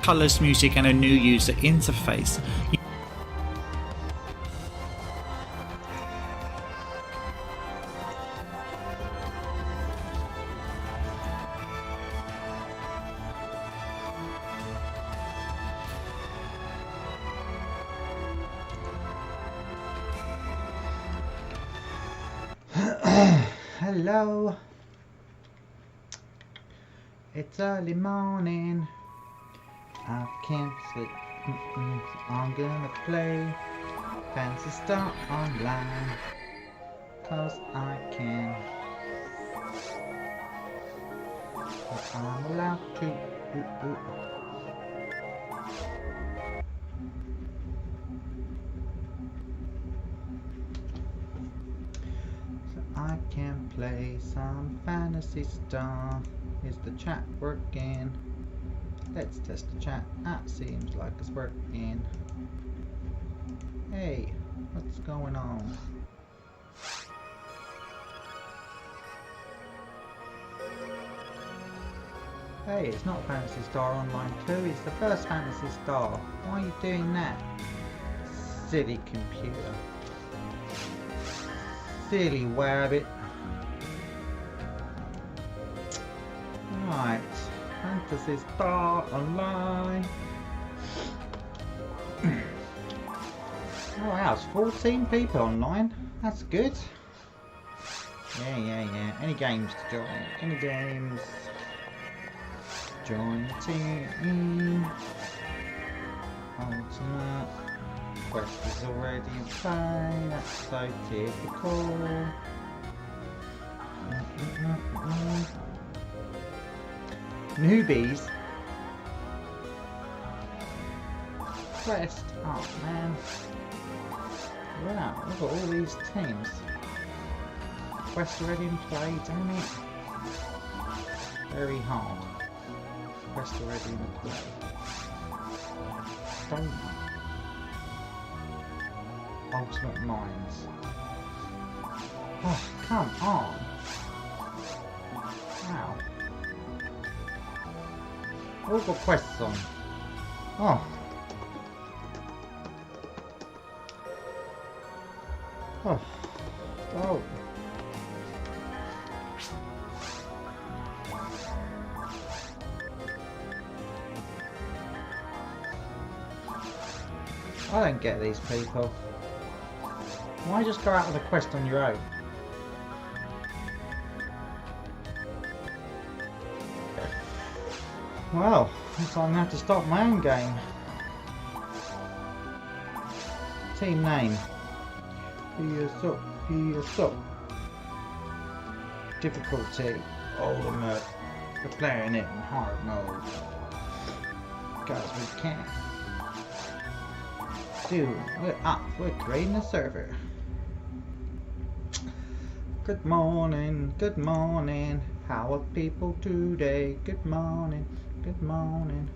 colours, music and a new user interface. Hello, it's early morning, I can't sleep, I'm gonna play Phantasy online, 'cause I can, but I'm allowed to, I can play some Phantasy Star. Is the chat working? Let's test the chat. That seems like it's working. Hey, what's going on? Hey, it's not Phantasy Star Online 2, it's the first Phantasy Star. Why are you doing that? Silly computer. Silly wabbit. Right, Phantasy Star Online. Oh wow, it's 14 people online. That's good. Yeah. Any games to join? Any games? Join the team. Ultimate. Quest is already in play. That's so typical. Newbies. Quest. Oh man. Wow, look at all these teams. Quest already in play, damn it. Very hard. Quest already in play. Don't. Ultimate Minds. Oh, come on. Wow. All got quests on. Oh. Oh. Oh. I don't get these people. Why just go out with a quest on your own? Well, looks like I'm going to have to start my own game. Team name. PS up. Difficulty. Ultimate. We're playing it in hard mode. Because we can. Dude, we're up. We're creating a server. Good morning. Good morning. How are people today? Good morning. Good morning.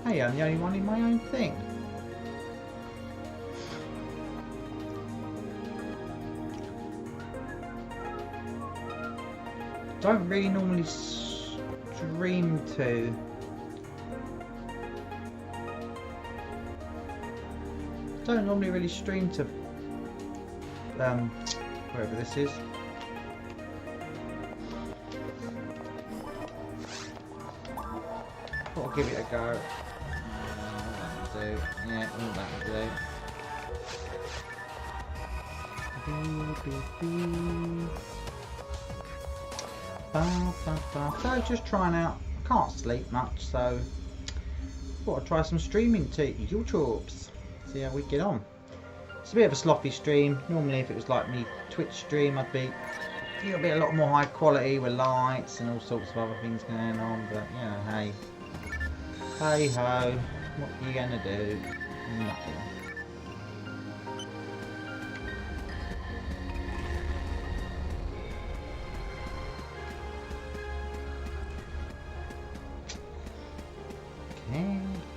Hey, I'm the only one in my own thing. Don't really normally stream to. Don't normally really stream to wherever this is. I'll give it a go. Yeah, all that will do. So just trying out. I can't sleep much, so thought I'd try some streaming to YouTubes. See how we get on. It's a bit of a sloppy stream. Normally if it was like me Twitch stream I'd be a lot more high quality with lights and all sorts of other things going on, but you know, hey ho, what are you gonna do? Nothing.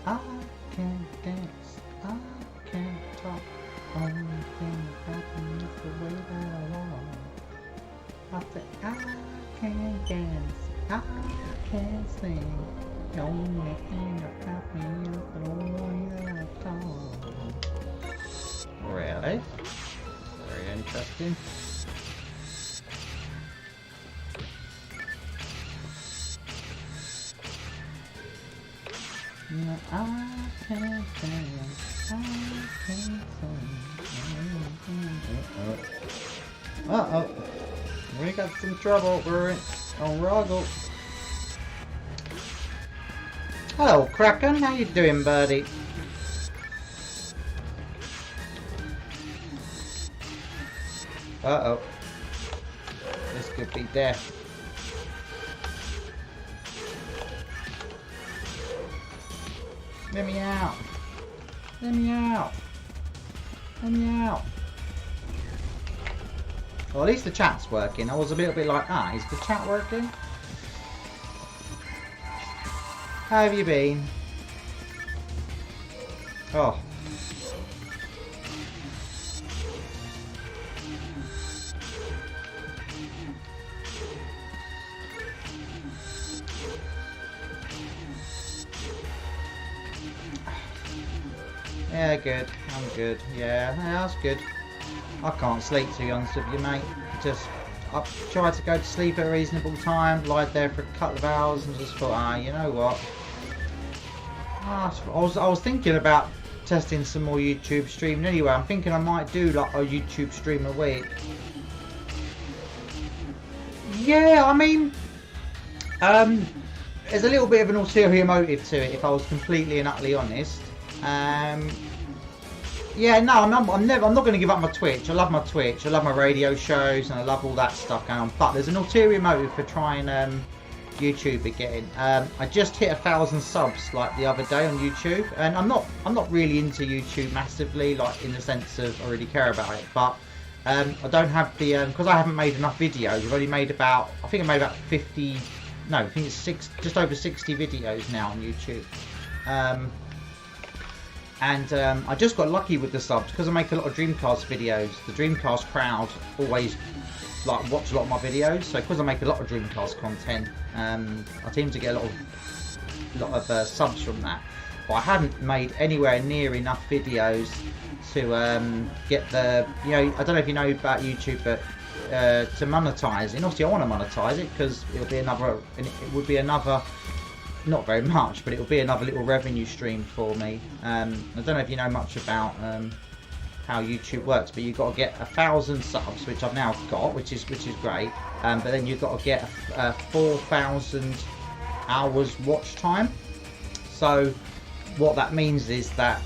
I can dance the way that I want. I said I can dance, I can sing. The only thing about me is the one that I talk. Really? Very interesting. No, I can't dance, I can't sing. Uh-oh. We got some trouble. We're on Roggle. Hello, Kraken. How you doing, birdie? Uh-oh. This could be death. Let me out. Let me out. Let me out. Well, at least the chat's working. I was a little bit like, is the chat working? How have you been? Oh. Yeah, good. I'm good. Yeah, that's good. I can't sleep, to be honest with you, mate. I tried to go to sleep at a reasonable time, lied there for a couple of hours and just thought, you know what? I was thinking about testing some more YouTube streaming anyway. I'm thinking I might do like a YouTube stream a week. Yeah, I mean, there's a little bit of an ulterior motive to it, if I was completely and utterly honest. Yeah, no, I'm not going to give up my Twitch. I love my Twitch. I love my radio shows, and I love all that stuff going on. But there's an ulterior motive for trying YouTube again. I just hit 1,000 subs like the other day on YouTube, and I'm not really into YouTube massively, like in the sense of I really care about it. But I don't have the because I haven't made enough videos. I've only made about I think 50. No, I think it's just over 60 videos now on YouTube. And I just got lucky with the subs because I make a lot of Dreamcast videos. The Dreamcast crowd always like watch a lot of my videos, so because I make a lot of Dreamcast content, I seem to get a lot of subs from that. But I haven't made anywhere near enough videos to get the I don't know if you know about YouTube, but to monetize. And obviously I want to monetize it because it would be another. Not very much, but it will be another little revenue stream for me. I don't know if you know much about how YouTube works, but you've got to get 1,000 subs, which I've now got, which is great. But then you've got to get 4,000 hours watch time. So what that means is that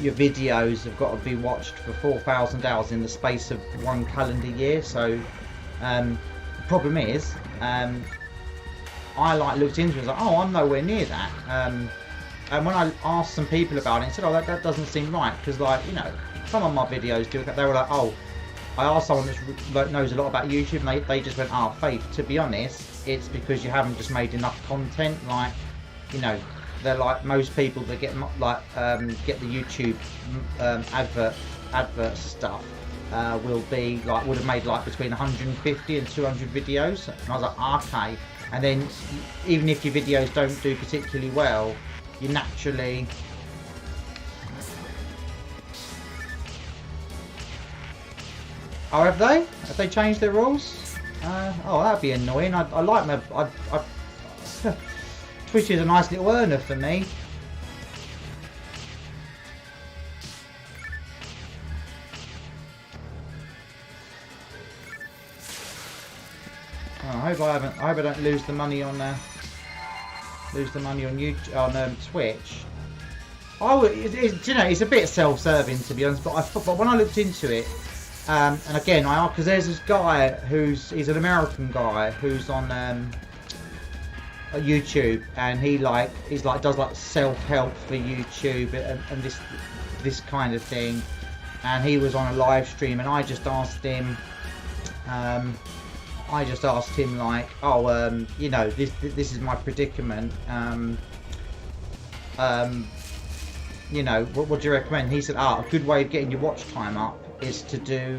your videos have got to be watched for 4,000 hours in the space of 1 calendar year. So the problem is. I looked into it and was like, I'm nowhere near that. And when I asked some people about it, I said, that doesn't seem right, because some of my videos do. They were like, I asked someone that knows a lot about YouTube, and they just went, Faith, to be honest, it's because you haven't just made enough content. They're like most people that get the YouTube advert stuff. Would have made between 150 and 200 videos, and I was like, okay. And then, even if your videos don't do particularly well, you naturally... Oh, have they? Have they changed their rules? That'd be annoying. I like my... Twitch is a nice little earner for me. I hope I don't lose the money on YouTube, on Twitch. It's a bit self-serving, to be honest. But when I looked into it, and again, because there's this guy he's an American guy who's on YouTube, and he does self-help for YouTube and this kind of thing. And he was on a live stream, and I just asked him. This is my predicament. What do you recommend? He said, a good way of getting your watch time up is to do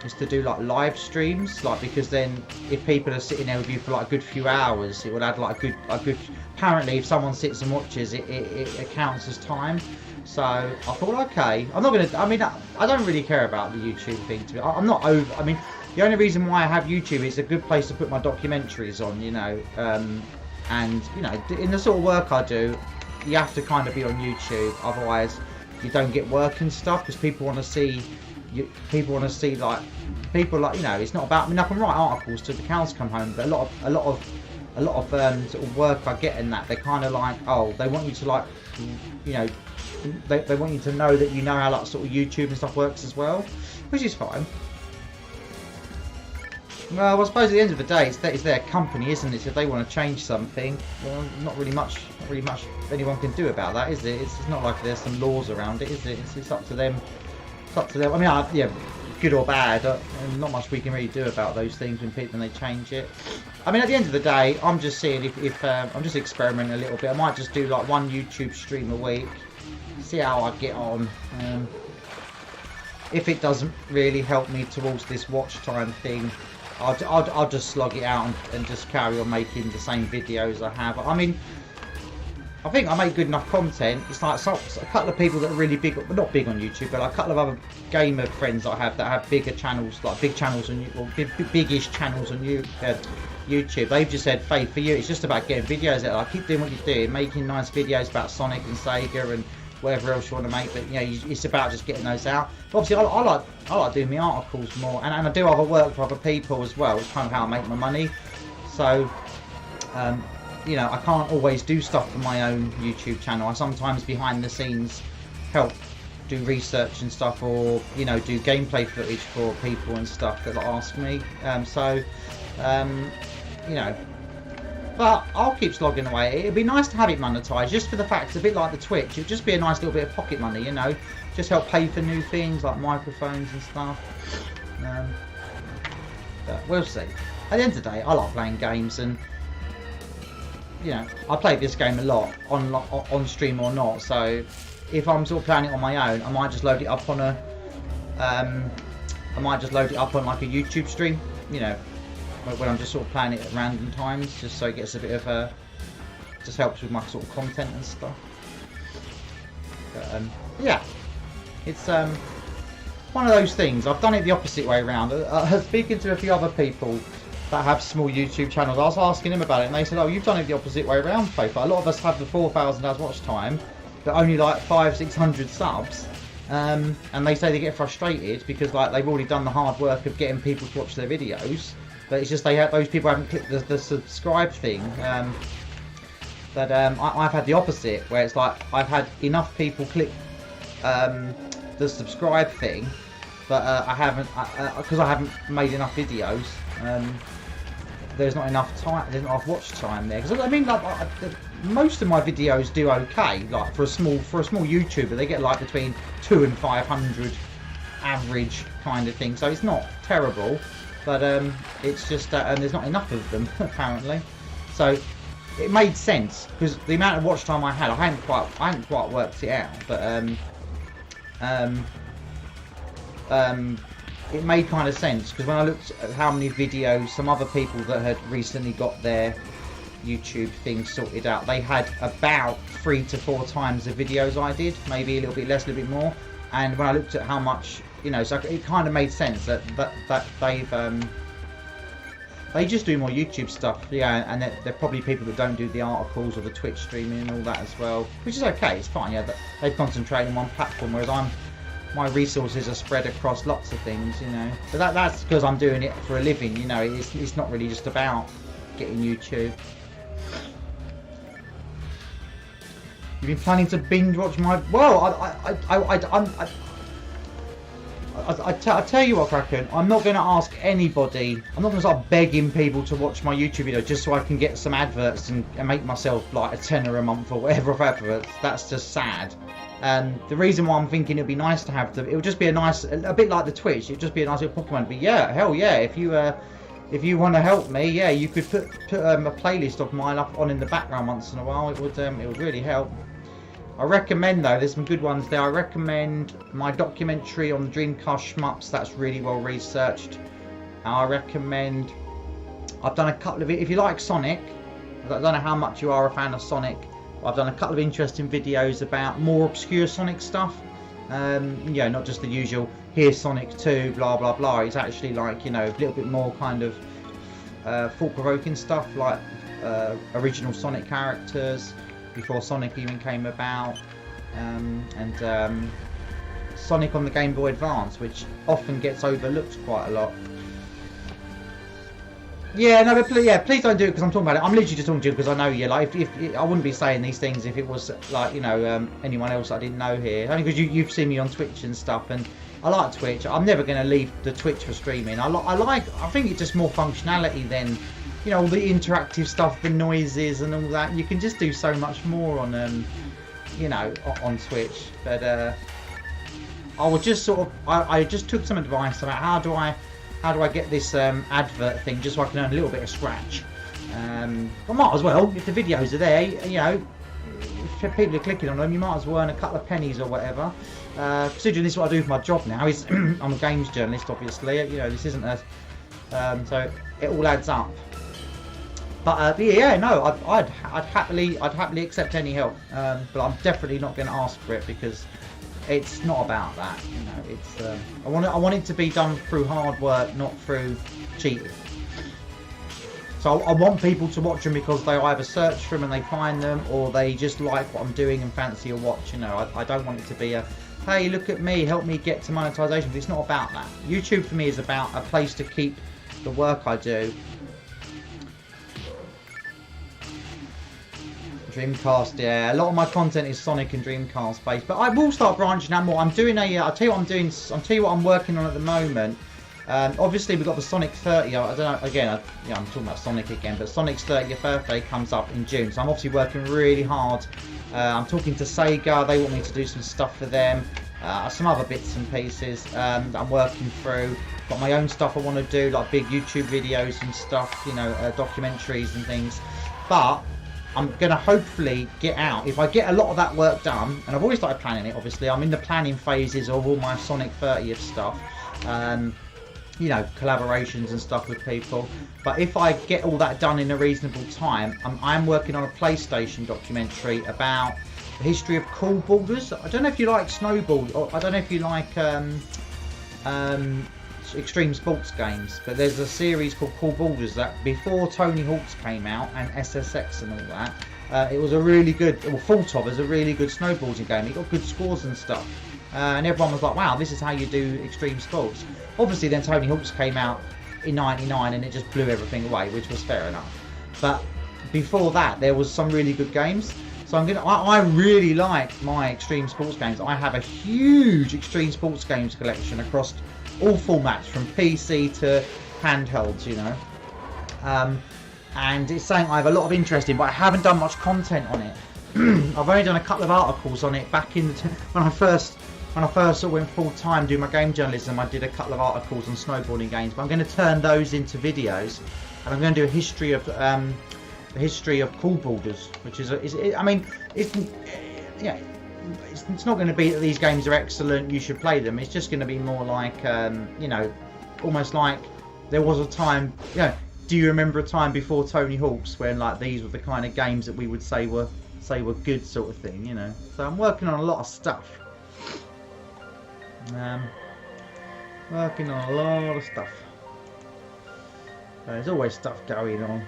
is to do like live streams, like, because then if people are sitting there with you for like a good few hours, it would add like a good. Apparently, if someone sits and watches, it counts as time. So I thought, okay, I'm not gonna. I mean, I don't really care about the YouTube thing. I'm not over. I mean, the only reason why I have YouTube is a good place to put my documentaries on, you know. And you know, in the sort of work I do, you have to kind of be on YouTube, otherwise you don't get work and stuff, because people want to see. People want to see, like, people, like, you know, it's not about. I mean, I can write articles till the cows come home, but a lot of sort of work I get in that, they're kind of like, oh, they want you to, like, you know, they want you to know that you know how, like, sort of YouTube and stuff works as well, which is fine. Well, I suppose at the end of the day, it's their company, isn't it? So if they want to change something, well, not really much anyone can do about that, is it? It's not like there's some laws around it, is it? It's up to them. It's up to them. I mean, yeah, good or bad, not much we can really do about those things when they change it. I mean, at the end of the day, I'm just seeing if I'm just experimenting a little bit. I might just do like one YouTube stream a week, see how I get on. If it doesn't really help me towards this watch time thing, I'll just slog it out and just carry on making the same videos I have. I mean, I think I make good enough content. It's like a couple of people that are really big, well, not big on YouTube, but like a couple of other gamer friends I have that have bigger channels, like big channels on big-ish channels on YouTube. They've just said, Faith, for you, it's just about getting videos out. Like, keep doing what you're doing, making nice videos about Sonic and Sega and whatever else you want to make. But you know, it's about just getting those out. But obviously, I like doing my articles more, and I do other work for other people as well. It's kind of how I make my money. So. You know, I can't always do stuff for my own YouTube channel. I sometimes behind the scenes help do research and stuff, or you know, do gameplay footage for people and stuff that ask me. You know, but I'll keep slogging away. It'd be nice to have it monetized, just for the fact it's a bit like the Twitch. It'd just be a nice little bit of pocket money, you know, just help pay for new things like microphones and stuff. But we'll see. At the end of the day, I like playing games, and you know, I play this game a lot on stream or not. So if I'm sort of playing it on my own, I might just load it up on like a YouTube stream. You know, when I'm just sort of playing it at random times, just so it gets a bit of just helps with my sort of content and stuff. But yeah, it's one of those things. I've done it the opposite way around. Speaking to a few other people that have small YouTube channels, I was asking them about it, and they said, oh, you've done it the opposite way around, Faith. A lot of us have the 4,000 hours watch time, but only like 500-600 subs, and they say they get frustrated because like they've already done the hard work of getting people to watch their videos, but it's just those people haven't clicked the subscribe thing. But I've had the opposite, where it's like I've had enough people click the subscribe thing, but I haven't, because I haven't made enough videos. There's not enough time. There's not enough watch time there. Because I mean, like, most of my videos do okay. Like for a small YouTuber, they get like between 200 and 500 average kind of thing. So it's not terrible, but it's just and there's not enough of them apparently. So it made sense because the amount of watch time I had, I hadn't quite worked it out, but it made kind of sense because when I looked at how many videos some other people that had recently got their YouTube thing sorted out, they had about 3 to 4 times the videos I did, maybe a little bit less, a little bit more. And when I looked at how much, you know, so it kind of made sense that they just do more YouTube stuff, yeah. And they're probably people that don't do the articles or the Twitch streaming and all that as well, which is okay, it's fine, yeah. But they concentrate on one platform, whereas my resources are spread across lots of things, you know. But that's because I'm doing it for a living, you know. It's not really just about getting YouTube. You've been planning to binge watch my... Well, I tell you what, Kraken, I'm not going to ask anybody, I'm not going to start begging people to watch my YouTube video just so I can get some adverts and make myself like a tenner a month or whatever of adverts. That's just sad. The reason why I'm thinking it'd be nice to have it would just be a bit like the Twitch, it'd just be a nice little Pokemon. But yeah, hell yeah, if you want to help me, yeah, you could put a playlist of mine up on in the background once in a while. It would really help. I recommend, though, there's some good ones there. I recommend my documentary on the Dreamcast shmups. That's really well researched. I recommend, I've done a couple of, if you like Sonic, I don't know how much you are a fan of Sonic, but I've done a couple of interesting videos about more obscure Sonic stuff. You know, not just the usual, here's Sonic 2, blah blah blah. It's actually like, you know, a little bit more kind of thought-provoking stuff, like original Sonic characters before Sonic even came about, and Sonic on the Game Boy Advance, which often gets overlooked quite a lot. Yeah, no, but please don't do it because I'm talking about it. I'm literally just talking to you because I know you. Like, if I wouldn't be saying these things if it was like, you know, anyone else I didn't know here. Only because you've seen me on Twitch and stuff, and I like Twitch. I'm never going to leave the Twitch for streaming. I think it's just more functionality than, you know, all the interactive stuff, the noises and all that. You can just do so much more on, you know, on Twitch. But I was just sort of, I just took some advice about how do I get this advert thing just so I can earn a little bit of scratch. I might as well, if the videos are there, you know, if people are clicking on them, you might as well earn a couple of pennies or whatever. Considering this is what I do for my job now, I'm a games journalist, obviously. You know, this isn't a, so it all adds up. But yeah, no, I'd happily accept any help. But I'm definitely not going to ask for it because it's not about that. You know, it's I want it to be done through hard work, not through cheating. So I want people to watch them because they either search for them and they find them, or they just like what I'm doing and fancy a watch. You know, I don't want it to be a, hey, look at me, help me get to monetization. But it's not about that. YouTube for me is about a place to keep the work I do. Dreamcast, yeah. A lot of my content is Sonic and Dreamcast based, but I will start branching out more. I'm doing a, I'll tell you what I'm doing. I'll tell you what I'm working on at the moment. Obviously we've got the Sonic 30. I don't know. Again, I'm talking about Sonic again, but Sonic's 30th birthday comes up in June, so I'm obviously working really hard. I'm talking to Sega. They want me to do some stuff for them. Some other bits and pieces that I'm working through. Got my own stuff I want to do, like big YouTube videos and stuff. You know, documentaries and things. But I'm going to hopefully get out, if I get a lot of that work done, and I've already started planning it, obviously. I'm in the planning phases of all my Sonic 30th stuff, you know, collaborations and stuff with people. But if I get all that done in a reasonable time, I'm working on a PlayStation documentary about the history of cool boulders. I don't know if you like snowboard, or I don't know if you like extreme sports games, but there's a series called Cool Boulders that before Tony Hawk's came out and SSX and all that, it was a really good, or thought of as a really good snowboarding game. It got good scores and stuff, and everyone was like, wow, this is how you do extreme sports. Obviously then Tony Hawk's came out in '99 and it just blew everything away, which was fair enough. But before that there was some really good games. So I really like my extreme sports games. I have a huge extreme sports games collection across all formats, from PC to handhelds, you know. And it's something I have a lot of interest in, but I haven't done much content on it. I've only done a couple of articles on it back in the when I first sort of went full time doing my game journalism. I did a couple of articles on snowboarding games, but I'm going to turn those into videos, and I'm going to do a history of the history of cool boulders, which is I mean, it's yeah. It's not going to be that these games are excellent, you should play them. It's just going to be more like, you know, almost like there was a time, you know, do you remember a time before Tony Hawk's when like these were the kind of games that we would say were good, sort of thing, you know. So I'm working on a lot of stuff. Working on a lot of stuff. There's always stuff going on.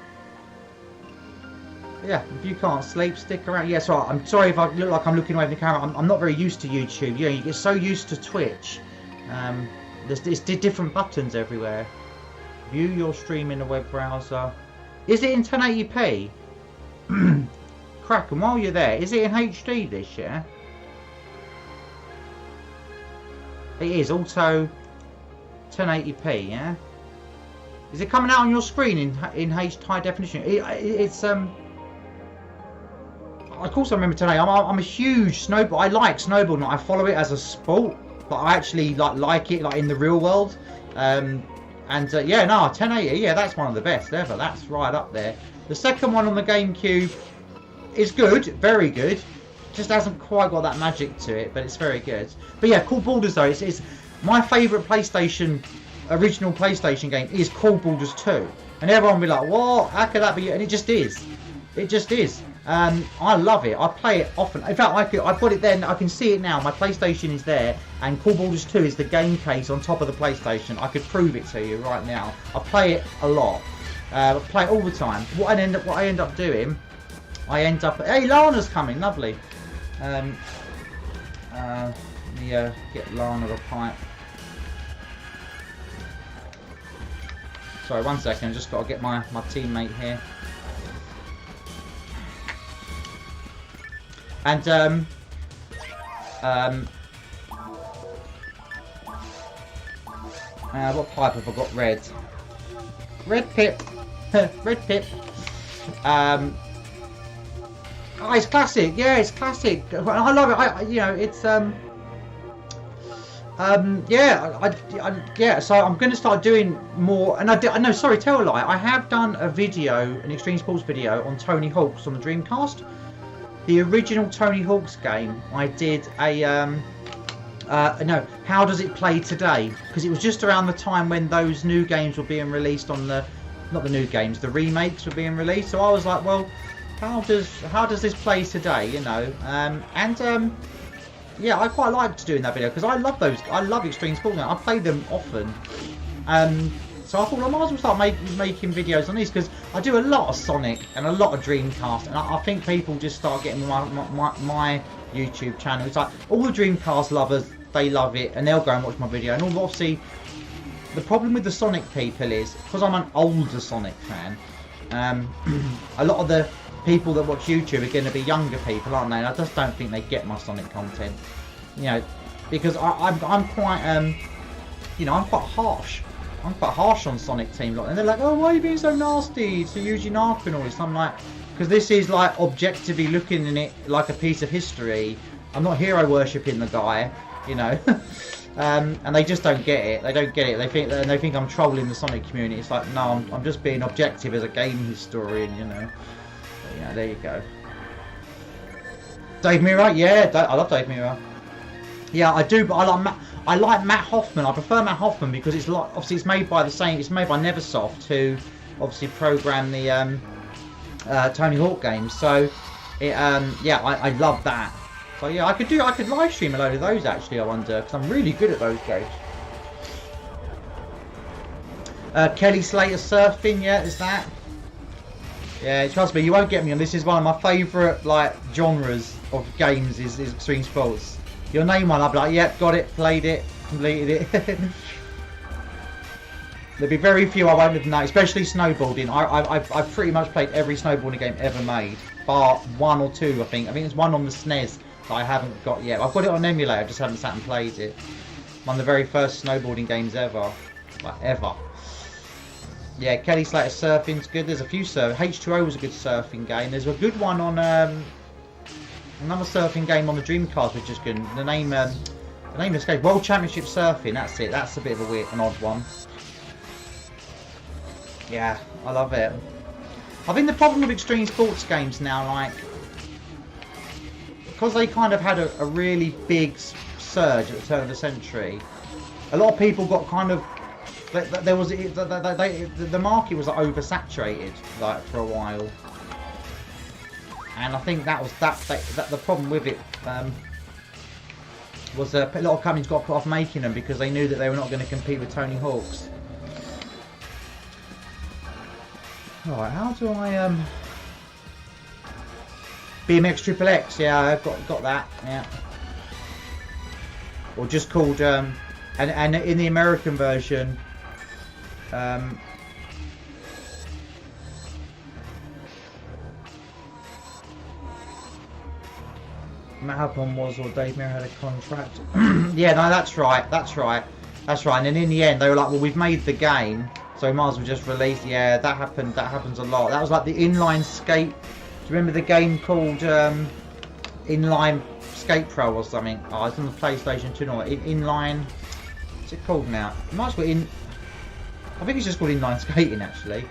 Yeah, if you can't sleep, stick around. Yeah, so I'm sorry if I look like I'm looking away from the camera. I'm not very used to YouTube. You know, you get so used to Twitch. There's different buttons everywhere. View your stream in a web browser. Is it in 1080p? Kraken, while you're there, is it in HD this year? It is, auto 1080p, yeah? Is it coming out on your screen in high definition? It's Of course I remember today. I'm a huge snowboard. I like snowboarding. I follow it as a sport, but I actually like it like in the real world. Yeah, no, 1080. Yeah, that's one of the best ever. That's right up there. The second one on the GameCube is good, very good. just hasn't quite got that magic to it, but it's very good. But yeah, Cool Borders though, it's my favourite original PlayStation game is Cool Borders 2. And everyone will be like, what? How could that be? And it just is. It just is. I love it. I play it often. In fact, I've got it there. I can see it now. My PlayStation is there, and Cool Borders 2 is the game case on top of the PlayStation. I could prove it to you right now. I play it a lot. I play it all the time. What I end up doing, hey, Lana's coming. Lovely. Let me get Lana a pipe. Sorry, 1 second. I've just got to get my teammate here. And what pipe have I got? Red Pip. Red Pip. Oh, it's classic. Yeah, it's classic. I love it. You know, it's yeah. So I'm going to start doing more. And no, sorry, tell a lie. I have done a video, an Extreme Sports video on Tony Hawk's on the Dreamcast. The original Tony Hawk's game. I did a no. How does it play today? Because it was just around the time when those new games were being released on the, not the new games, the remakes were being released. So I was like, well, how does this play today? You know, yeah, I quite liked doing that video because I love those. I love Extreme Sports. I play them often. So I thought I might as well start making videos on these because I do a lot of Sonic and a lot of Dreamcast, and I think people just start getting my YouTube channel. It's like all the Dreamcast lovers, they love it and they'll go and watch my video. And obviously, the problem with the Sonic people is because I'm an older Sonic fan. A lot of the people that watch YouTube are going to be younger people, aren't they? And I just don't think they get my Sonic content, you know, because I'm quite you know, I'm quite harsh. I'm quite harsh on Sonic Team, and they're like, oh, why are you being so nasty to Yuji Naka and all this? I'm like, because this is like objectively looking in it like a piece of history. I'm not hero worshipping the guy, you know. And they just don't get it. They don't get it. They think I'm trolling the Sonic community. It's like, no, I'm just being objective as a game historian, you know. But, yeah, there you go. Dave Mirra, yeah, I love Dave Mirra. Yeah, I do, but I like Matt Hoffman. I prefer Matt Hoffman because it's like, obviously it's made by the same. It's made by Neversoft, who obviously programmed the Tony Hawk games. So it yeah, I love that. So yeah, I could live stream a load of those actually. I wonder, because I'm really good at those games. Kelly Slater surfing, yeah, is that? Yeah, trust me, you won't get me on. This is one of my favourite like genres of games. Is Extreme Sports. Your name one, I'll be like, yep, got it, played it, completed it. There'll be very few I won't have known, especially snowboarding. I've pretty much played every snowboarding game ever made, bar one or two, I think. I think there's one on the SNES that I haven't got yet. I've got it on emulator, I just haven't sat and played it. One of the very first snowboarding games ever. Like, ever. Yeah, Kelly Slater surfing's good. There's a few H2O was a good surfing game. There's a good one on another surfing game on the Dreamcast, which is good. The name escapes. World Championship Surfing. That's it. That's a bit of an odd one. Yeah, I love it. I think the problem with Extreme Sports games now, like, because they kind of had a really big surge at the turn of the century, a lot of people got kind of, there was the market was like, oversaturated like for a while, and I think that was that the problem with it was a lot of companies got put off making them because they knew that they were not going to compete with Tony Hawk's. Alright, how do I BMX Triple X? Yeah, I've got that. Yeah, or just called and in the American version, Matt Hoffman was, or Dave Mirra had a contract. Yeah, no, that's right. And then in the end, they were like, well, we've made the game, so we might as well just release. Yeah, that happened. That happens a lot. That was like the inline skate. Do you remember the game called Inline Skate Pro or something? Oh, it's on the PlayStation 2. No, inline. What's it called now? It might as well I think it's just called inline skating actually.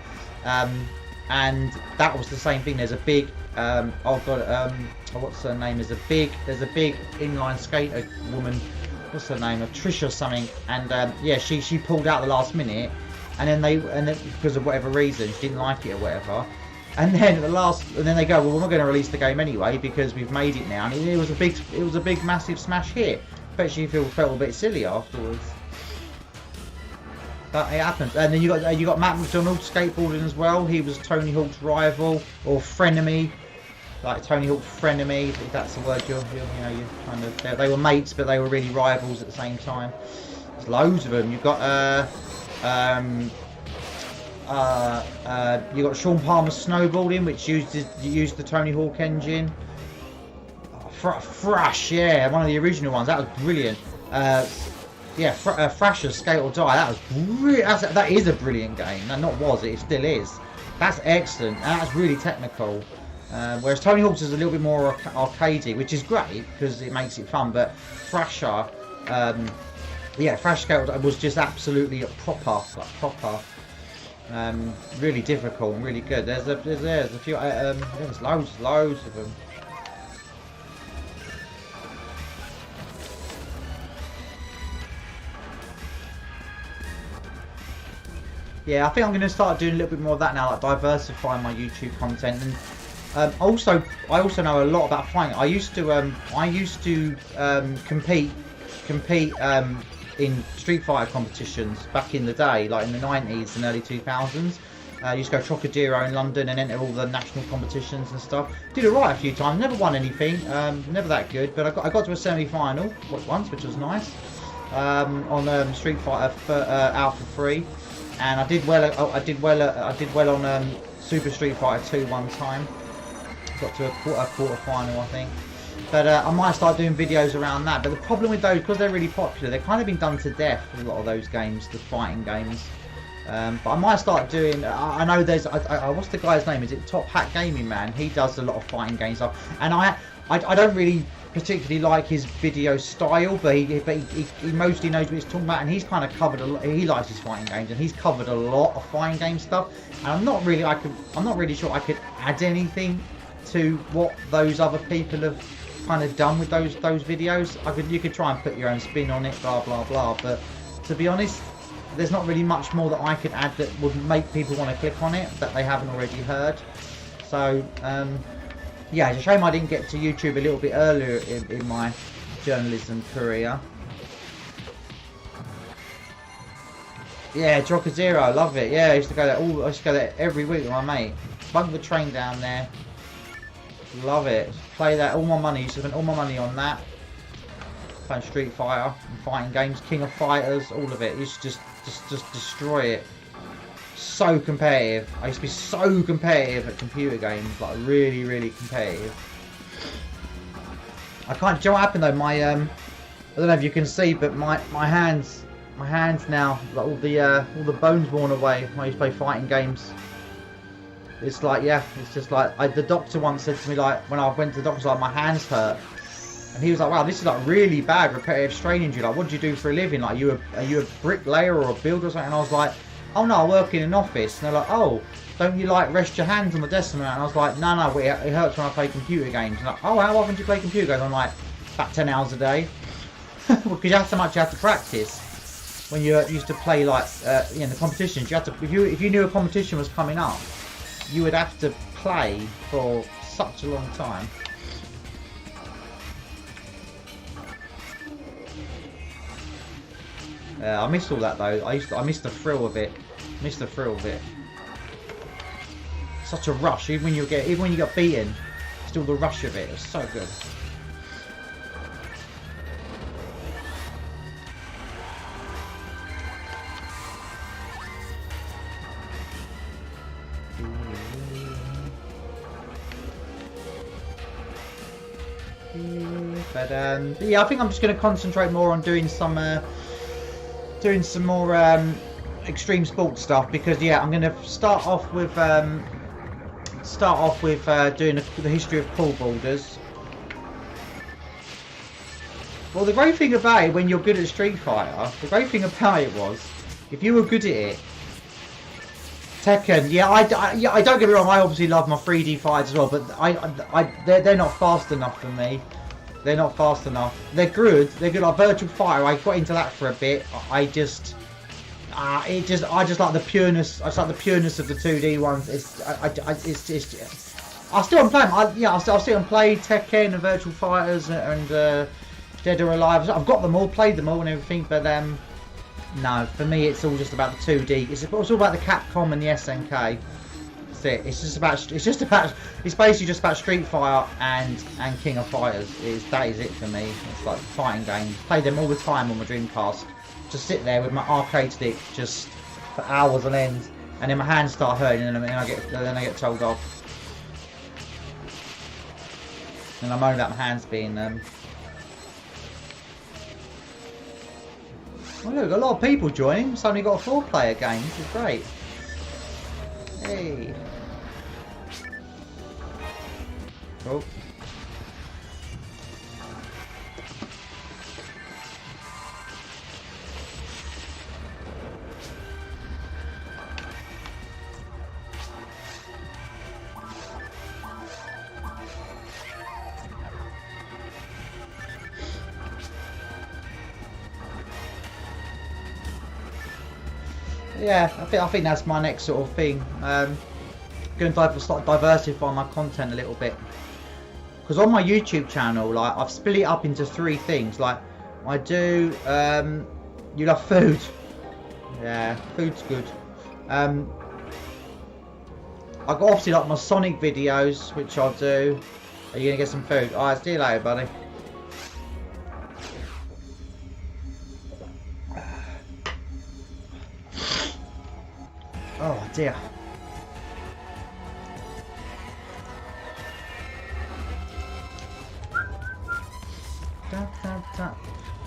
And that was the same thing. There's a big oh god, what's her name? There's a big inline skater woman. What's her name? Trish or something. And yeah, she pulled out the last minute, and then because of whatever reason she didn't like it or whatever. And then then they go, well, we're not going to release the game anyway because we've made it now. And it was a big, massive smash hit. Bet she felt a bit silly afterwards. But it happens. And then you got Matt McDonald skateboarding as well. He was Tony Hawk's rival or frenemy, like Tony Hawk's frenemy. If that's the word you kind of. They were mates, but they were really rivals at the same time. There's loads of them. You've got you got Sean Palmer's snowboarding, which used the Tony Hawk engine. Thrash, yeah, one of the original ones. That was brilliant. Yeah, Thrasher's Skate or Die. That was brilliant. That is a brilliant game. No, not was it? It still is. That's excellent. And that's really technical. Whereas Tony Hawk's is a little bit more arcadey, which is great because it makes it fun. But Thrasher, yeah, Thrash Skate was just absolutely proper. Really difficult and really good. There's a few. There's loads of them. Yeah, I think I'm going to start doing a little bit more of that now, like diversifying my YouTube content. And I also know a lot about fighting. I used to compete in Street Fighter competitions back in the day, like in the 90s and early 2000s. I used to go Trocadero in London and enter all the national competitions and stuff. Did alright a few times, never won anything, never that good, but I got to a semi-final once, which was nice, on Street Fighter Alpha 3, and I did well on Super Street Fighter 2 one time. Got to a quarter final, I think. But I might start doing videos around that. But the problem with those, because they're really popular, they've kind of been done to death, a lot of those games, the fighting games. But I might start doing, I know there's, what's the guy's name? Is it Top Hat Gaming Man? He does a lot of fighting game stuff. And I don't really particularly like his video style, but he mostly knows what he's talking about. And he's kind of covered a lot, he likes his fighting games, and he's covered a lot of fighting game stuff. And I'm not really sure I could add anything to what those other people have kind of done with those videos. You could try and put your own spin on it, blah blah blah, but to be honest, there's not really much more that I could add that would make people want to click on it that they haven't already heard. So yeah, it's a shame I didn't get to YouTube a little bit earlier in my journalism career. Yeah, Trocadero, love it. Yeah, I used to go there every week with my mate. Bunk the train down there. Love it. Play that. All my money. Used to spend all my money on that. Playing Street Fighter and fighting games, King of Fighters, all of it. Used to just destroy it. So competitive. I used to be so competitive at computer games, like really, really competitive. I can't. Do you know what happened though? My I don't know if you can see, but my hands now, like all the bones worn away. When I used to play fighting games. It's like, yeah, it's just like, the doctor once said to me, like, when I went to the doctor, like, my hands hurt. And he was like, wow, this is like really bad repetitive strain injury. Like, what do you do for a living? Like, are you a bricklayer or a builder or something? And I was like, oh no, I work in an office. And they're like, oh, don't you like rest your hands on the desk? And I was like, no, it hurts when I play computer games. And like, oh, how often do you play computer games? I'm like, about 10 hours a day. Because that's how much you have to practice. When you used to play, like, in the competitions, you had to, if you knew a competition was coming up, you would have to play for such a long time. I missed all that though. I missed the thrill of it. Such a rush, even when you got beaten, still the rush of it. It was so good. But yeah, I think I'm just going to concentrate more on doing some more extreme sports stuff, because yeah, I'm going to start off with doing the history of pool boulders. Well, the great thing about it when you're good at Street Fighter, the great thing about it was, if you were good at it, Tekken, yeah, I don't get me wrong. I obviously love my 3D fights as well, but they're not fast enough for me. They're not fast enough. They're good. They're good. Like Virtual Fighter, I got into that for a bit. I just like the pureness. I just like the pureness of the 2D ones. I still am playing. I still play Tekken and Virtual Fighters and Dead or Alive. I've got them all, played them all and everything, but no, for me it's all just about the 2D. It's all about the Capcom and the SNK. That's it. It's basically just about Street Fighter and King of Fighters. That is it for me. It's like fighting games. Play them all the time on my Dreamcast. Just sit there with my arcade stick just for hours on end, and then my hands start hurting, and then I get told off. And I moan about my hands being Oh look, a lot of people joining. Suddenly got a 4-player game. This is great. Hey. Oh. Yeah, I think that's my next sort of thing. Going to start diversifying my content a little bit. Because on my YouTube channel, like I've split it up into 3 things. Like I do, you love food. Yeah, food's good. I've got obviously like my Sonic videos, which I'll do. Are you gonna get some food? Alright, see you later, buddy. Oh dear.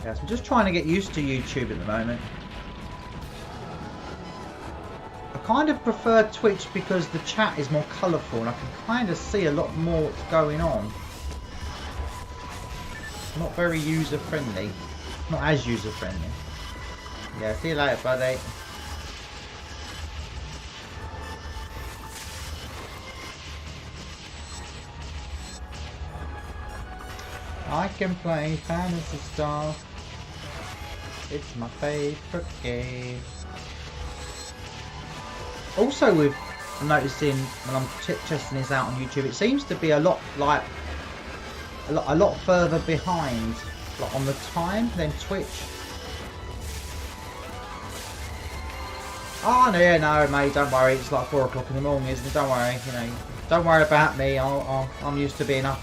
Yes, I'm just trying to get used to YouTube at the moment. I kind of prefer Twitch because the chat is more colourful and I can kind of see a lot more what's going on. Not very user friendly. Not as user friendly. Yeah, see you later, buddy. I can play Phantasy Star. It's my favourite game. Also, with I'm noticing when I'm testing this out on YouTube, it seems to be a lot further behind, like on the time than Twitch. Oh no, yeah, no, mate, don't worry. It's like 4 o'clock in the morning, isn't it? Don't worry, you know. Don't worry about me. I'm used to being up.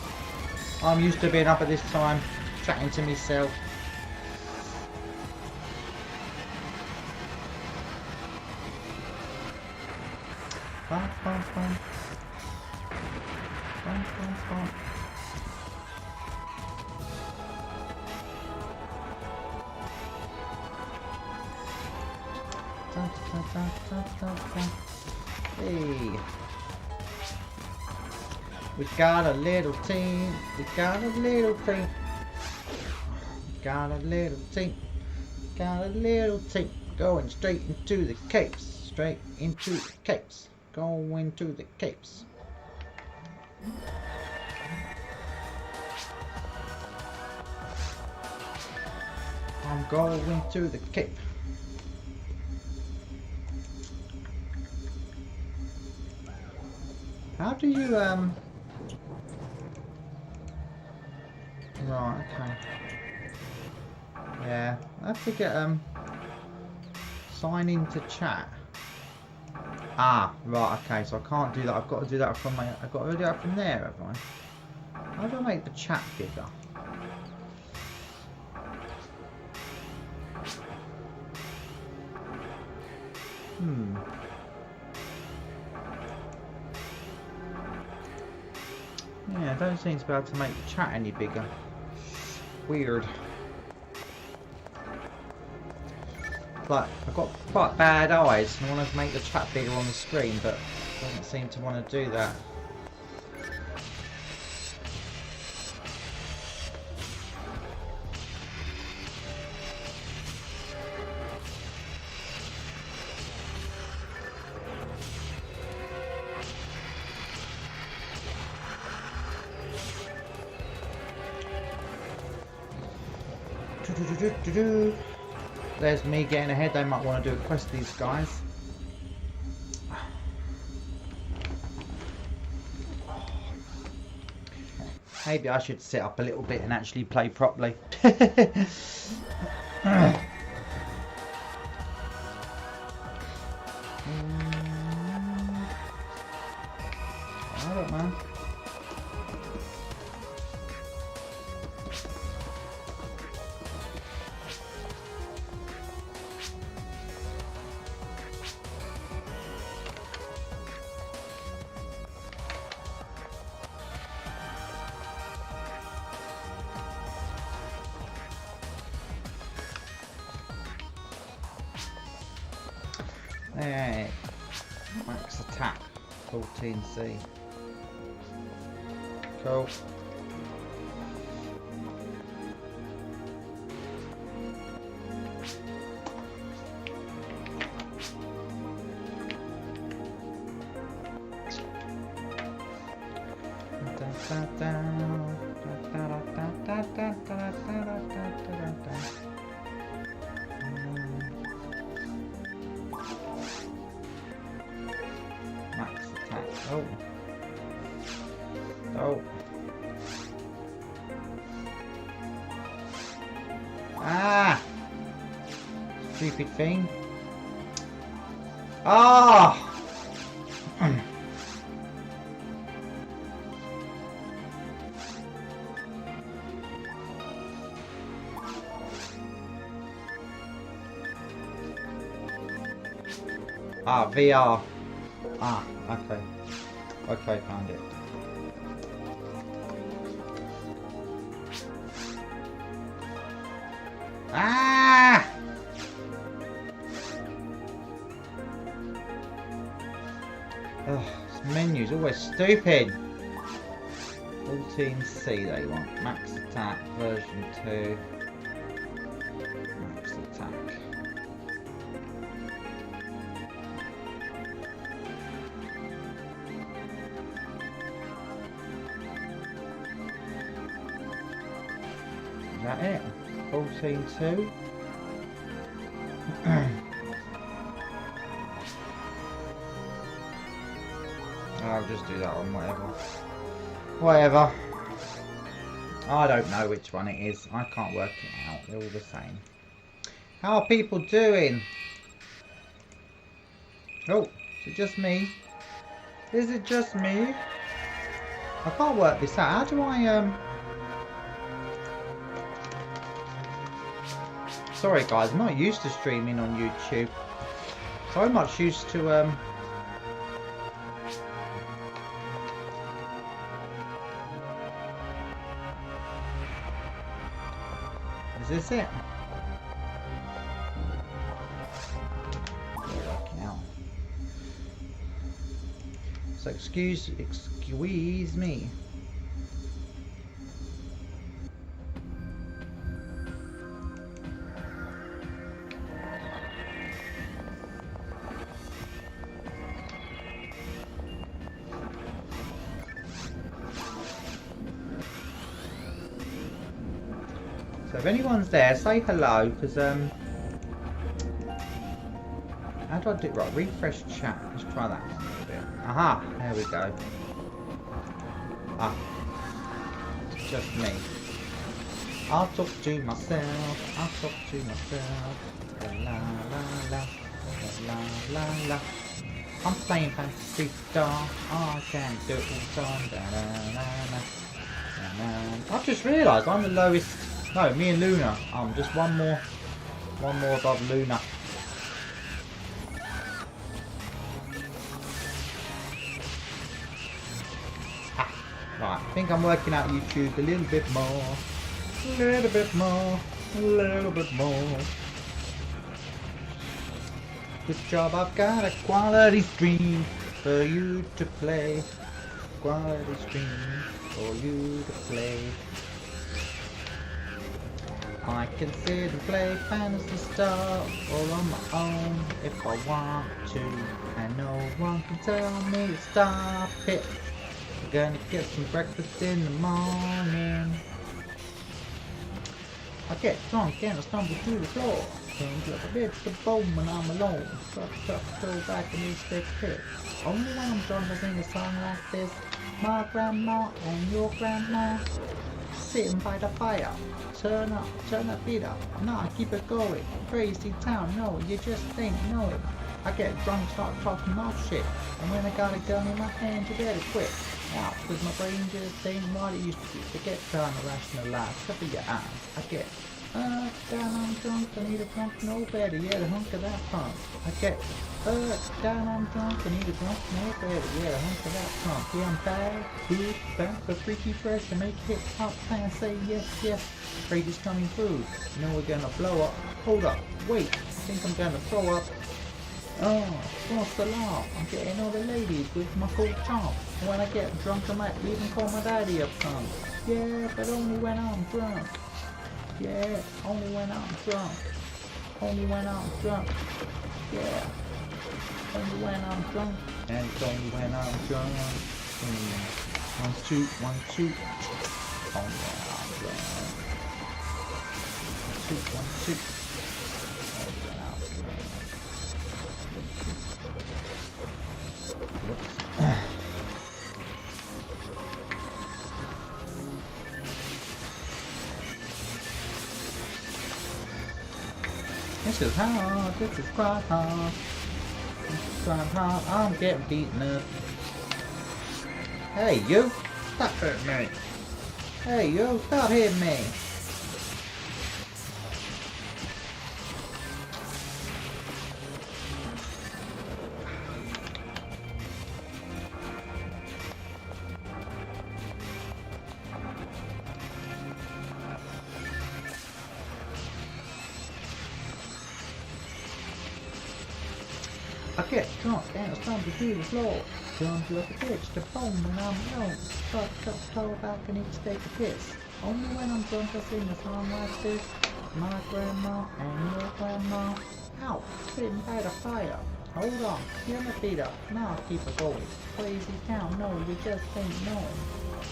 I'm used to being up at this time, chatting to myself. Fun, fun, fun. Fun, fun, fun. Dun, dun, dun, dun, dun, dun. Hey. We got a little team. We got a little team. Got a little team. Got a little team. Going straight into the capes. Straight into the capes. Going to the capes. I'm going to the cape. How do you Right, okay. Yeah, I have to get sign into chat. Ah, right, okay, so I can't do that. I've got to do that from I've got to do that from there, have I? How do I make the chat bigger? Yeah, I don't seem to be able to make the chat any bigger. Weird. Like, I've got quite bad eyes and I want to make the chat bigger on the screen, but it doesn't seem to want to do that. There's me getting ahead. They might want to do a quest, these guys. Maybe I should sit up a little bit and actually play properly. I don't know. Hey, max attack, 14C. Cool. Max attack. Oh. Oh. Ah! Stupid thing. Ah! Ah, VR. Ah, okay. Okay, found it. Ah! Ugh, this menu's always stupid. 14C they want. Max attack, version 2. Max attack. Is that it? 14.2. I'll just do that one, whatever. Whatever. I don't know which one it is. I can't work it out. They're all the same. How are people doing? Oh, is it just me? Is it just me? I can't work this out. How do I Sorry guys, I'm not used to streaming on YouTube. So much used to Is this it? So excuse me. So if anyone's there, say hello, because how do I do it? Right, refresh chat. Let's try that one a little bit. Aha, there we go. Ah, it's just me. I'll talk to myself. I'll talk to myself. La la la la la la. I'm playing Phantasy Star. I can do it all the time. Da, da, da, da, da. I've just realised I'm the lowest. No, me and Luna. I'm just one more above Luna. Right, I think I'm working out YouTube a little bit more. A little bit more. A little bit more. Good job, I've got a quality stream for you to play. Quality stream for you to play. I can sit and play Phantasy Star all on my own if I want to, and no one can tell me to stop it. We're gonna get some breakfast in the morning. I get drunk and I stumble through the floor. Things like a bitch to bone when I'm alone. Tuck, go back and eat steak pit. Only when I'm drunk I sing a song like this. My grandma and your grandma sitting by the fire. Turn up, beat up. Nah, keep it going. Crazy town, no, you just ain't know it. I get drunk, start talking my shit. And when I got a gun in my hand, you better quit. Now, cause my brain just ain't what it used to be. Forget trying to rationalize. Cover your eyes. I get, down I'm drunk, I need a drunk, no better. Yeah, the hunk of that punk. I get, down I'm drunk, I need a drunk, no better. Yeah, the hunk of that punk. Yeah, I'm bad, good, back, but freaky fresh. I make hip hop fans say yes, yes. Rage is coming through. You know we're gonna blow up. Hold up, wait, I think I'm gonna throw up. Oh, what's the law? I'm getting all the ladies with my cool charm. And when I get drunk, I might even call my daddy up some. Yeah, but only when I'm drunk. Yeah, only when I'm drunk. Only when I'm drunk. Yeah, only when I'm drunk. And it's only when I'm drunk. 1, 2, 1, 2. Only when I'm drunk. 2, 1, 2. Only when I'm drunk. This is hard, this is quite hard. This is quite hard, I'm getting beaten up. Hey you, stop hitting me. Hey you, stop hitting me. I get drunk and I stumble through the floor. Drunk like a bitch to bone when I'm alone. Fucked up, toe back and eat steak a piss. Only when I'm drunk I sing a song like this. My grandma and your grandma out sitting by the fire. Hold on, you're my feet up, now keep it going. Crazy town, no, you just ain't known.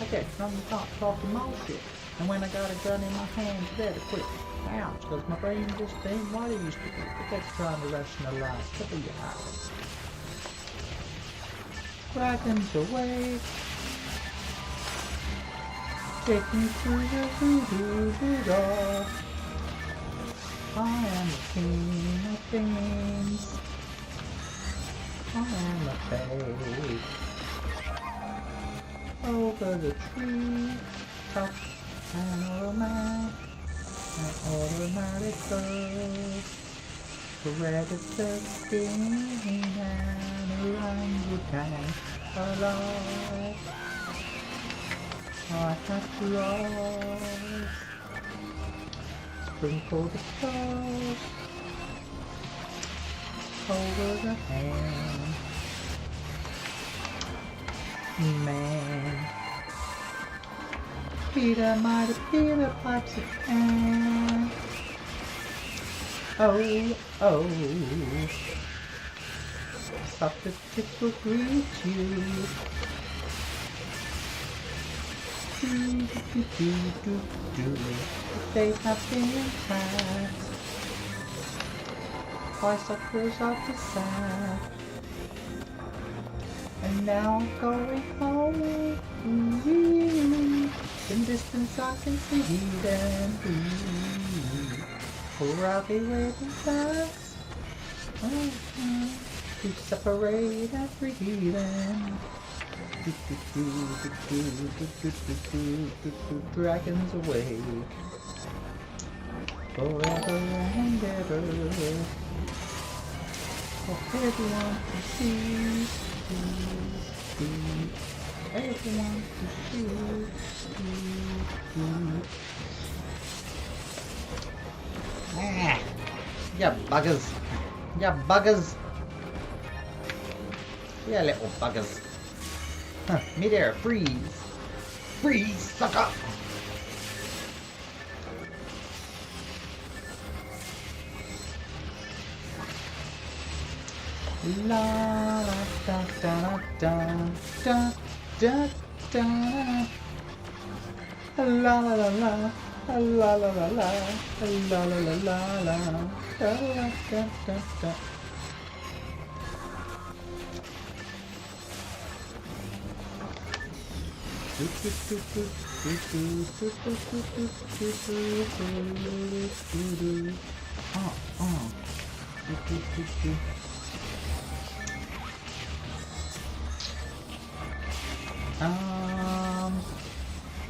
I get drunk and start talking my shit. And when I got a gun in my hand, you better quit. Ouch, cause my brain just ain't what it used to be. Forget trying to rationalize. Cover your eyes. Dragons away. Take me to the voodoo doll. I am the king of things. I am a babe. Over the tree top and automatic. An automatic goes hereditary and orangutan alive. I have to rise, sprinkle the stars over the hand. Man, Peter might appear the pipes of can. Oh, oh, soft tips will greet you. Do. They have been attacked by suckers of the sand. And now I'm going home. In distance I can see them. For I'll be waiting fast. To separate and free them. Dragons away. Forever and ever. For everyone to see. Everyone to see. Ah, ya buggers. Ya buggers. Yeah, little buggers. Huh, mid-air, freeze. Freeze, sucker. La la da da da da da da da la la la la La la la la la la la la la la da da da da. I'm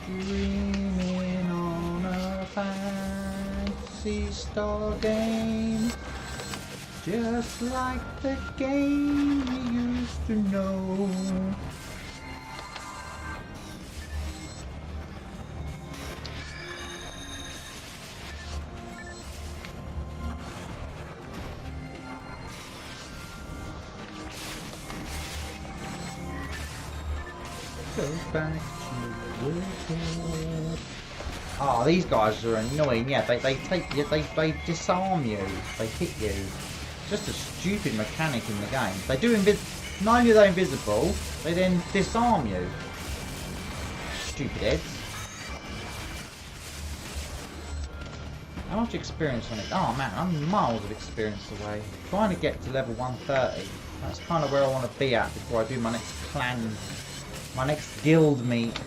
dreaming on a fantasy star game, just like the game we used to know. Go back to the world. Oh, these guys are annoying. Yeah, they take you, they disarm you, they hit you. Just a stupid mechanic in the game. They do not only are they invisible, they then disarm you. Stupid heads. How much experience on it? Oh man, I'm miles of experience away. Trying to get to level 130. That's kind of where I want to be at before I do my next clan. My next guild meet.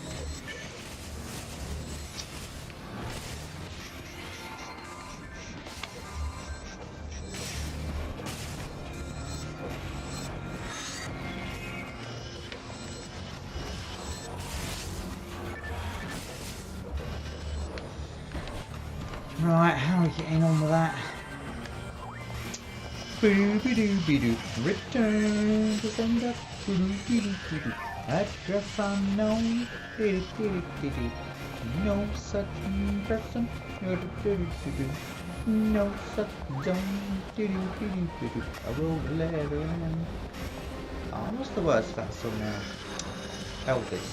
Right, how are we getting on with that? Return to sender. Address unknown. No such person. No such zone. I wrote a letter and... Oh, what's the words for that song now? Elvis.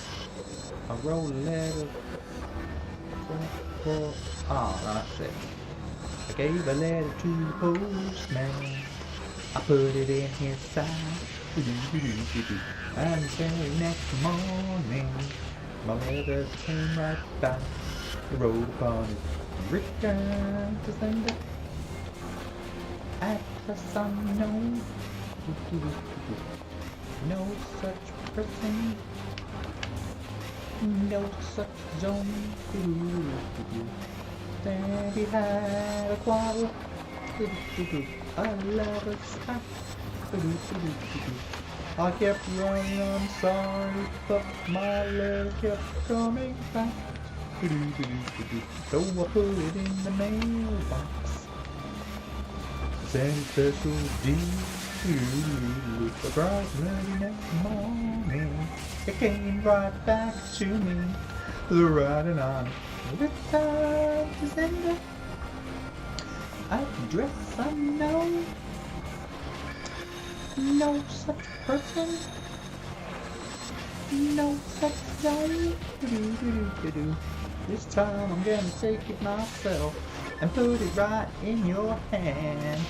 I wrote a letter for... Oh, no, that's it. I gave a letter to the postman. I put it in his side. And the very next morning, my letter came right back. I wrote upon it, return to sender. Address unknown. No such person. No such zone. Then we had a quarrel. A lover's fight. I kept running, I'm sorry, but my letter kept coming back. So I put it in the mailbox. Send special deed. The bright early next morning, it came right back to me. The writing on return to sender. Address unknown. No such person. No such zone. This time I'm gonna take it myself and put it right in your hand.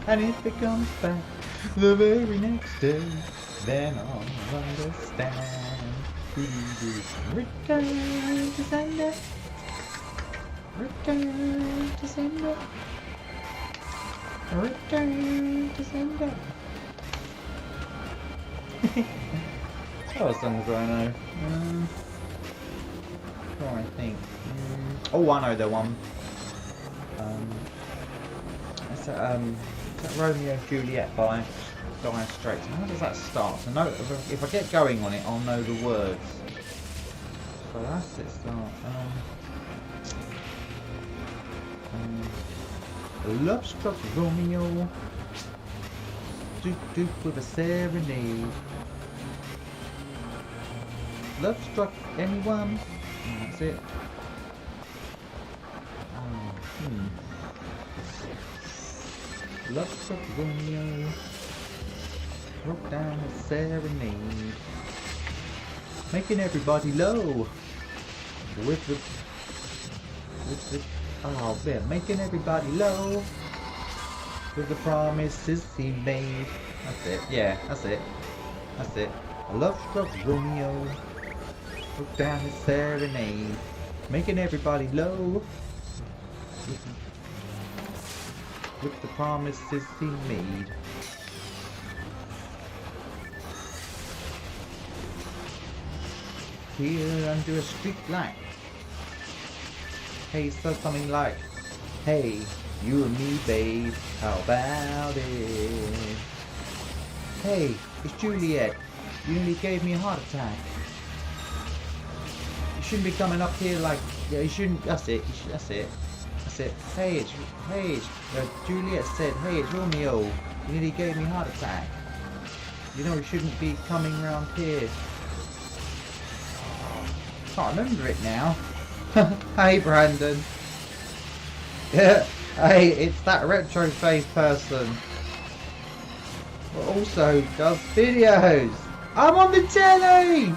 And if it comes back the very next day, then I'll understand. Return to sender. Return to sender. Return to sender. What songs do I know? Try and think. Oh, I know the one. It's that Romeo and Juliet by Dire Straits. How does that start? So no, if I get going on it, I'll know the words. So that's it. Start. Love struck Romeo. Duke with a serenade. Love struck anyone. That's it. Love struck Romeo. Wrote down a serenade. Making everybody low. With the oh yeah, making everybody low. With the promises he made. That's it. Yeah, that's it. That's it. A love struck Romeo. Wrote down his serenade. Making everybody low. With the promises he made. Here under a street light. Hey, says something like, hey, you and me, babe, how about it? Hey, it's Juliet. You nearly gave me a heart attack. You shouldn't be coming up here like, yeah, you shouldn't, that's it, that's it. Hey, Juliet said, hey, it's Romeo. You nearly gave me a heart attack. You know, you shouldn't be coming around here. Can't remember it now. Hey, Brandon. Yeah, hey, it's that retro face person. But also does videos. I'm on the telly!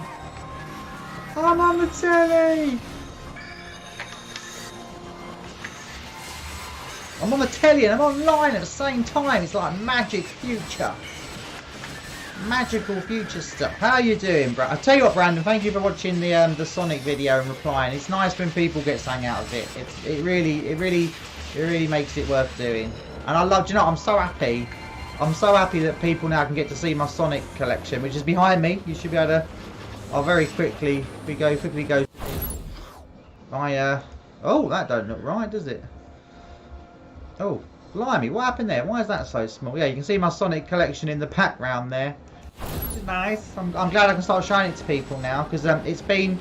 I'm on the telly! I'm on the telly and I'm online at the same time. It's like magic future. Magical future stuff. How you doing, bro? I'll tell you what, Brandon, thank you for watching the Sonic video and replying. It's nice when people get something out of it. It really makes it worth doing. And I love, do you know, I'm so happy. I'm so happy that people now can get to see my Sonic collection, which is behind me. You should be able to. I'll very quickly go. Oh, that don't look right, does it? Oh, blimey, what happened there? Why is that so small? Yeah, you can see my Sonic collection in the background there. Which is nice. I'm glad I can start showing it to people now, because it's been...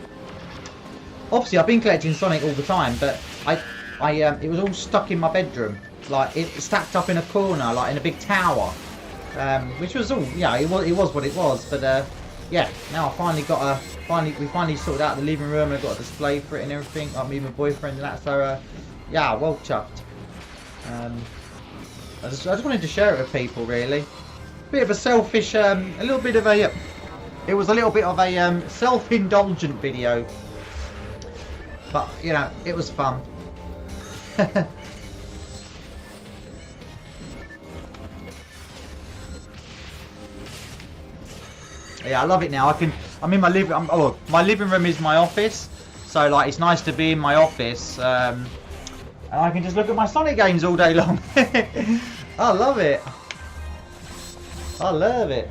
Obviously, I've been collecting Sonic all the time, but it was all stuck in my bedroom. Like, it stacked up in a corner, like in a big tower. Which was all, yeah, it was what it was, but yeah, now I finally got we finally sorted out the living room, and I've got a display for it and everything, like me and my boyfriend and that, so yeah, well chuffed. I just wanted to share it with people, really. Bit of a selfish, it was a little bit of a self-indulgent video, but you know, it was fun. Yeah, I love it now. I'm in my living. My living room is my office, so like it's nice to be in my office. And I can just look at my Sonic games all day long. I love it. I love it.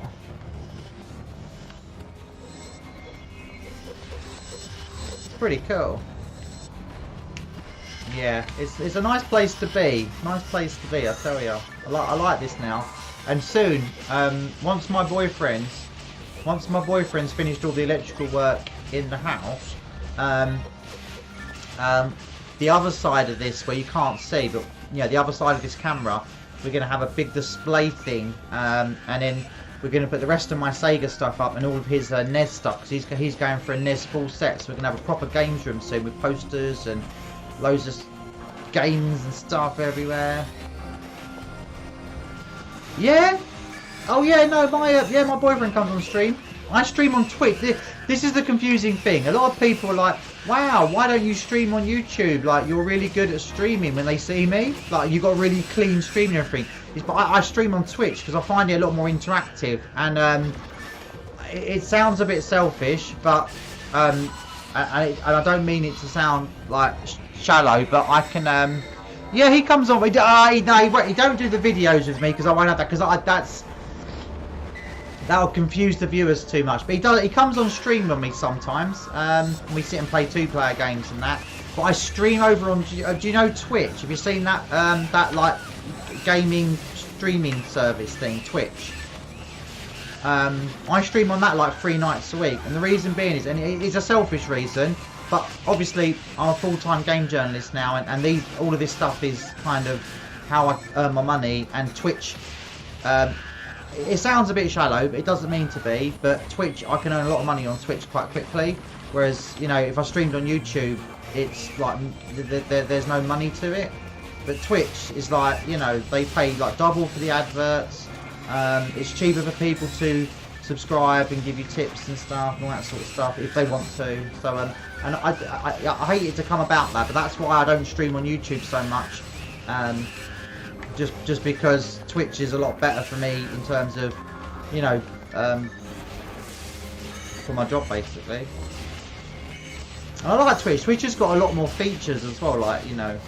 It's pretty cool. Yeah, it's a nice place to be. Nice place to be, I tell you. I like this now. And soon, once my boyfriend's finished all the electrical work in the house, the other side of this, where you can't see, but yeah, the other side of this camera, we're going to have a big display thing, and then we're going to put the rest of my Sega stuff up and all of his NES stuff, because he's going for a NES full set, so we're going to have a proper games room soon with posters and loads of games and stuff everywhere. Yeah. Oh yeah, no, my boyfriend comes on stream. I stream on Twitch. This is the confusing thing. A lot of people are like, wow, why don't you stream on YouTube? Like, you're really good at streaming when they see me. Like, you've got really clean streaming and everything. But I stream on Twitch because I find it a lot more interactive. And it sounds a bit selfish, but and I don't mean it to sound like shallow, but I can. Yeah, he comes on. He don't do the videos with me because I won't have that, because that'll confuse the viewers too much. But he comes on stream with me sometimes. We sit and play two-player games and that. But I stream over on. Do you know Twitch? Have you seen that that like gaming streaming service thing, Twitch? I stream on that like 3 nights a week, and the reason being is, and it's a selfish reason, but obviously I'm a full-time game journalist now, and all of this stuff is kind of how I earn my money. And Twitch, it sounds a bit shallow, but it doesn't mean to be. But Twitch, I can earn a lot of money on Twitch quite quickly. Whereas, you know, if I streamed on YouTube, it's like there's no money to it. But Twitch is like, you know, they pay like double for the adverts. It's cheaper for people to subscribe and give you tips and stuff and all that sort of stuff if they want to. So and I hate it to come about that, but that's why I don't stream on YouTube so much. Just because Twitch is a lot better for me in terms of, you know, for my job basically. And I like Twitch. Twitch has got a lot more features as well, like, you know.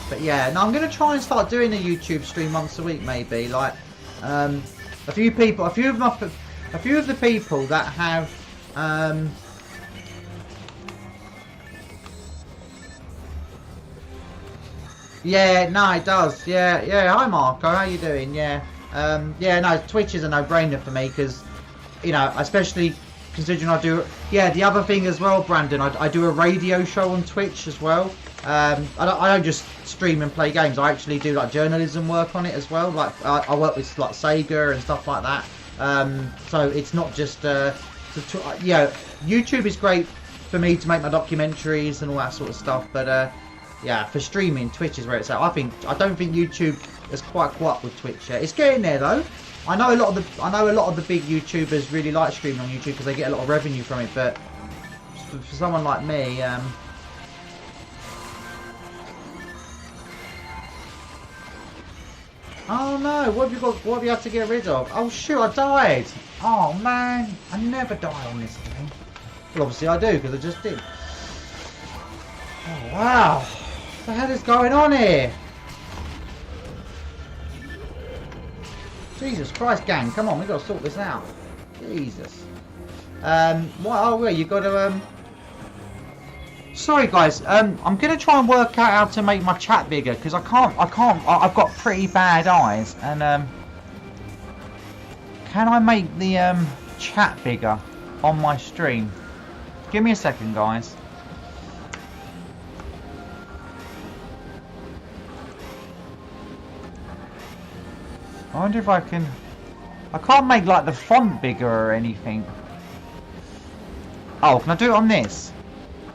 But yeah, no, I'm going to try and start doing a YouTube stream once a week, maybe. Like, a few of the people that have, yeah, no, it does. Yeah, yeah. Hi, Marco. How you doing? Yeah, yeah. No, Twitch is a no-brainer for me because, you know, especially considering I do. Yeah, the other thing as well, Brandon. I do a radio show on Twitch as well. I don't just stream and play games. I actually do like journalism work on it as well. Like I work with like Sega and stuff like that. So it's not just yeah. YouTube is great for me to make my documentaries and all that sort of stuff, but yeah, for streaming, Twitch is where it's at. I don't think YouTube has quite caught up with Twitch yet. It's getting there though. I know a lot of the big YouTubers really like streaming on YouTube because they get a lot of revenue from it. But for someone like me, oh no, what have you got? What have you had to get rid of? Oh shoot, I died. Oh man, I never die on this game. Well, obviously I do because I just did. Oh wow, what the hell is going on here? Jesus Christ, gang, come on, we got to sort this out. Jesus. What? Oh, well, you got to Sorry, guys. I'm gonna try and work out how to make my chat bigger because I can't. I've got pretty bad eyes, and can I make the chat bigger on my stream? Give me a second, guys. I wonder if I can... I can't make like the font bigger or anything. Oh, can I do it on this?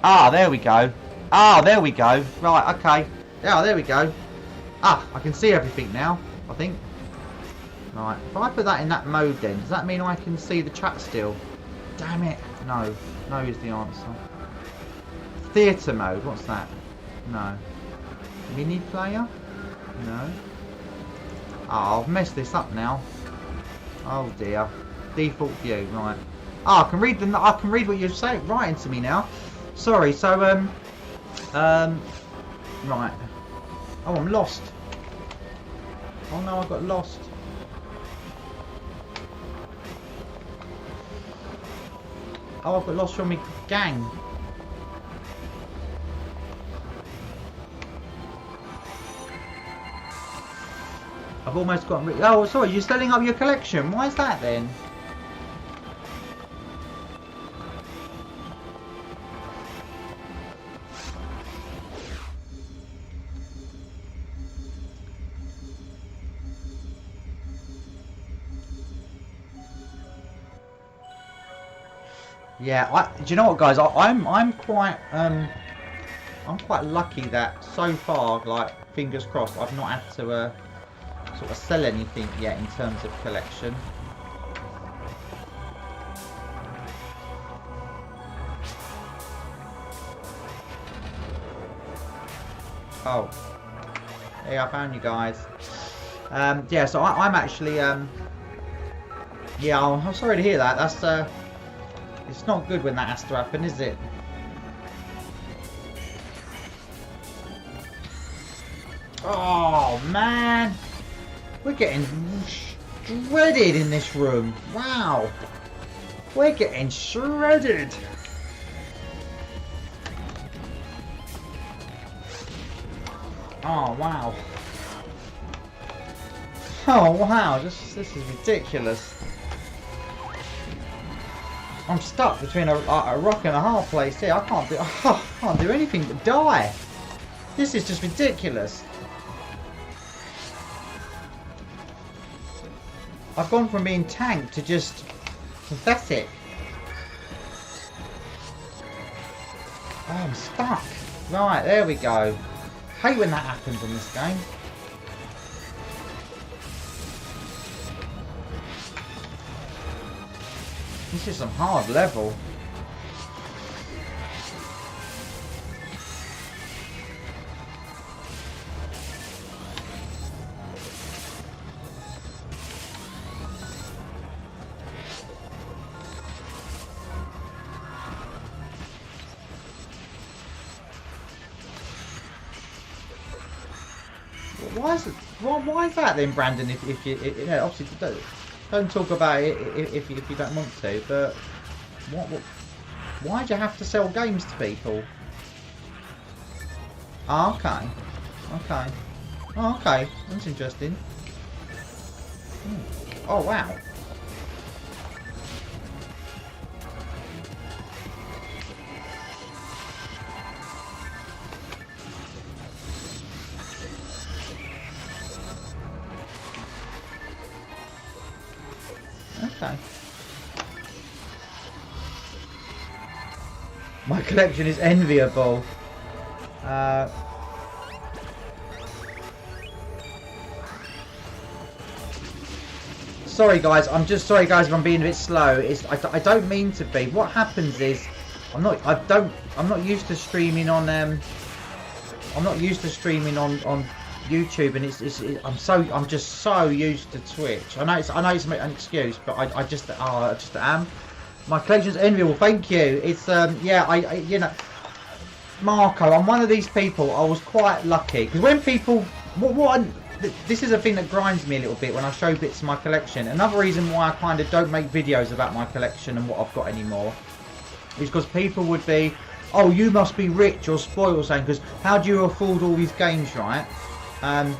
Ah, there we go. Ah, there we go. Right, okay. Yeah, there we go. Ah, I can see everything now, I think. Right, if I put that in that mode then, does that mean I can see the chat still? Damn it. No. No is the answer. Theatre mode, what's that? No. Mini player? No. Oh, I've messed this up now. Oh dear. Default view, right. Oh, I can read what you're saying, writing to me now. Sorry, so right. Oh, I'm lost. Oh no, I got lost. Oh, I've got lost from my gang. I've almost got... Oh, sorry, you're selling up your collection. Why is that then? Yeah, do you know what, guys? I'm quite lucky that so far, like, fingers crossed, I've not had to sort of sell anything yet in terms of collection. Oh, hey, I found you guys. Yeah, so I'm actually yeah, I'm sorry to hear that. That's it's not good when that has to happen, is it? Oh man, we're getting shredded in this room. Wow, we're getting shredded. Oh wow. Oh wow, this is ridiculous. I'm stuck between a rock and a hard place here. I can't do anything but die. This is just ridiculous. I've gone from being tanked to just pathetic. Oh, I'm stuck. Right, there we go. Hate when that happens in this game. This is some hard level. Why is it? Why is that then, Brandon? If you know, obviously don't talk about it if you don't want to. But what? Why do you have to sell games to people? Oh, okay. Okay. Oh, okay. That's interesting. Oh, wow. Okay. My collection is enviable. Sorry guys, sorry guys if I'm being a bit slow. I don't mean to be. What happens is I'm not used to streaming on YouTube, and I'm just so used to Twitch. I know it's an excuse, but I just am. My collection's enviable. Thank you. It's yeah, you know, Marco, I'm one of these people. I was quite lucky because when people this is a thing that grinds me a little bit when I show bits of my collection. Another reason why I kind of don't make videos about my collection and what I've got anymore is because people would be, oh, you must be rich or spoiled or something, because how do you afford all these games, right? Not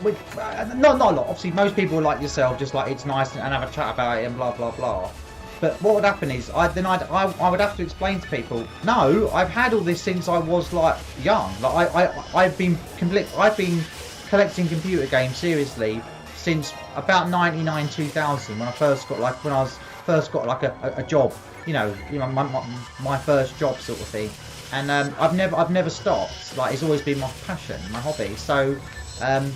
a lot. Obviously, most people like yourself, just like it's nice and have a chat about it and blah blah blah. But what would happen is I would have to explain to people, no, I've had all this since I was like young. Like I've been collecting computer games seriously since about 99 2000 when I first got like a job, you know my first job sort of thing, and I've never stopped. Like it's always been my passion, my hobby. So and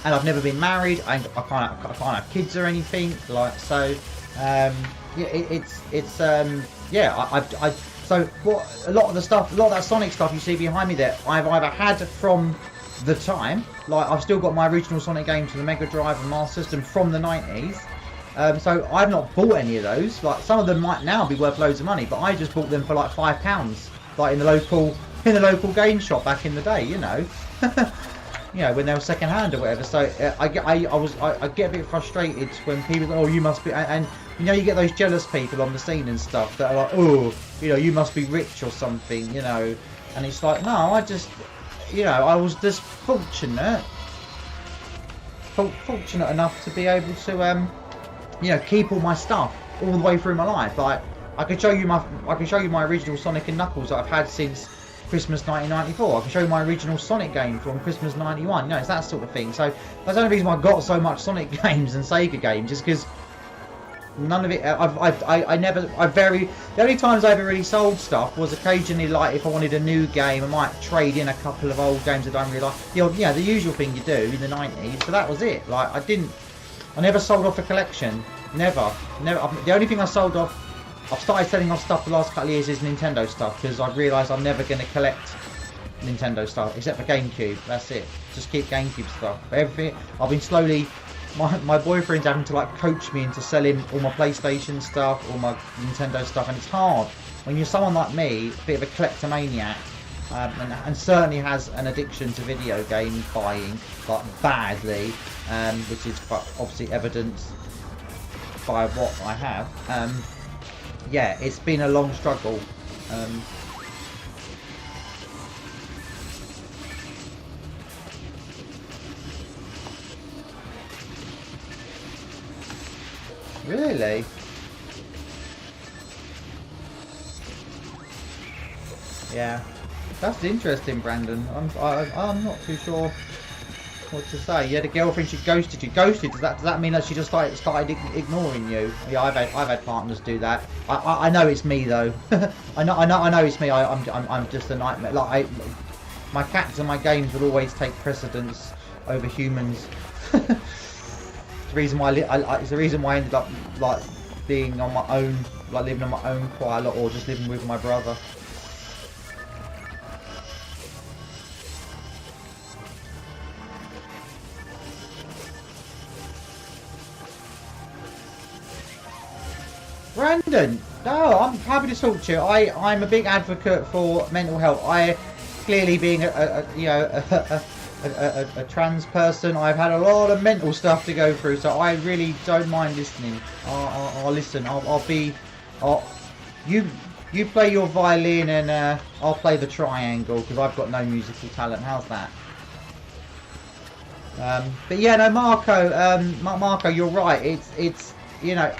I've never been married. I can't have kids or anything like so. Yeah, yeah. So what a lot of that Sonic stuff you see behind me there, I've either had from the time, like I've still got my original Sonic games for the Mega Drive and Master System from the 90s. So I've not bought any of those. Like some of them might now be worth loads of money, but I just bought them for like £5, like in the local game shop back in the day, you know. You know, when they were second hand or whatever. So I get a bit frustrated when people go, oh, you must be, and you know, you get those jealous people on the scene and stuff that are like, oh, you know, you must be rich or something, you know. And it's like, no, I just, you know, I was just fortunate enough to be able to, you know, keep all my stuff all the way through my life. Like I can show you my original Sonic and Knuckles that I've had since Christmas 1994. I can show you my original Sonic game from Christmas 91. You know, it's that sort of thing. So that's the only reason why I got so much Sonic games and Sega games, is because none of it. The only times I ever really sold stuff was occasionally, like if I wanted a new game, I might trade in a couple of old games that I don't really like. The usual thing you do in the 90s. So that was it. Like I never sold off a collection. Never. The only thing I sold off, I've started selling off stuff the last couple of years, is Nintendo stuff, because I've realised I'm never going to collect Nintendo stuff except for GameCube. That's it. Just keep GameCube stuff. But everything I've been slowly. My boyfriend's having to like coach me into selling all my PlayStation stuff, all my Nintendo stuff, and it's hard when you're someone like me, a bit of a kleptomaniac, and certainly has an addiction to video game buying, like badly, which is obviously evidenced by what I have. Yeah, it's been a long struggle. Really? Yeah, that's interesting, Brandon. I'm not too sure what to say. You had a girlfriend, she ghosted you. Ghosted? Does that mean that she just started ignoring you? Yeah, I've had partners do that. I know it's me though. I know it's me. I'm just a nightmare. Like my cats and my games will always take precedence over humans. It's the reason why I ended up like being on my own, like living on my own quite a lot, or just living with my brother. Brandon, no, I'm happy to talk to you. I'm a big advocate for mental health. I clearly being a a trans person. I've had a lot of mental stuff to go through, so I really don't mind listening. I'll listen. You play your violin and I'll play the triangle because I've got no musical talent. How's that? But yeah, no, Marco, you're right. It's you know,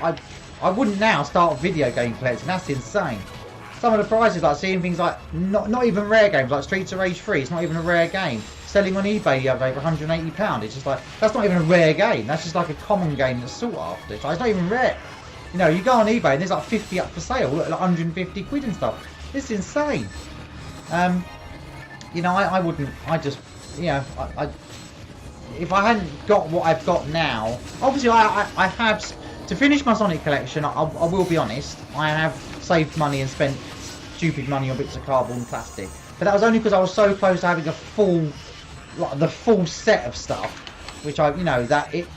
I wouldn't now start video game collecting. That's insane. Some of the prizes, like seeing things like not even rare games like Streets of Rage 3. It's not even a rare game. Selling on eBay the other day for £180. It's just like, that's not even a rare game. That's just like a common game that's sought after. It's not even rare. You know, you go on eBay and there's like 50 up for sale, like 150 quid and stuff. It's insane. You know, I wouldn't. I just, you know, if I hadn't got what I've got now, obviously I have. To finish my Sonic collection, I will be honest, I have saved money and spent stupid money on bits of cardboard and plastic. But that was only because I was so close to having a full, like the full set of stuff, which you know, that it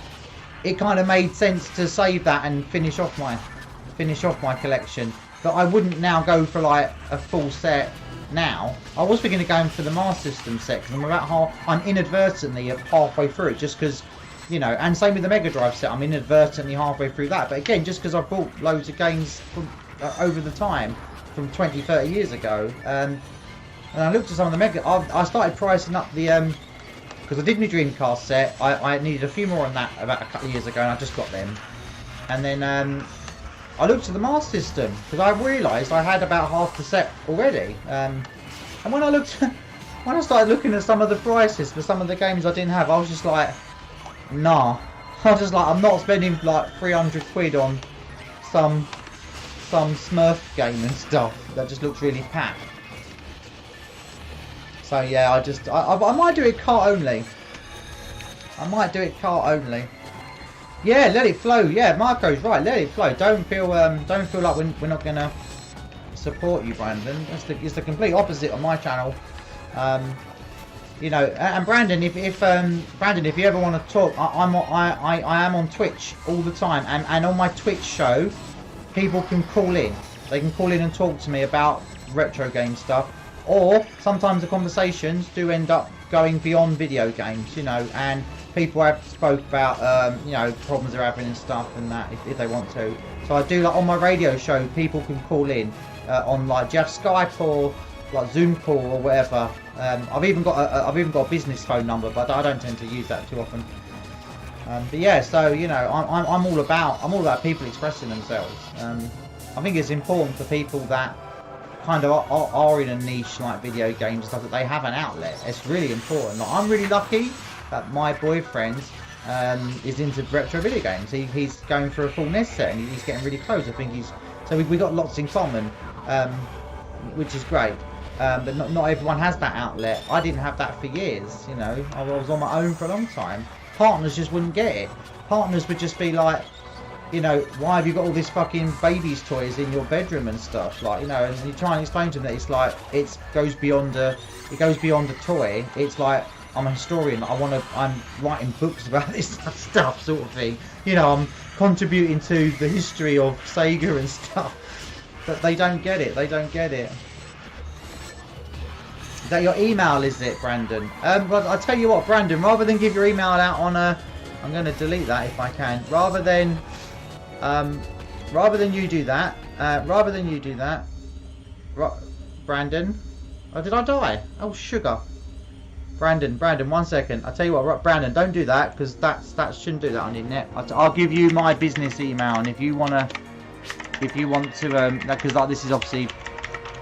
kind of made sense to save that and finish off my collection. But I wouldn't now go for like a full set now. I was thinking of going for the Master System set because I'm inadvertently halfway through it, just because. You know, and same with the Mega Drive set, I'm inadvertently halfway through that. But again, just because I've bought loads of games from, over the time, from 20, 30 years ago, and I looked at some of the Mega... I started pricing up the... because I did my Dreamcast set, I needed a few more on that about a couple of years ago, and I just got them. And then I looked at the Master System, because I realised I had about half the set already. And when I looked... when I started looking at some of the prices for some of the games I didn't have, I was just like... Nah, I was just like, I'm not spending like 300 quid on some Smurf game and stuff that just looks really packed. So yeah, I might do it cart only. Yeah, let it flow. Yeah, Marco's right. Let it flow. Don't feel like we're not gonna support you, Brandon. It's the complete opposite on my channel. You know, and Brandon, if you ever want to talk, I am on Twitch all the time, and on my Twitch show, people can call in. They can call in and talk to me about retro game stuff, or sometimes the conversations do end up going beyond video games. You know, and people have spoke about you know, problems they're having and stuff and that if they want to. So I do, like on my radio show, people can call in on like, do you have Skype or like Zoom call or whatever. I've even got a business phone number, but I don't tend to use that too often. But yeah, so you know, I'm all about people expressing themselves. I think it's important for people that kind of are in a niche like video games and stuff, that they have an outlet. It's really important. Like, I'm really lucky that my boyfriend is into retro video games. He's going for a full NES set and he's getting really close. I think we got lots in common, which is great. But not everyone has that outlet. I didn't have that for years, you know. I was on my own for a long time. Partners just wouldn't get it. Partners would just be like, you know, why have you got all this fucking baby's toys in your bedroom and stuff? Like, you know, and you try and explain to them that it's like, it goes beyond a toy. It's like, I'm a historian. I'm writing books about this stuff, sort of thing. You know, I'm contributing to the history of Sega and stuff. But they don't get it. Is that your email, is it, Brandon? But I'll tell you what, Brandon, rather than give your email out on a... I'm going to delete that if I can. Rather than you do that... Brandon? Oh, did I die? Oh, sugar. Brandon, 1 second. I'll tell you what, Brandon, don't do that, because that shouldn't do that on the internet. I'll give you my business email, and if you want to... because like, this is obviously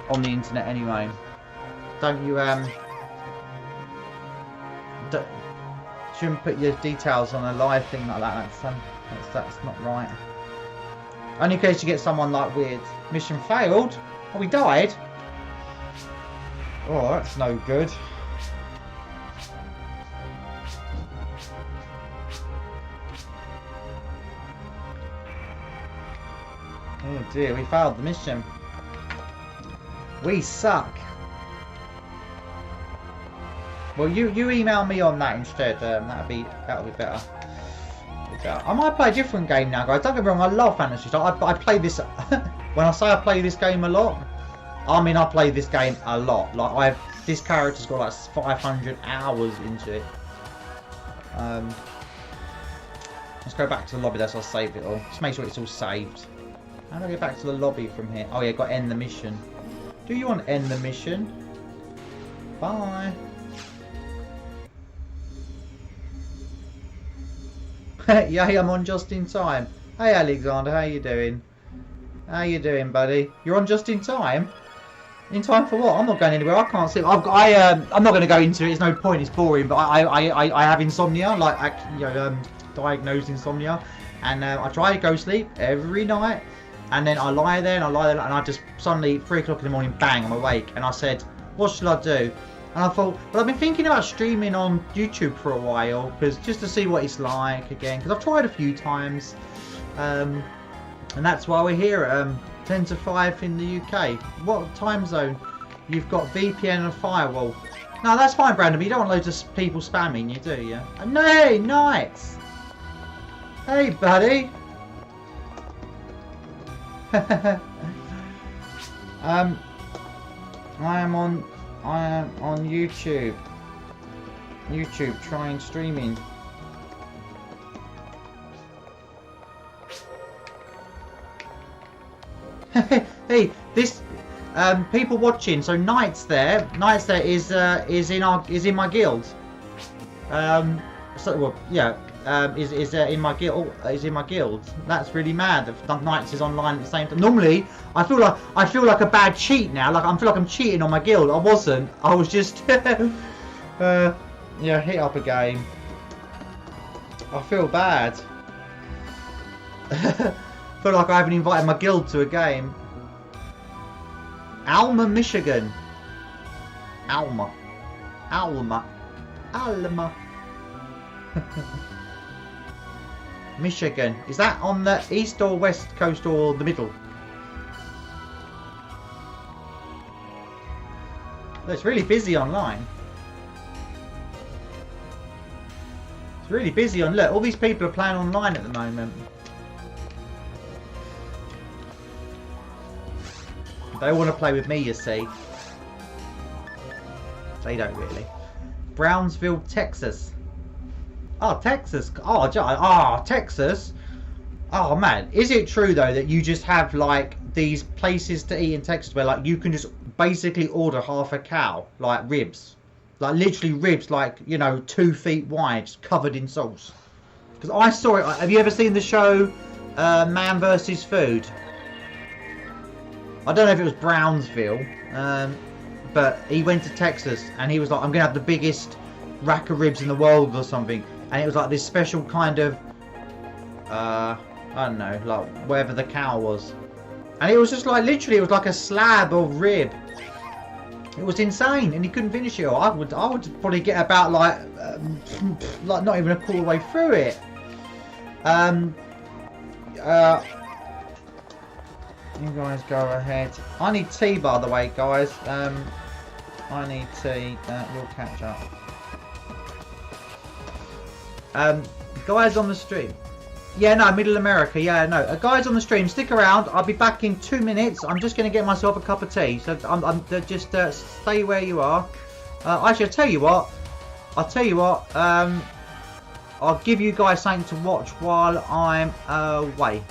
on the internet anyway. Don't you shouldn't put your details on a live thing like that. That's not right. Only in case you get someone like weird. Mission failed. Oh, we died. Oh, that's no good. Oh dear, we failed the mission. We suck. Well, you email me on that instead. That'll be better. I might play a different game now, guys. Don't get me wrong. I love Phantasy. I play this. When I say I play this game a lot, I mean I play this game a lot. Like this character's got like 500 hours into it. Let's go back to the lobby. That's I'll save it all. Just make sure it's all saved. How do I get back to the lobby from here? Oh yeah, got to end the mission. Do you want to end the mission? Bye. Yeah, I'm on just in time. Hey Alexander, how you doing? How you doing, buddy? You're on just in time? In time for what? I'm not going anywhere. I can't sleep. I'm not going to go into it. It's no point. It's boring. But I have insomnia, like diagnosed insomnia, and I try to go sleep every night, and then I lie there and and I just suddenly 3 o'clock in the morning, bang, I'm awake, and I said, what should I do? And I thought, well, I've been thinking about streaming on YouTube for a while, because just to see what it's like again, because I've tried a few times, and that's why we're here at 10 to 5 in the UK. What time zone? You've got VPN and firewall. No, that's fine, Brandon, but you don't want loads of people spamming you, do you? No, nice. Hey, buddy. I am on YouTube. Trying streaming. Hey, this people watching. So Knights there is in my guild. Is in my guild. Is in my guild. That's really mad. That Knights is online at the same time. Normally, I feel like a bad cheat now. Like I feel like I'm cheating on my guild. I wasn't. I was just yeah, hit up a game. I feel bad. Feel like I haven't invited my guild to a game. Alma, Michigan. Alma. Michigan. Is that on the east or west coast or the middle? It's really busy online. It's really busy on. Look, all these people are playing online at the moment. They want to play with me, you see. They don't really. Brownsville, Texas. Oh, Texas. Oh, Texas. Oh, man. Is it true, though, that you just have, like, these places to eat in Texas where, like, you can just basically order half a cow, like, ribs. Like, literally ribs, like, you know, 2 feet wide, covered in sauce. Because I saw it. Have you ever seen the show Man vs. Food? I don't know if it was Brownsville, but he went to Texas and he was like, I'm going to have the biggest rack of ribs in the world or something. And it was like this special kind of, I don't know, like wherever the cow was. And it was just like, literally, it was like a slab of rib. It was insane, and he couldn't finish it all. I would probably get about like not even a quarter way through it. You guys go ahead. I need tea, by the way, guys. I need tea. We'll catch up. Guys on the stream. Yeah, no, Middle America. Yeah, no. Guys on the stream, stick around. I'll be back in 2 minutes. I'm just going to get myself a cup of tea. So I'm just stay where you are. Actually, I'll tell you what. I'll give you guys something to watch while I'm away.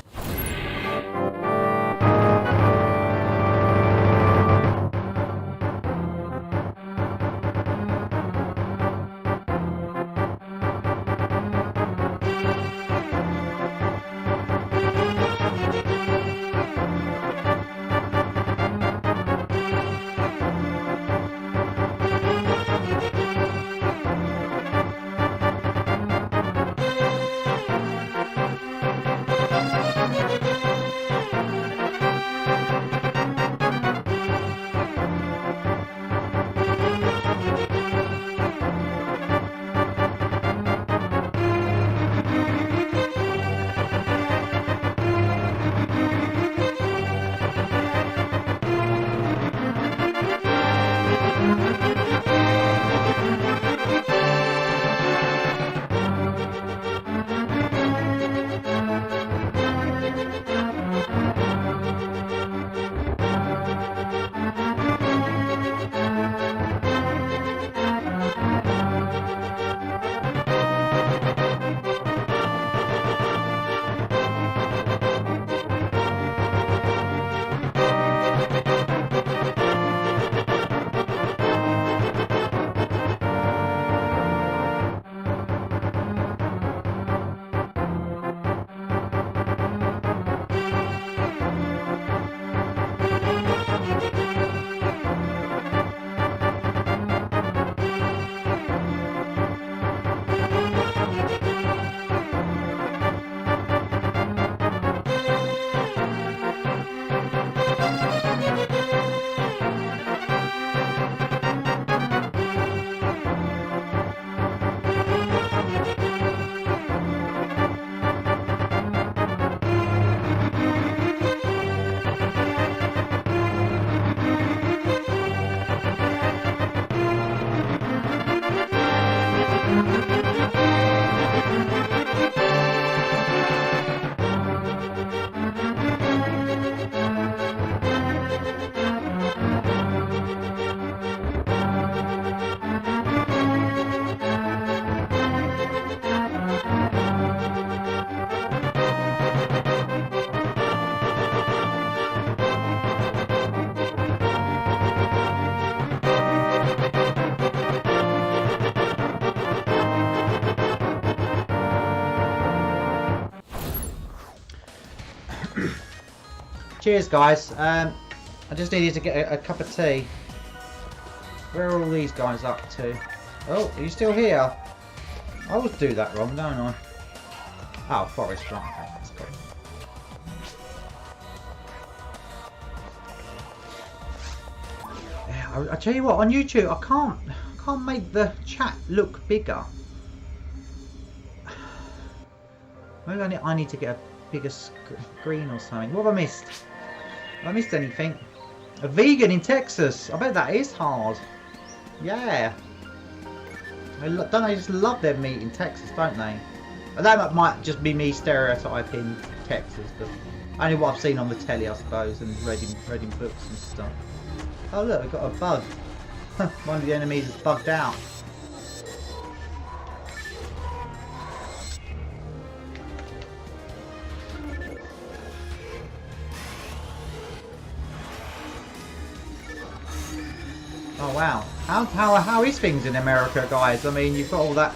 cheers, guys. I just needed to get a cup of tea. Where are all these guys up to? Oh, are you still here? I always do that wrong, don't I? Oh, forest, right. Okay, that's good. Yeah, I tell you what, on YouTube, I can't make the chat look bigger. Maybe I need to get a bigger screen or something. What have I missed? Have I missed anything? A vegan in Texas. I bet that is hard. Yeah. Don't they just love their meat in Texas, don't they? That might just be me stereotyping Texas, but only what I've seen on the telly, I suppose, and read in books and stuff. Oh look, we've got a bug. One of the enemies is bugged out. Oh wow! How is things in America, guys? I mean, you've got all that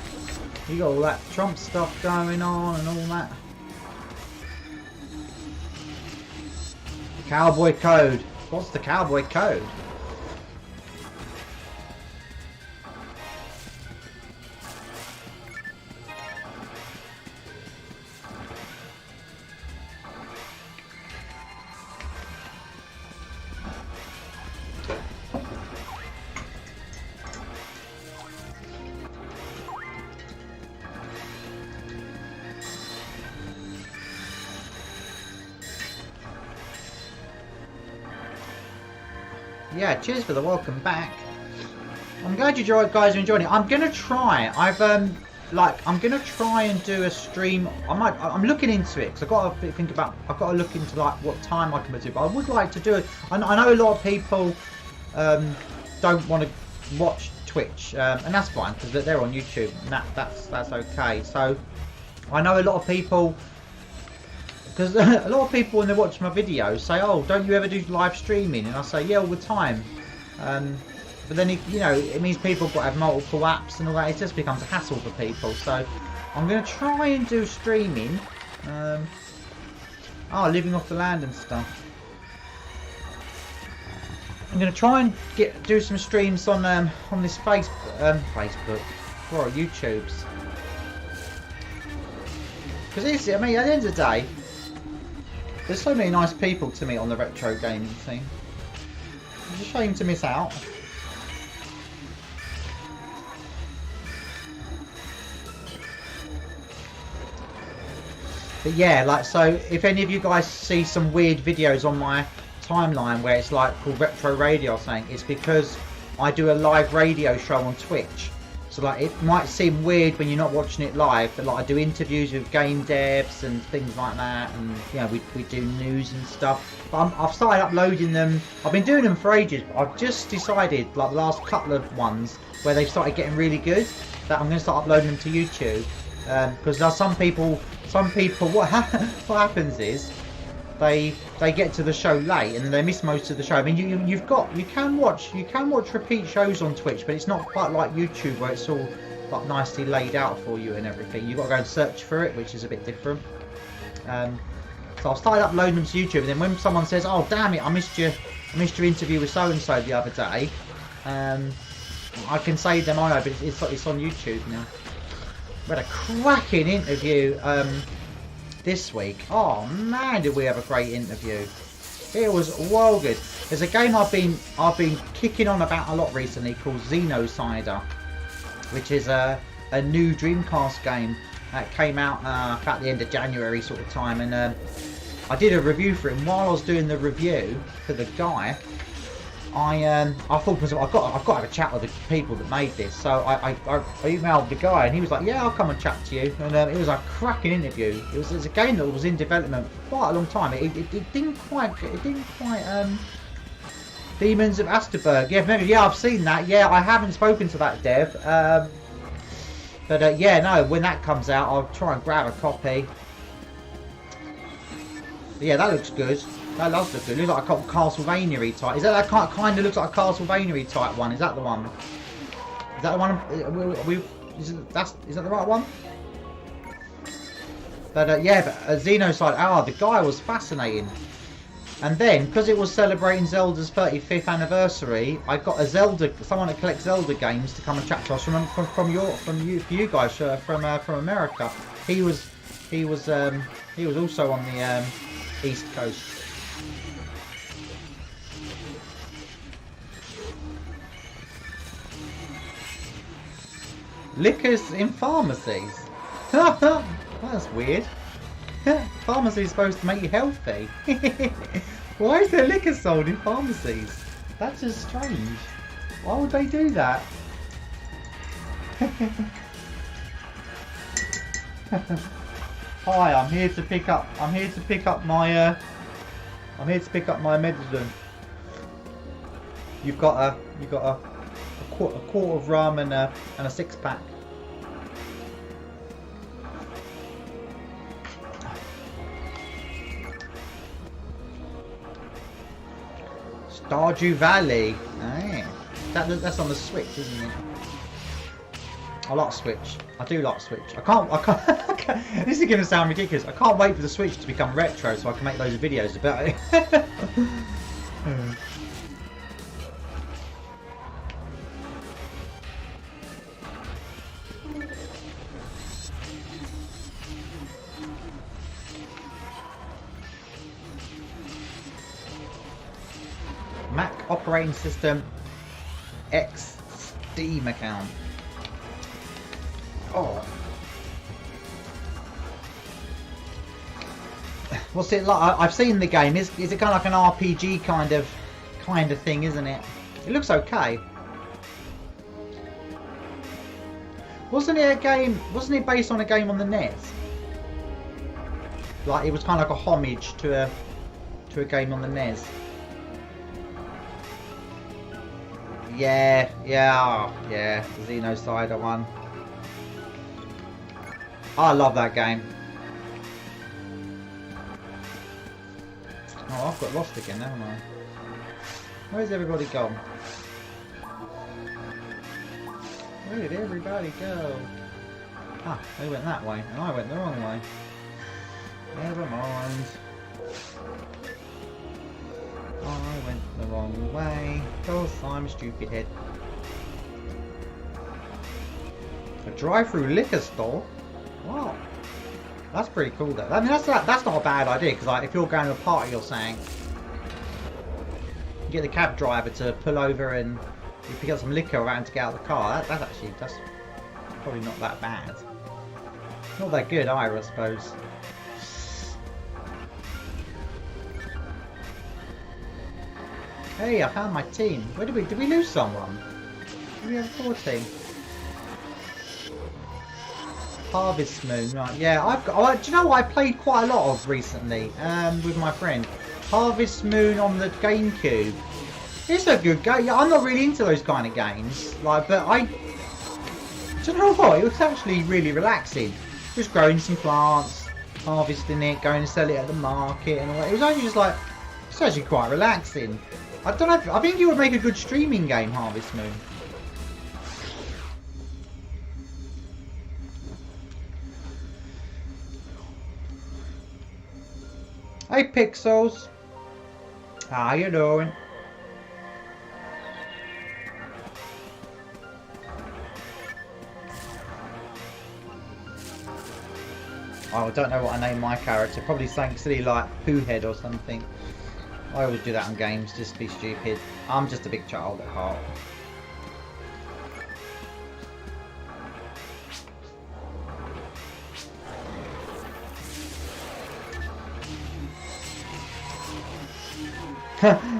Trump stuff going on and all that. The Cowboy Code. What's the Cowboy Code? Yeah, cheers for the welcome back. I'm glad you guys are enjoying it. I'm gonna try. I'm gonna try and do a stream. I'm looking into it because I've got to think about. I've got to look into like what time I can do. But I would like to do it. I know a lot of people don't want to watch Twitch, and that's fine because they're on YouTube. And that's okay. So I know a lot of people. Because a lot of people when they watch my videos say, oh, don't you ever do live streaming? And I say, yeah, all the time. But then, it means people got to have multiple apps and all that. It just becomes a hassle for people. So I'm going to try and do streaming. Living off the land and stuff. I'm going to try and do some streams on this Facebook or YouTube's. Because at the end of the day, there's so many nice people to meet on the retro gaming scene. It's a shame to miss out. But yeah, so if any of you guys see some weird videos on my timeline where it's like called Retro Radio or something, it's because I do a live radio show on Twitch. So it might seem weird when you're not watching it live, but I do interviews with game devs and things like that, and we do news and stuff. But I've started uploading them. I've been doing them for ages, but I've just decided the last couple of ones where they've started getting really good that I'm going to start uploading them to YouTube. Because there's some people what happens is they get to the show late and they miss most of the show. I mean, you can watch repeat shows on Twitch, but it's not quite like YouTube where it's all nicely laid out for you and everything. You've got to go and search for it, which is a bit different. So I've started uploading them to YouTube, and then when someone says, "Oh damn it, I missed your interview with so and so the other day," I can say them, "I know, but it's on YouTube now." We had a cracking interview this week. Oh man, did we have a great interview! It was well good. There's a game I've been kicking on about a lot recently called Xenocider, which is a new Dreamcast game that came out about the end of January sort of time, and I did a review for it. And while I was doing the review for the guy, I thought to myself, I've got to have a chat with the people that made this. So I emailed the guy, and he was like, "Yeah, I'll come and chat to you." And it was a cracking interview. It was a game that was in development for quite a long time. It didn't quite Demons of Asterberg. Yeah, I've seen that. Yeah, I haven't spoken to that dev. But yeah, no, when that comes out, I'll try and grab a copy. But yeah, that looks good. That does look good. It looks like a Castlevania-y type. Is that kind of looks like a Castlevania-y type one? Is that the one? Is that the one? Is that the right one? But yeah, but Xenocide. The guy was fascinating. And then, because it was celebrating Zelda's 35th anniversary, I got a someone that collects Zelda games to come and chat to us from you guys from America. He was also on the East Coast. Liquors in pharmacies. That's weird. Pharmacy is supposed to make you healthy. Why is there liquor sold in pharmacies? That's just strange. Why would they do that? Hi, I'm here to pick up my medicine. You've got a quart of rum and a 6-pack. Stardew Valley. Oh, that's on the Switch, isn't it? I like Switch. I do like Switch. I can't. This is going to sound ridiculous. I can't wait for the Switch to become retro so I can make those videos about it. Mac operating system X Steam account. Oh, what's it like? I've seen the game. Is it kind of like an RPG kind of thing, isn't it? It looks okay. Wasn't it a game? Wasn't it based on a game on the NES? Like it was kind of like a homage to a game on the NES. Yeah, the Xenocider one. I love that game. Oh, I've got lost again, haven't I? Where's everybody gone? Where did everybody go? Ah, they went that way, and I went the wrong way. Never mind. I went the wrong way, cause I'm a stupid head. A drive-through liquor store? Wow. That's pretty cool though. I mean, that's not a bad idea, because like, if you're going to a party or something, you get the cab driver to pull over and you pick up some liquor around to get out of the car. That's probably not that bad. Not that good either, I suppose. Hey, I found my team. Where did we lose someone? Did we have a 4 team? Harvest Moon, right? Yeah, I've got. Do you know what I played quite a lot of recently? With my friend, Harvest Moon on the GameCube. It's a good game. Yeah, I'm not really into those kind of games, like, but do you know what? It was actually really relaxing. Just growing some plants, harvesting it, going to sell it at the market, and all that. It was only just like, it's actually quite relaxing. I don't know. I think it would make a good streaming game, Harvest Moon. Hey Pixels, how you doing? Oh, I don't know what I named my character. Probably something silly like Pooh Head or something. I always do that on games, just to be stupid. I'm just a big child at heart.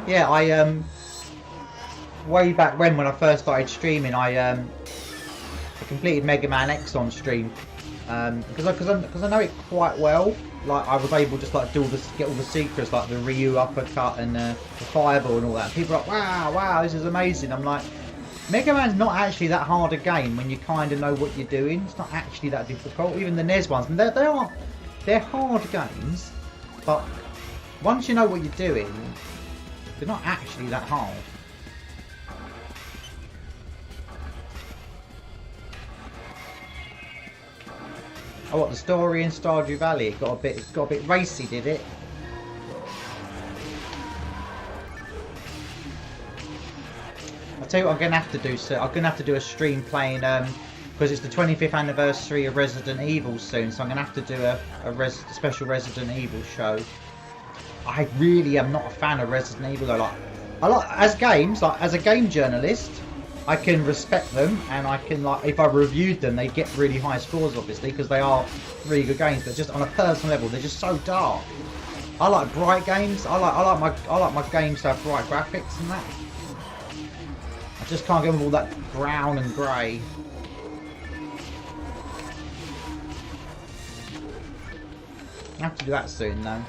Yeah, way back when I first started streaming, I completed Mega Man X on stream, because I know it quite well. Like I was able to just like get all the secrets, like the Ryu uppercut and the fireball and all that. And people are like, wow, this is amazing. I'm like, Mega Man's not actually that hard a game when you kind of know what you're doing. It's not actually that difficult. Even the NES ones, they're hard games, but once you know what you're doing, they're not actually that hard. Oh, what, the story in Stardew Valley? It got a bit racy, did it? I'll tell you what I'm going to have to do, so I'm going to have to do a stream playing, because it's the 25th anniversary of Resident Evil soon, so I'm going to have to do a special Resident Evil show. I really am not a fan of Resident Evil though. I like as games, like as a game journalist, I can respect them, and I can, like, if I reviewed them, they get really high scores, obviously, because they are really good games. But just on a personal level, they're just so dark. I like bright games. I like my games to have bright graphics and that. I just can't get with all that brown and grey. I have to do that soon, though.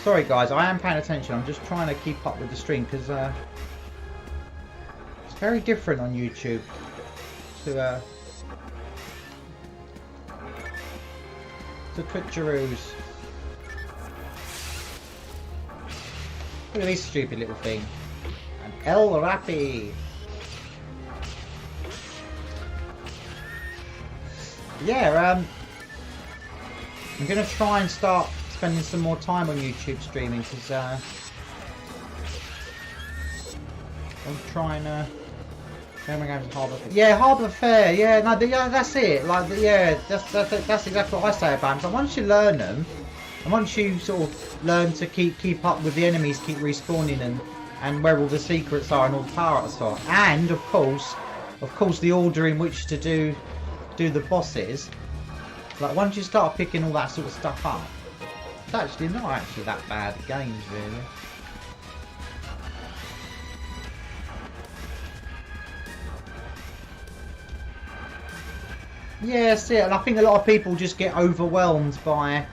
Sorry guys, I am paying attention. I'm just trying to keep up with the stream because it's very different on YouTube to Twitcheroos. Look at this stupid little thing. An El Rappy. Yeah, I'm gonna try and start spending some more time on YouTube streaming because I'm trying to. Harbour Fair. Yeah, Harbour Fair. Yeah, no, yeah, that's it. Like, yeah, that's exactly what I say about them. So once you learn them, and once you sort of learn to keep up with the enemies, keep respawning, and where all the secrets are and all the power-ups are, and of course, the order in which to do the bosses. Like once you start picking all that sort of stuff up, it's actually not that bad games, really. Yeah, see, and I think a lot of people just get overwhelmed by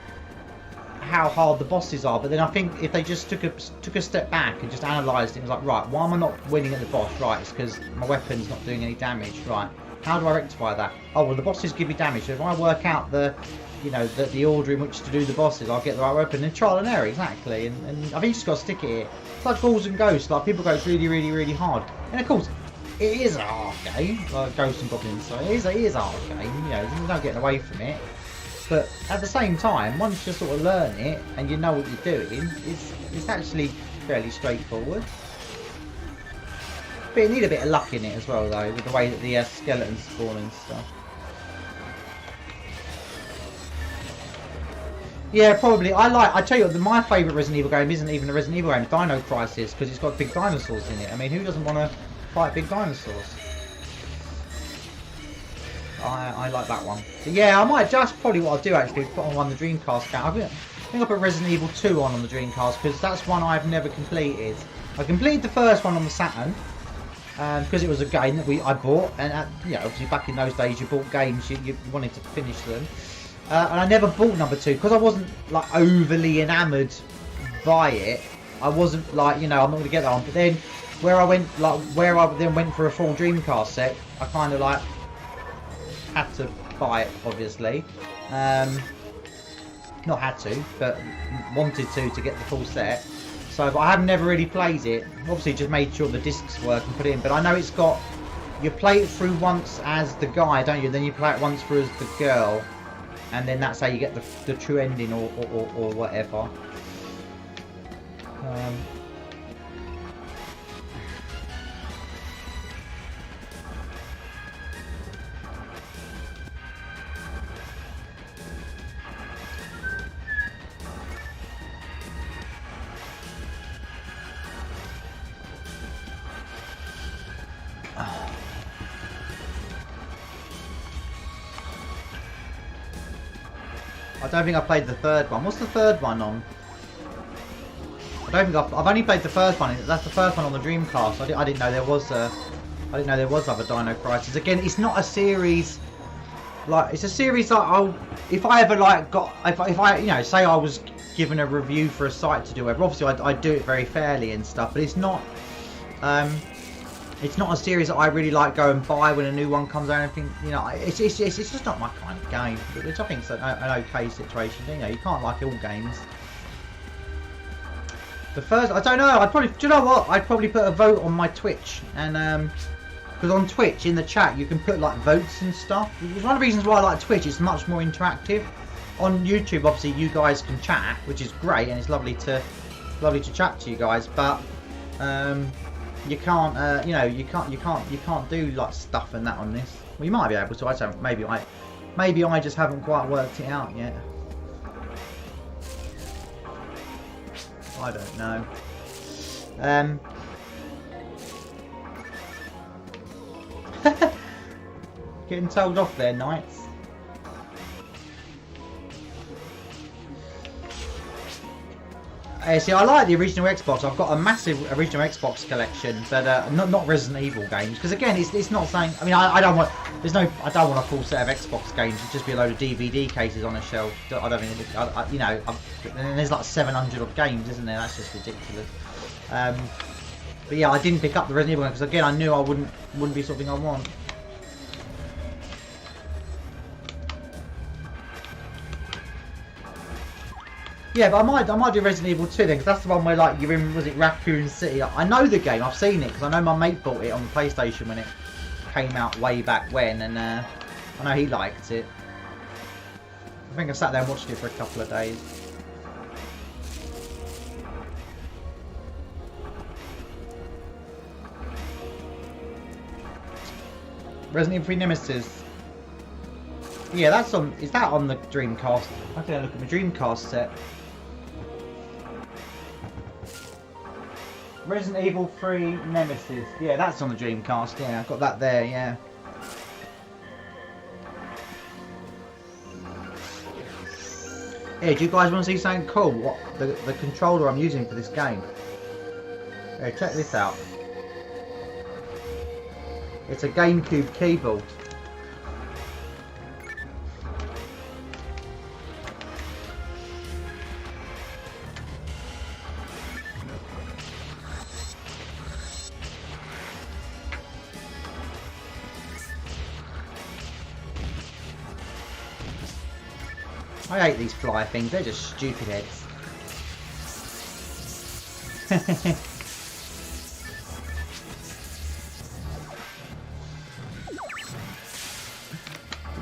how hard the bosses are. But then I think if they just took a step back and just analysed it, it was like, right, why am I not winning at the boss? Right, it's because my weapon's not doing any damage. Right, how do I rectify that? Oh, well, the bosses give me damage. So if I work out the order in which to do the bosses, I'll get the right weapon. And trial and error, exactly. And I think you just got to stick it here. It's like Ghouls and Ghosts. Like people go, it's really, really, really hard. And of course, it is a hard game, like Ghosts and Goblins, so it is a hard game, you know, there's no getting away from it. But at the same time, once you sort of learn it and you know what you're doing, it's actually fairly straightforward. But you need a bit of luck in it as well, though, with the way that the skeletons spawn and stuff. Yeah, probably. I tell you what, my favourite Resident Evil game isn't even a Resident Evil game, it's Dino Crisis, because it's got big dinosaurs in it. I mean, who doesn't want to fight big dinosaurs? I like that one. But yeah, I might just probably what I'll do actually put on one of the Dreamcast game. I think I'll put Resident Evil 2 on the Dreamcast because that's one I've never completed. I completed the first one on the Saturn because it was a game that I bought, and you know, obviously back in those days you bought games, you wanted to finish them, and I never bought number 2 because I wasn't like overly enamoured by it. I wasn't like, you know, I'm not going to get that on. But then where I then went for a full Dreamcast set, I kind of like had to buy it, obviously. Not had to, but wanted to get the full set. So, but I have never really played it. Obviously, just made sure the discs work and put it in. But I know it's got, you play it through once as the guy, don't you? Then you play it once through as the girl, and then that's how you get the true ending or whatever. I don't think I played the third one. What's the third one on? I don't think I've only played the first one. That's the first one on the Dreamcast. I didn't know there was other Dino Crisis. Again, it's not a series. Like, it's a series that if I ever like if I you know, say I was given a review for a site to do whatever. Obviously, I'd do it very fairly and stuff. But it's not a series that I really like go and buy when a new one comes out and think, you know, it's just not my kind of game, which I think is an okay situation. You know, you can't like all games. The first, I don't know. I'd probably, do you know what? I'd probably put a vote on my Twitch, and because on Twitch in the chat you can put like votes and stuff. It's one of the reasons why I like Twitch. It's much more interactive. On YouTube, obviously, you guys can chat, which is great, and it's lovely to chat to you guys. But you can't, you know, you can't do like stuff and that on this. Well, you might be able to. I don't. Maybe I just haven't quite worked it out yet. I don't know. Getting told off there, Knights. See, I like the original Xbox. I've got a massive original Xbox collection, but not Resident Evil games. Because again, it's not saying. I mean, I don't want. I don't want a full set of Xbox games. It'd just be a load of DVD cases on a shelf. I don't think. You know, and there's like 700 odd games, isn't there? That's just ridiculous. But yeah, I didn't pick up the Resident Evil because again, I knew I wouldn't be something I want. Yeah, but I might do Resident Evil 2 then, because that's the one where like you're in, was it Raccoon City? I know the game, I've seen it, because I know my mate bought it on the PlayStation when it came out way back when, and I know he liked it. I think I sat there and watched it for a couple of days. Resident Evil 3 Nemesis. Yeah, that's on. Is that on the Dreamcast? I can look at my Dreamcast set. Resident Evil 3 Nemesis. Yeah, that's on the Dreamcast. Yeah, I've got that there. Yeah. Hey, do you guys want to see something cool? What the controller I'm using for this game? Hey, check this out. It's a GameCube keyboard. I hate these fly things, they're just stupid heads.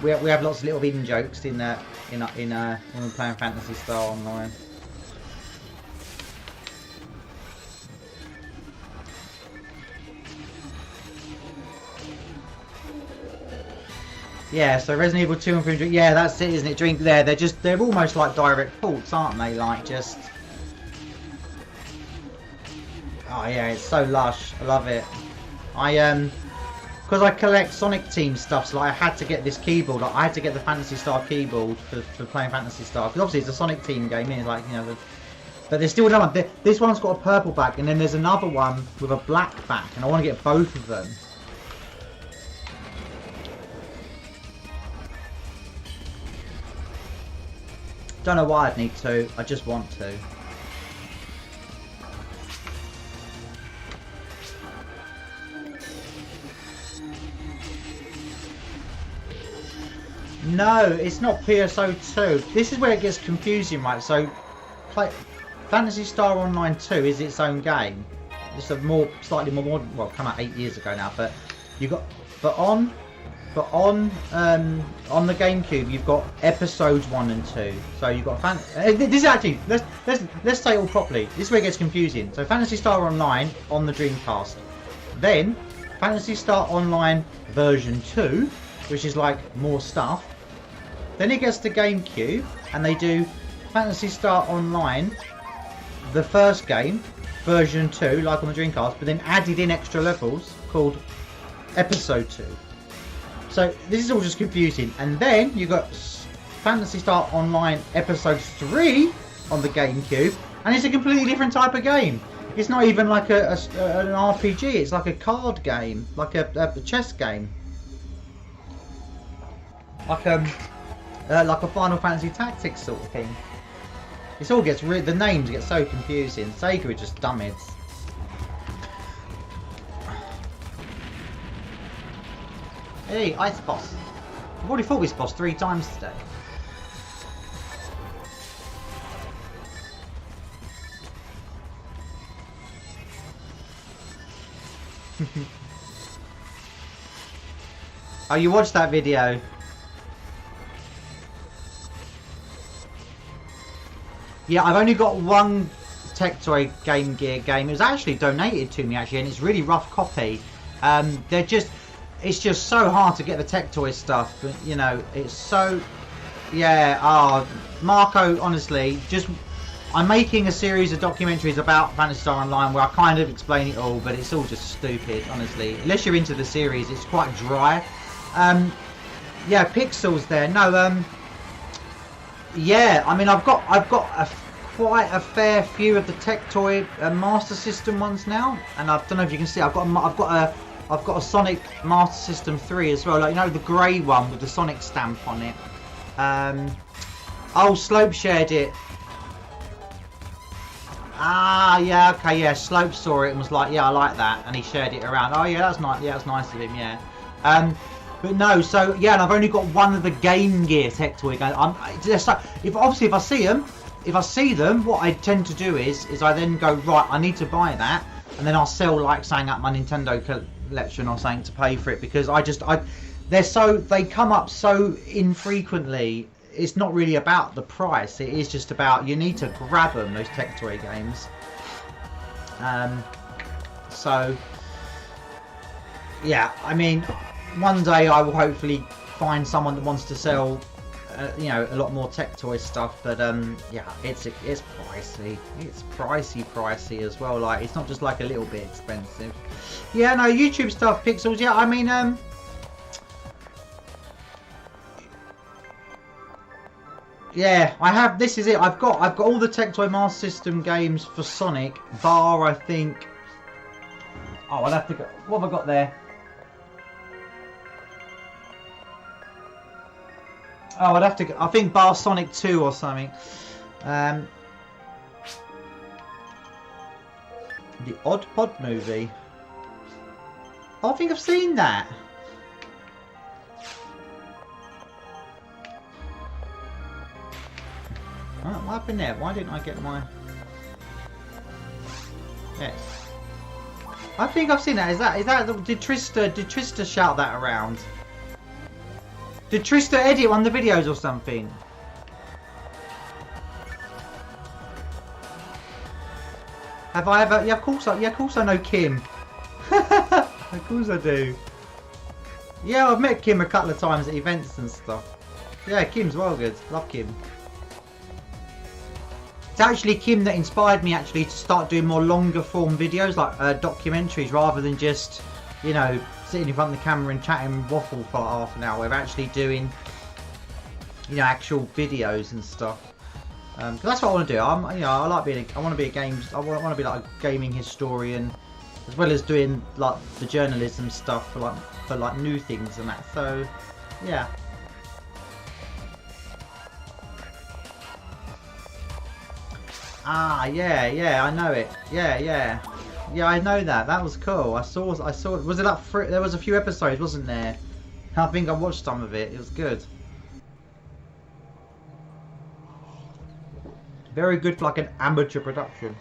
we have lots of little in jokes in when we're playing Phantasy Star Online. Yeah, so Resident Evil 2 and 3, yeah, that's it, isn't it? Drink there, they're almost like direct ports, aren't they? Like just, oh yeah, it's so lush. I love it. Because I collect Sonic Team stuff, so like, I had to get this keyboard. Like, I had to get the Phantasy Star keyboard for playing Phantasy Star. Because obviously it's a Sonic Team game, it's like, you know. But there's still another one. This one's got a purple back, and then there's another one with a black back, and I want to get both of them. Don't know why I'd need to, I just want to. No, it's not PSO2. This is where it gets confusing, right? So, Phantasy Star Online 2 is its own game. It's a slightly more modern, well, come out 8 years ago now, but you got, on the GameCube, you've got episodes 1 and 2. So you've got this is actually let's say it all properly. This is where it gets confusing. So Phantasy Star Online on the Dreamcast, then Phantasy Star Online version 2, which is like more stuff. Then it gets to GameCube, and they do Phantasy Star Online, the first game, version 2, like on the Dreamcast, but then added in extra levels called Episode 2. So this is all just confusing, and then you got Phantasy Star Online Episode 3 on the GameCube, and it's a completely different type of game. It's not even like an RPG. It's like a card game, like a chess game, like a Final Fantasy Tactics sort of thing. It all gets the names get so confusing. Sega are just dumbheads. Hey, Ice Boss. I've already fought this boss 3 times today. Oh, you watched that video? Yeah, I've only got one Tectoy Game Gear game. It was actually donated to me, actually, and it's a really rough copy. It's just so hard to get the Tectoy stuff. You know, it's so... Yeah, Marco, honestly, I'm making a series of documentaries about Phantasy Star Online where I kind of explain it all, but it's all just stupid, honestly. Unless you're into the series, it's quite dry. Yeah, Pixels there. No, yeah, I mean, I've got quite a fair few of the Tectoy Master System ones now, and I don't know if you can see. I've got a Sonic Master System 3 as well, like, you know, the grey one with the Sonic stamp on it. Oh, Slope shared it. Ah, yeah, okay, yeah. Slope saw it and was like, yeah, I like that, and he shared it around. Oh, yeah, that's nice. Yeah, that's nice of him. Yeah. But no, so yeah, and I've only got one of the Game Gear Tectoy games. If I see them, what I tend to do is I then go, right, I need to buy that, and then I'll sell, like, saying up my Nintendo collection or something to pay for it, because they come up so infrequently. It's not really about the price. It is just about, you need to grab them, those Tectoy games. So yeah, I mean, one day I will hopefully find someone that wants to sell, you know, a lot more Tectoy stuff. But yeah, it's pricey. It's pricey as well. Like, it's not just like a little bit expensive. Yeah, no, YouTube stuff, Pixels. Yeah, I mean, yeah, I have. This is it. I've got all the Tectoy Master System games for Sonic, bar, I think. Oh, I'll have to go. What have I got there? Oh, I'd have to go. I think bar Sonic 2 or something. The Odd Pod movie. Oh, I think I've seen that. What happened there? Why didn't I get my... Yes. I think I've seen that. Is that did Trista shout that around? Did Trista edit one of the videos or something? Have I ever? Yeah, of course I know Kim. Of course I do. Yeah, I've met Kim a couple of times at events and stuff. Yeah, Kim's well good. Love Kim. It's actually Kim that inspired me actually to start doing more longer form videos, like documentaries, rather than just, you know, sitting in front of the camera and chatting waffle for like half an hour. We're actually doing, you know, actual videos and stuff. Because that's what I want to do. You know, I want to be I want to be like a gaming historian, as well as doing like the journalism stuff for like new things and that. So, yeah. Ah, yeah, I know it. Yeah, I know that. That was cool. I saw. Was it like there was a few episodes, wasn't there? I think I watched some of it. It was good. Very good for like an amateur production.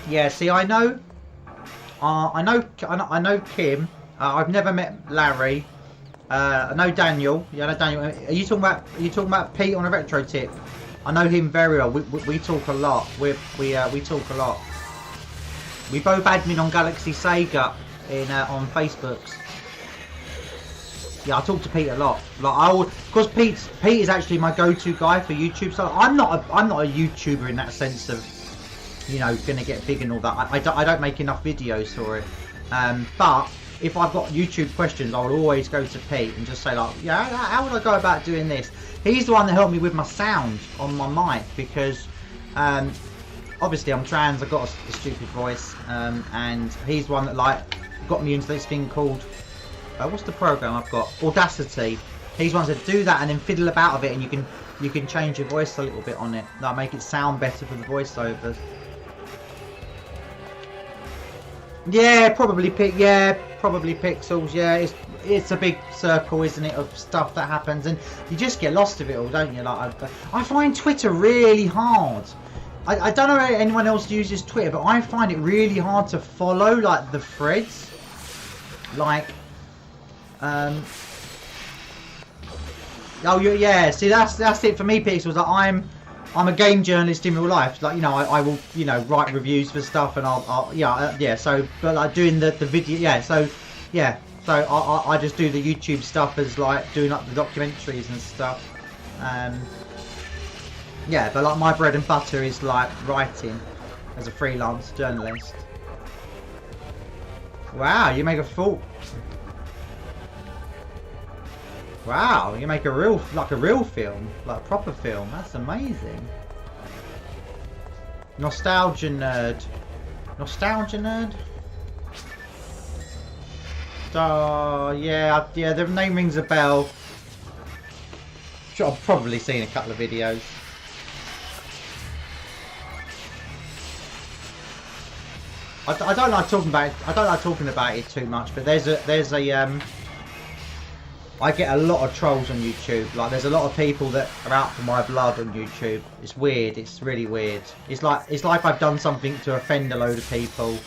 Yeah. See, I know Kim. I've never met Larry. I know Daniel. Yeah, I know Daniel. Are you talking about Pete on a retro tip? I know him very well. We talk a lot. We talk a lot. We both admin on Galaxy Sega on Facebooks. Yeah, I talk to Pete a lot. Like because Pete is actually my go-to guy for YouTube. So I'm not a YouTuber in that sense of, you know, gonna get big and all that. I don't make enough videos for it. But if I've got YouTube questions, I will always go to Pete and just say like, yeah, how would I go about doing this? He's the one that helped me with my sound on my mic, because obviously I'm trans, I've got a stupid voice, and he's the one that like got me into this thing called what's the program I've got? Audacity. He's the one that do that and then fiddle about with it, and you can change your voice a little bit on it, like make it sound better for the voiceovers. Yeah, probably Pixels. Yeah, it's a big circle, isn't it, of stuff that happens, and you just get lost of it all, don't you? Like I find Twitter really hard I don't know if anyone else uses Twitter, but I find it really hard to follow, like, the threads. Like, oh yeah, see, that's it for me, Pixels. Like, I'm a game journalist in real life. Like, you know, I will, you know, write reviews for stuff, and I'll yeah. So, but like doing the video, yeah. So, yeah. So I just do the YouTube stuff as like doing up the documentaries and stuff. Yeah, but like my bread and butter is like writing as a freelance journalist. Wow, you make a full. Wow, you make a real film, like a proper film. That's amazing. Nostalgia nerd. Oh yeah, the name rings a bell. Sure, I've probably seen a couple of videos. I don't like talking about it. I don't like talking about it too much, but there's a I get a lot of trolls on YouTube. Like, there's a lot of people that are out for my blood on YouTube. It's weird. It's really weird. It's like I've done something to offend a load of people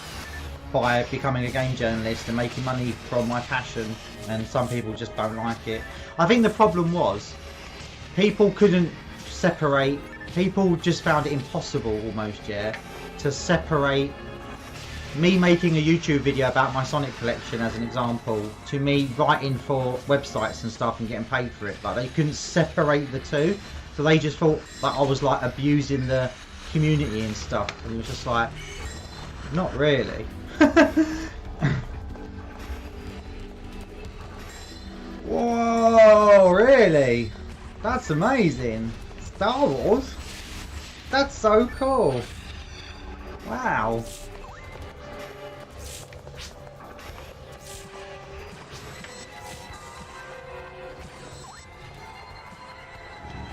by becoming a game journalist and making money from my passion, and some people just don't like it. I think the problem was people couldn't separate. People just found it impossible, almost, yeah, to separate me making a YouTube video about my Sonic collection, as an example, to me writing for websites and stuff and getting paid for it. Like, they couldn't separate the two, so they just thought that I was like abusing the community and stuff, and it was just like, not really. Whoa, really? That's amazing. Star Wars? That's so cool. Wow.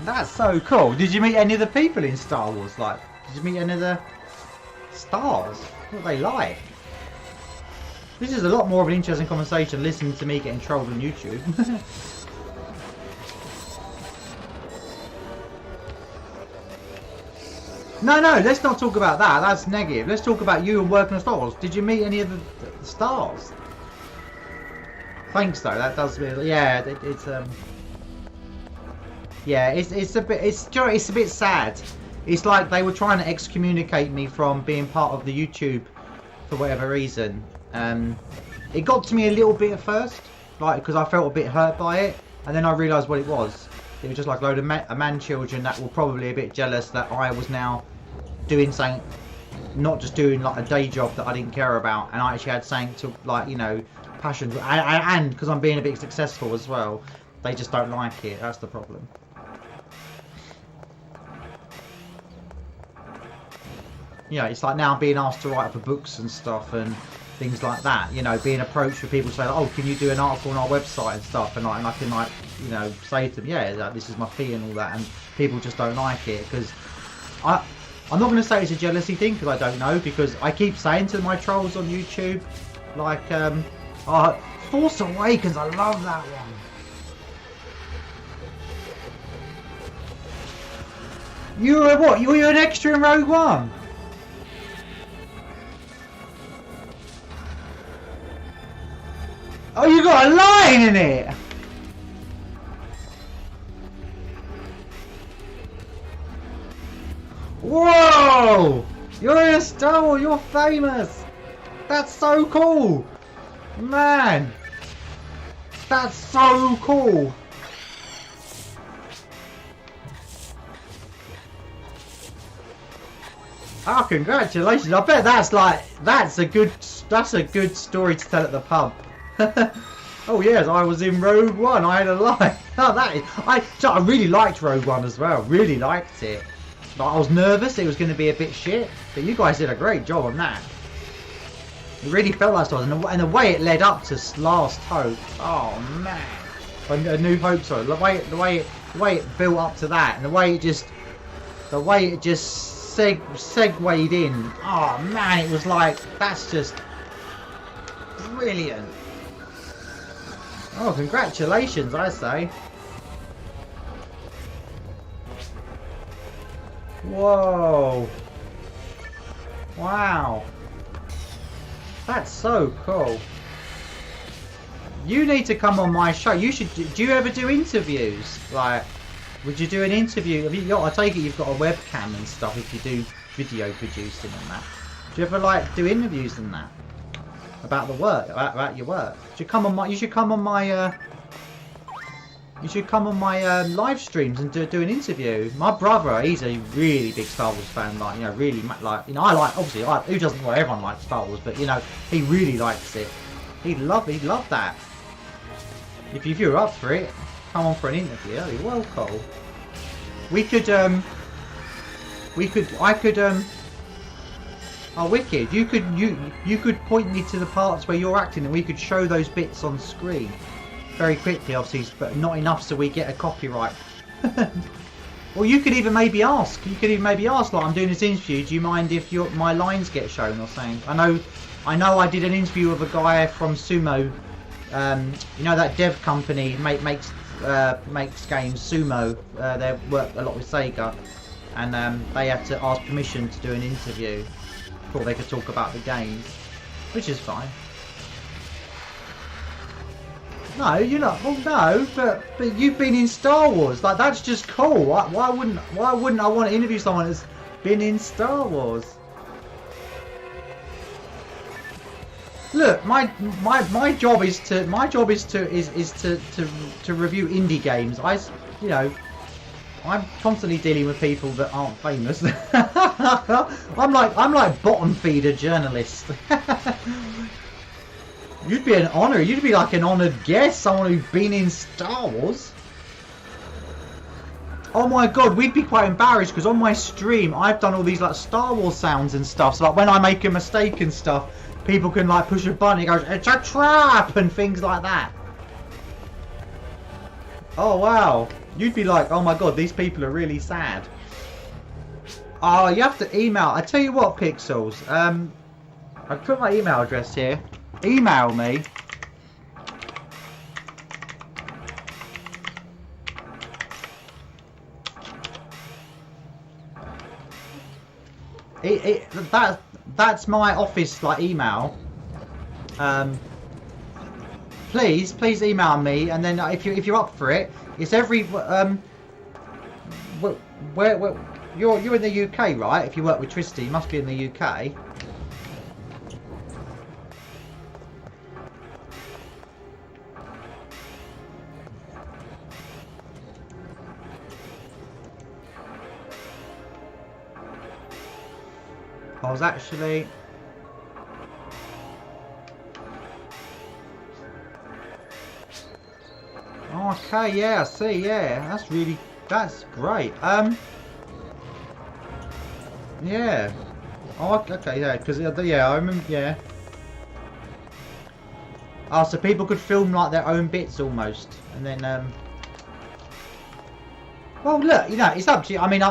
That's so cool. Did you meet any of the people in Star Wars? Like, did you meet any of the stars? What are they like? This is a lot more of an interesting conversation listening to me getting trolled on YouTube. No, let's not talk about that. That's negative. Let's talk about you and working on Star Wars. Did you meet any of the stars? Thanks, though. That does really, yeah. Yeah, it's a bit sad. It's like they were trying to excommunicate me from being part of the YouTube for whatever reason. It got to me a little bit at first, like, because I felt a bit hurt by it, and then I realised what it was. It was just like a load of man children that were probably a bit jealous that I was now doing something, not just doing like a day job that I didn't care about, and I actually had something to, like, you know, passion, and because I'm being a bit successful as well, they just don't like it. That's the problem. You know, it's like now I'm being asked to write for books and stuff and things like that. You know, being approached for people saying, "Oh, can you do an article on our website and stuff?" And I can, like, you know, say to them, "Yeah, like, this is my fee and all that." And people just don't like it because I'm not going to say it's a jealousy thing, because I don't know, because I keep saying to my trolls on YouTube, like, Force Awakens, I love that one. You were what? You were an extra in Rogue One? Oh, you got a line in it! Whoa! You're in a Star Wars, you're famous! That's so cool! Man! That's so cool! Oh, congratulations! I bet that's a good story to tell at the pub. Oh yes, I was in Rogue One. I had a line. Oh, I really liked Rogue One as well. Really liked it. But I was nervous it was going to be a bit shit. But you guys did a great job on that. It really felt like Star Wars, and the way it led up to Last Hope. Oh man, A New Hope. Sorry, the way it built up to that, and the way it just segued in. Oh man, it was like, that's just brilliant. Oh, congratulations, I say. Whoa. Wow. That's so cool. You need to come on my show. You should. Do you ever do interviews? Like, would you do an interview? I take it you've got a webcam and stuff if you do video producing and that. Do you ever like do interviews and that about the work, about your work? You should come on my. You should come on my. You should come on my live streams and do an interview. My brother, he's a really big Star Wars fan. Like, you know, really like. You know, I like obviously. Who doesn't? Well, everyone likes Star Wars, but you know, he really likes it. He'd love that. If you're up for it, come on for an interview. That'd be well cool. I could. Oh, wicked! You could point me to the parts where you're acting, and we could show those bits on screen very quickly, obviously, but not enough so we get a copyright. Or you could even maybe ask. Like, I'm doing this interview. Do you mind if my lines get shown or something? I know. I did an interview with a guy from Sumo. You know that dev company makes games, Sumo. They work a lot with Sega, and they had to ask permission to do an interview before they could talk about the games, which is fine. No, you're not. Well, no, but you've been in Star Wars. Like, that's just cool. Why wouldn't I want to interview someone that's been in Star Wars? Look, my job is to review indie games. I'm constantly dealing with people that aren't famous. I'm like bottom feeder journalist. You'd be an honour. You'd be like an honoured guest, someone who's been in Star Wars. Oh my god, we'd be quite embarrassed because on my stream I've done all these like Star Wars sounds and stuff. So like when I make a mistake and stuff, people can like push a button. It goes, "It's a trap," and things like that. Oh wow, you'd be like, "Oh my god, these people are really sad." Oh, you have to email. I tell you what, Pixels. I've put my email address here. Email me. That's my office like email. Please email me, and then if you're up for it, it's every where you're in the UK, right? If you work with Tristy, you must be in the UK. I was actually... Okay, yeah, I see, yeah. That's great. Yeah. Oh, okay, yeah, because, yeah, I remember, yeah. Oh, so people could film, like, their own bits, almost. And then, well, look, you know, it's up to you. I mean,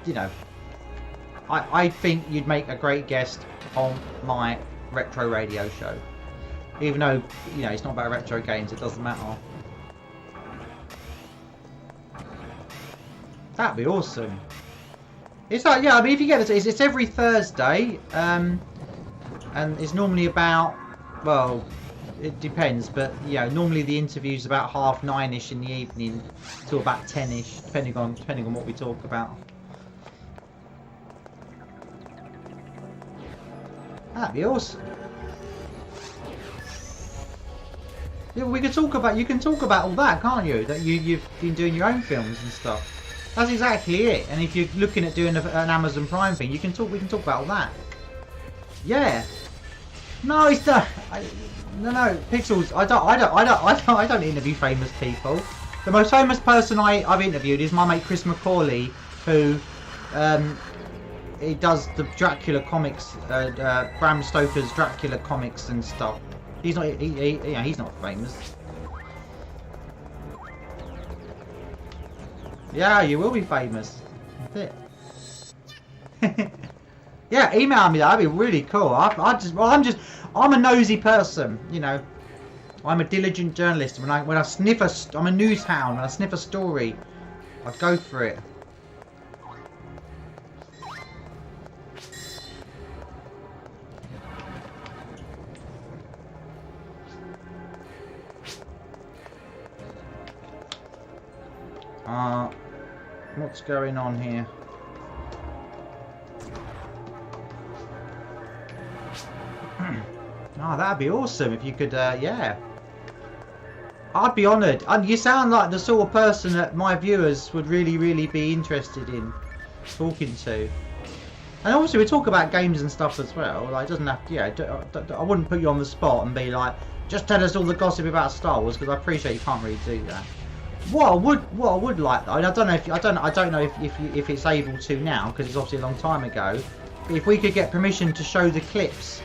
you know... I think you'd make a great guest on my retro radio show. Even though, you know, it's not about retro games, it doesn't matter. That'd be awesome. It's like, yeah, I mean, if you get this, it's every Thursday, and it's normally about, well, it depends, but, you know, normally the interview's about 9:30ish in the evening till about 10ish, depending on what we talk about. That'd be awesome. Yeah, we could talk about. You can talk about all that, can't you? That you've been doing your own films and stuff. That's exactly it. And if you're looking at doing an Amazon Prime thing, you can talk. We can talk about all that. Yeah. No, it's not. No, Pixels. I don't interview famous people. The most famous person I've interviewed is my mate Chris McCauley, who he does the Dracula comics, Bram Stoker's Dracula comics and stuff. He's not, you know, he's not famous. Yeah, you will be famous. That's it. Yeah, email me. That'd be really cool. I'm a nosy person, you know. I'm a diligent journalist. When I sniff I'm a news hound. When I sniff a story, I go for it. What's going on here? Oh, that'd be awesome if you could, yeah. I'd be honoured. And you sound like the sort of person that my viewers would really be interested in talking to. And obviously we talk about games and stuff as well. Like, it doesn't have to, yeah, I wouldn't put you on the spot and be like, just tell us all the gossip about Star Wars, because I appreciate you can't really do that. What I would like though, and I don't know if I don't know if it's able to now, because it's obviously a long time ago. But if we could get permission to show the clips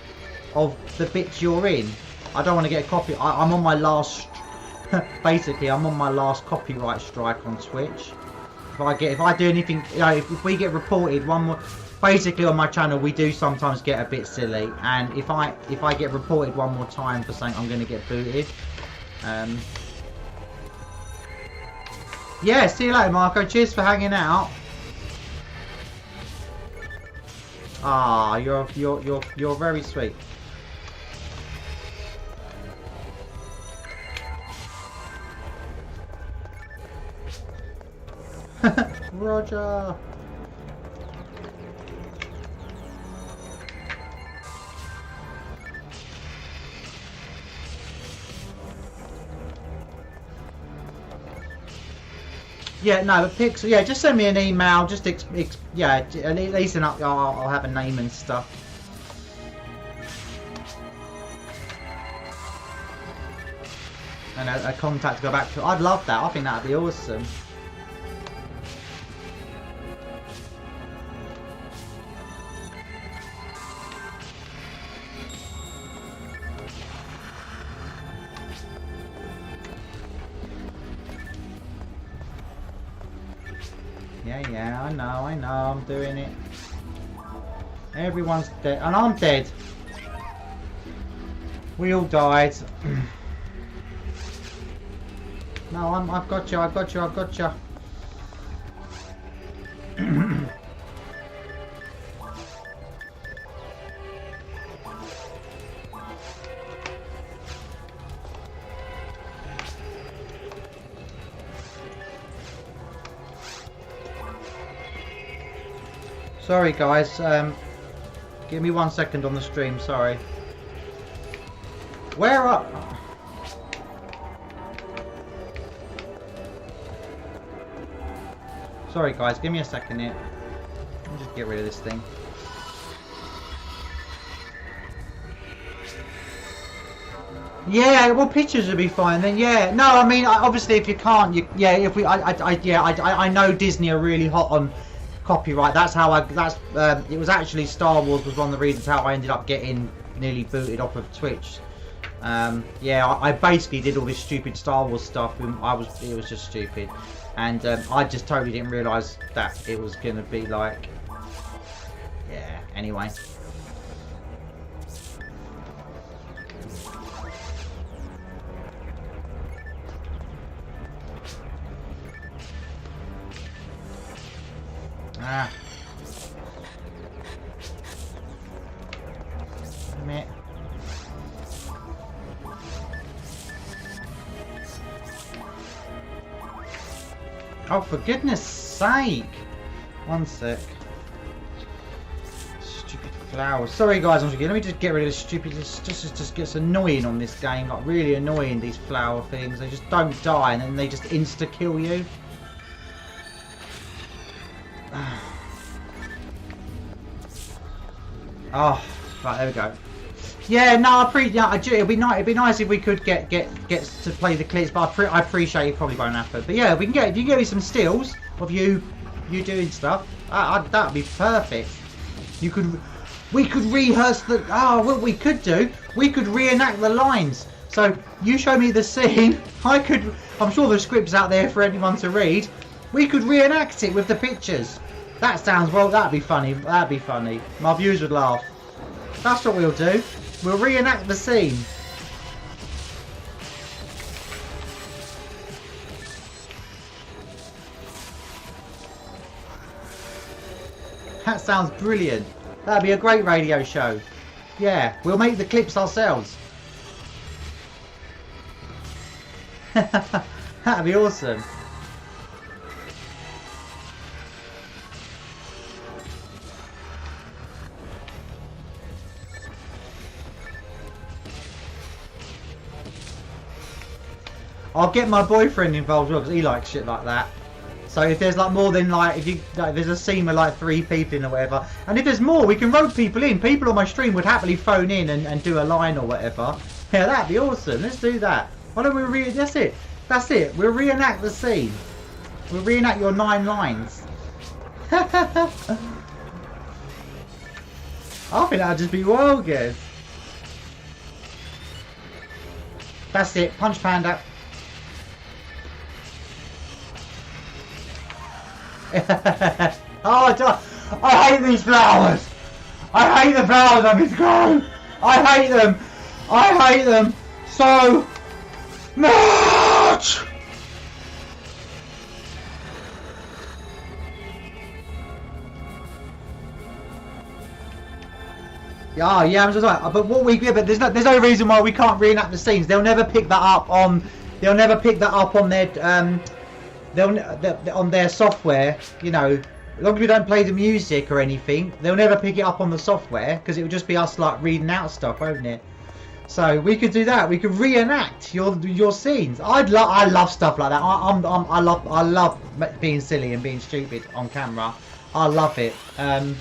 of the bits you're in, I don't want to get a copy. I'm on my last, basically, I'm on my last copyright strike on Twitch. If I do anything, you know, if we get reported one more. Basically, on my channel, we do sometimes get a bit silly, and if I get reported one more time for saying I'm going to get booted. Yeah, see you later, Marco. Cheers for hanging out. Ah, you're very sweet. Roger. Yeah, no, but Pixel, yeah, just send me an email, just, yeah, at least I'll have a name and stuff. And a contact to go back to. I'd love that, I think that'd be awesome. Yeah, I know, I'm doing it. Everyone's dead, and I'm dead. We all died. No, I've got you. Sorry guys, give me 1 second on the stream, sorry. Where are... Sorry guys, give me a second here. I'll just get rid of this thing. Yeah, well, pictures would be fine then. Yeah, no, I mean, obviously, if you can't, yeah, if we, I know Disney are really hot on copyright. That's how it was actually Star Wars was one of the reasons how I ended up getting nearly booted off of Twitch. Yeah, I basically did all this stupid Star Wars stuff. And it was just stupid, and I just totally didn't realise that it was gonna be like, yeah. Anyway. Ah. Damn it. Oh, for goodness sake. 1 sec. Stupid flowers. Sorry guys, let me just get rid of this stupid, just gets annoying on this game, like really annoying, these flower things. They just don't die and then they just insta-kill you. Oh, right, there we go. Yeah, no, it'd be nice if we could get to play the clips, but I appreciate it probably won't happen. But yeah, if you can get me some stills of you doing stuff, that'd be perfect. We could rehearse the. Oh, what we could do, we could reenact the lines. So you show me the scene. I'm sure the script's out there for anyone to read. We could reenact it with the pictures. That sounds, well, that'd be funny. That'd be funny. My viewers would laugh. That's what we'll do. We'll reenact the scene. That sounds brilliant. That'd be a great radio show. Yeah, we'll make the clips ourselves. That'd be awesome. I'll get my boyfriend involved as well because he likes shit like that. So if there's like more than like, if you like, there's a scene with like 3 people in or whatever, and if there's more, we can rope people in. People on my stream would happily phone in and do a line or whatever. Yeah, that'd be awesome. Let's do that. Why don't we that's it. That's it. We'll reenact the scene. We'll reenact your 9 lines. I think that'd just be wild, guys. That's it. Punch Panda. Oh, I hate these flowers. I hate the flowers on this grow. I hate them. I hate them so much. Yeah, yeah, I'm just right. But what we but there's no reason why we can't reenact the scenes. They'll never pick that up on. They'll never pick that up on their on their software. You know, as long as we don't play the music or anything, they'll never pick it up on the software because it would just be us like reading out stuff, won't it? So we could do that. We could reenact your scenes. I love stuff like that. I love being silly and being stupid on camera. I love it. I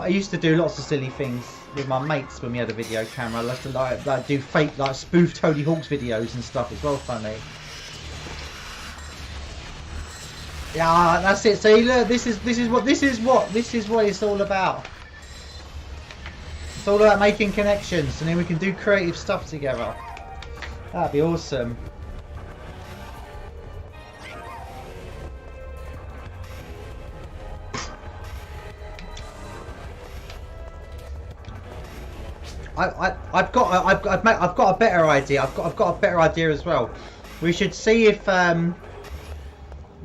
used to do lots of silly things with my mates when we had a video camera. I used to like do fake like spoof Tony Hawk's videos and stuff. It's well funny. Yeah, that's it. See, look, this is what it's all about. It's all about making connections, and then we can do creative stuff together. That'd be awesome. I've got a better idea. I've got a better idea as well. We should see if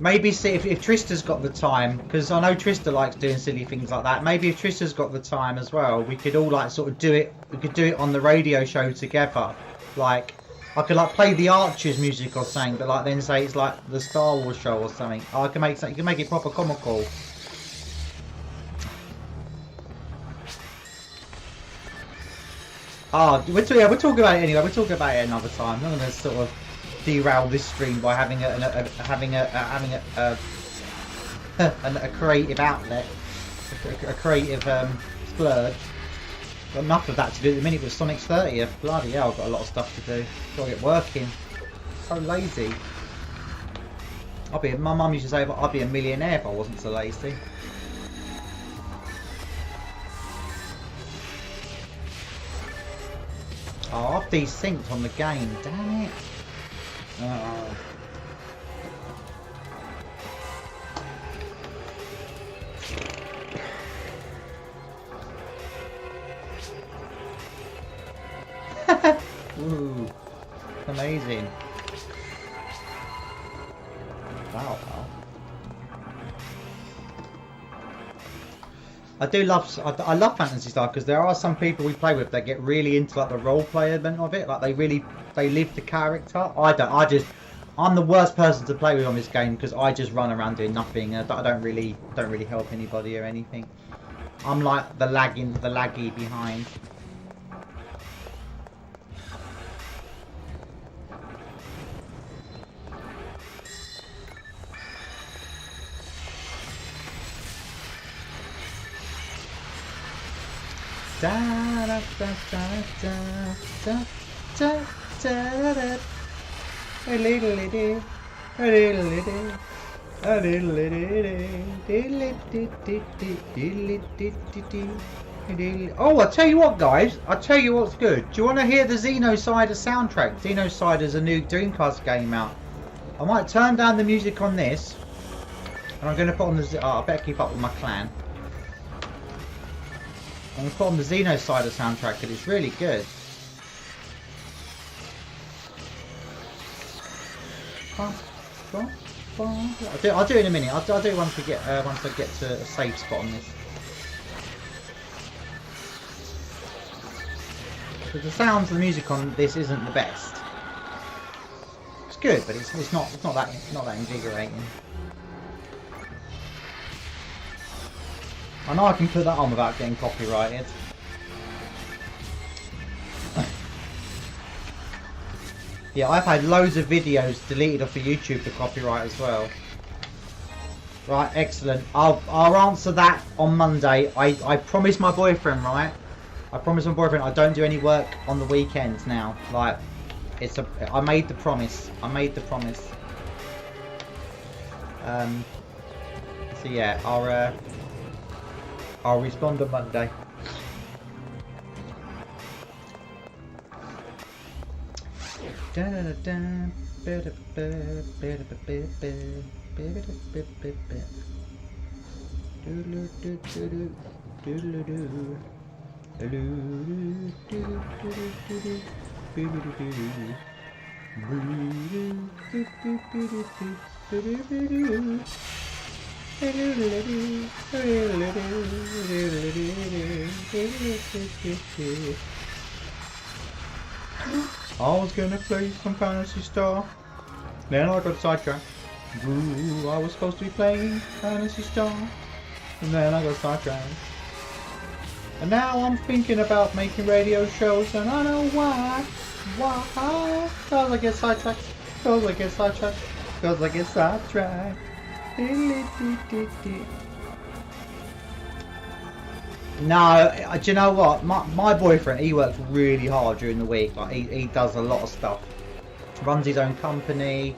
maybe see if Trista's got the time, because I know Trista likes doing silly things like that. Maybe if Trista's got the time as well, we could all like sort of do it. We could do it on the radio show together. Like I could like play the Archers music or something, but like then say it's like the Star Wars show or something. I can make something. You can make it proper comical. Oh, we'll talk about it anyway. We'll talk about it another time. I'm not going to sort of derail this stream by having a creative outlet, a creative splurge. Got enough of that to do at the minute with Sonic's 30th. Bloody hell, I've got a lot of stuff to do. Got to get working. So lazy. My mum used to say I'd be a millionaire if I wasn't so lazy. Oh, I've desynced on the game, damn it. Oh. Ooh, amazing. Wow. I love Phantasy Star because there are some people we play with that get really into like the role play element of it. Like they live the character. I'm the worst person to play with on this game because I just run around doing nothing. I don't really help anybody or anything. I'm like the laggy behind. Da da da da da da da da. A little lady, a little lady, a little lady. Oh, I tell you what, guys. I tell you what's good. Do you want to hear the Xenocider soundtrack? Xenocider's a new Dreamcast game out. I might turn down the music on this, and I'm going to put on the. Oh, I better keep up with my clan. I'm going to put on the Xenocider soundtrack because it's really good. I'll do it in a minute. I'll do it once I get to a safe spot on this. Because the sounds of the music on this isn't the best. It's good, but it's not that invigorating. I know I can put that on without getting copyrighted. Yeah, I've had loads of videos deleted off of YouTube for copyright as well. Right, excellent. I'll answer that on Monday. I promised my boyfriend, right? I promised my boyfriend I don't do any work on the weekends now. Like, I made the promise. I made the promise. So yeah, I'll respond on Monday. I was gonna play some Phantasy Star, then I got sidetracked. Ooh, I was supposed to be playing Phantasy Star, and then I got sidetracked. And now I'm thinking about making radio shows, and I know why. Why? Cause I get sidetracked. Cause I get sidetracked. Cause I get sidetracked. No, do you know what? My boyfriend, he works really hard during the week. Like he does a lot of stuff. Runs his own company,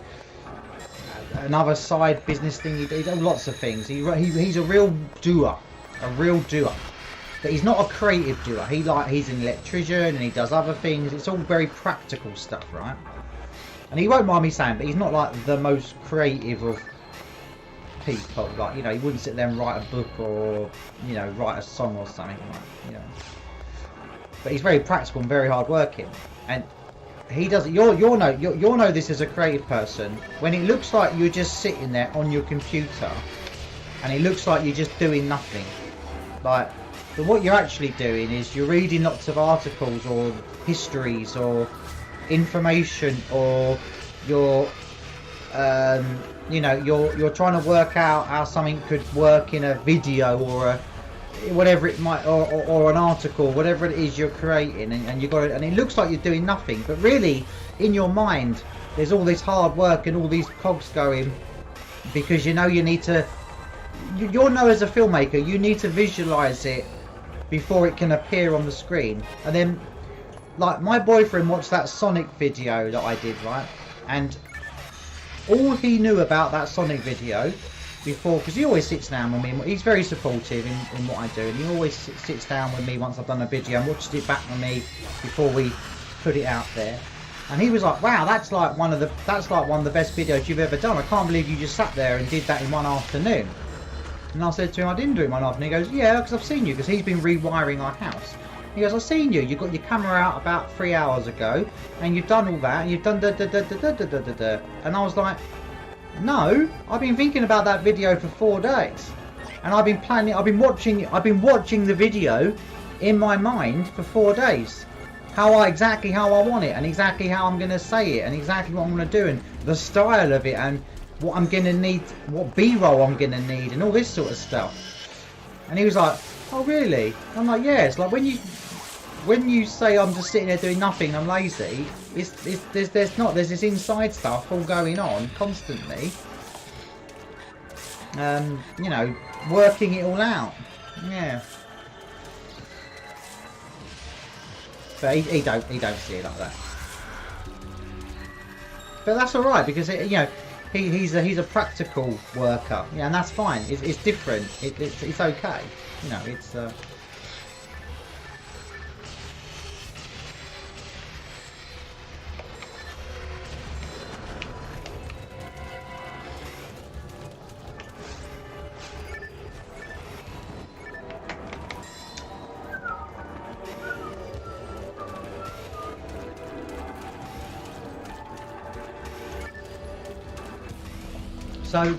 another side business thing. He does lots of things. He's a real doer, But he's not a creative doer. He's an electrician and he does other things. It's all very practical stuff, right? And he won't mind me saying, but he's not like the most creative of people. Like, you know, he wouldn't sit there and write a book or, you know, write a song or something, like, you know. But he's very practical and very hard working. And he does. You'll know this as a creative person when it looks like you're just sitting there on your computer, and it looks like you're just doing nothing. Like, but what you're actually doing is you're reading lots of articles or histories or information, or you're you know, you're trying to work out how something could work in a video or a whatever it might, or an article, whatever it is you're creating, and you got it, and it looks like you're doing nothing, but really in your mind there's all this hard work and all these cogs going, because you know you need to, you'll know as a filmmaker you need to visualize it before it can appear on the screen. And then, like, my boyfriend watched that Sonic video that I did, right, and all he knew about that Sonic video before, because he always sits down with me, he's very supportive in what I do, and he always sits down with me once I've done a video and watches it back with me before we put it out there. And he was like, wow, that's like one of the best videos you've ever done. I can't believe you just sat there and did that in one afternoon. And I said to him, I didn't do it in one afternoon. He goes, yeah, because I've seen you, because he's been rewiring our house. He goes, I've seen you. You got your camera out about 3 hours ago, and you've done all that, and you've done da da da da da da da da da. And I was like, no, I've been thinking about that video for 4 days, and I've been planning. I've been watching the video in my mind for 4 days. Exactly how I want it, and exactly how I'm going to say it, and exactly what I'm going to do, and the style of it, and what I'm going to need, what B-roll I'm going to need, and all this sort of stuff. And he was like, oh really? I'm like, yeah. It's like when you say I'm just sitting there doing nothing, I'm lazy, there's this inside stuff all going on constantly. You know, working it all out. Yeah. But he don't see it like that. But that's all right, because you know, he's a practical worker. Yeah, and that's fine. It's different. It's okay. You know, it's. So,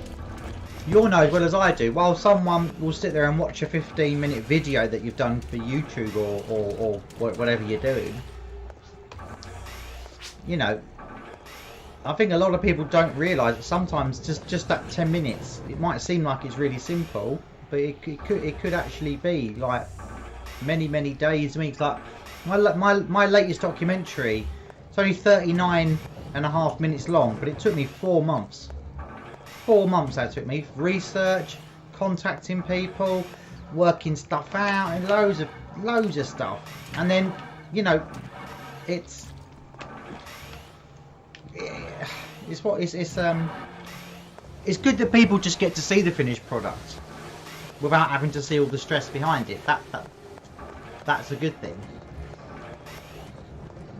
you'll know as well as I do, while someone will sit there and watch a 15-minute video that you've done for YouTube or whatever you're doing, you know, I think a lot of people don't realise that sometimes just that 10 minutes, it might seem like it's really simple, but it could actually be like many days, weeks. Like my latest documentary, it's only 39 8.5 minutes long, but it took me 4 months. 4 months that took me. Research, contacting people, working stuff out, and loads of stuff. And then, you know, it's good that people just get to see the finished product without having to see all the stress behind it. That's a good thing.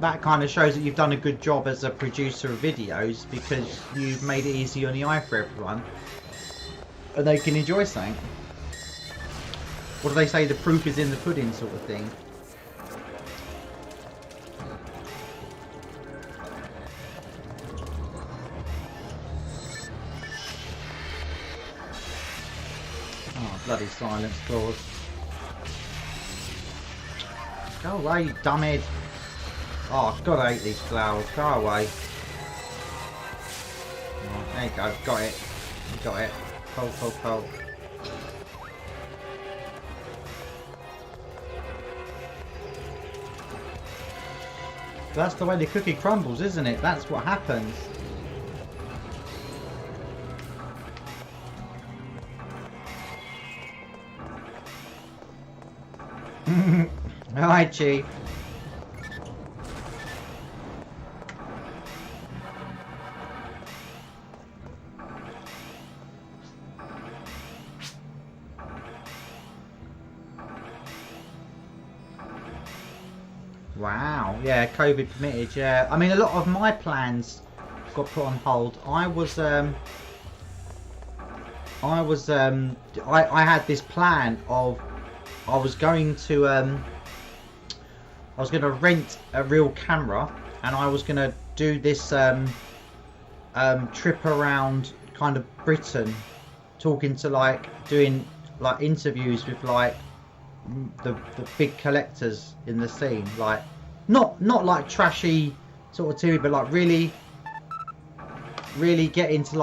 That kind of shows that you've done a good job as a producer of videos, because you've made it easy on the eye for everyone and they can enjoy something. What do they say? The proof is in the pudding, sort of thing. Oh, bloody silence clause. Go away, you dumbhead. Oh, God, I hate these flowers. Go away. Oh, there you go. Got it. You got it. Cold, cold, cold. That's the way the cookie crumbles, isn't it? That's what happens. Hi, Chief. Wow, yeah, COVID permitted, yeah. I mean, a lot of my plans got put on hold. I had this plan of I was going to rent a real camera, and I was going to do this trip around kind of Britain, talking to doing interviews with the big collectors in the scene, not like trashy sort of TV, but really get into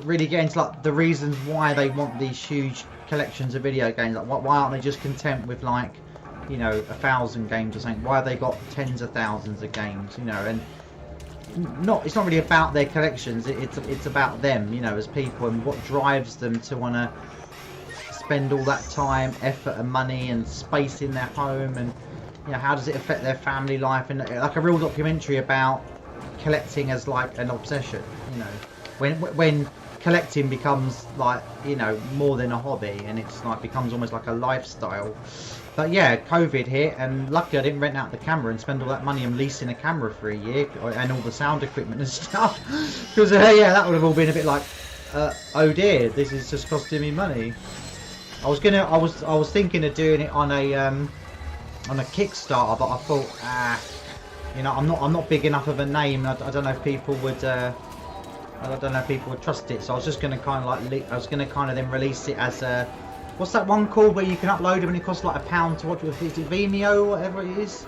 really get into the reasons why they want these huge collections of video games. Why aren't they just content with 1,000 games or something? Why have they got tens of thousands of games? And it's not really about their collections. It's about them, as people, and what drives them to want to spend all that time, effort and money and space in their home, and how does it affect their family life, and like a real documentary about collecting as an obsession. When collecting becomes more than a hobby, and it's becomes almost like a lifestyle. But yeah, COVID hit, and luckily I didn't rent out the camera and spend all that money on leasing a camera for a year and all the sound equipment and stuff, because yeah, that would have all been a bit oh dear, this is just costing me money. I was thinking of doing it on a Kickstarter, but I thought I'm not big enough of a name. I don't know if people would trust it. So I was just going to kind of then release it as a, what's that one called where you can upload them and it costs £1 to watch? Is it Vimeo or whatever it is?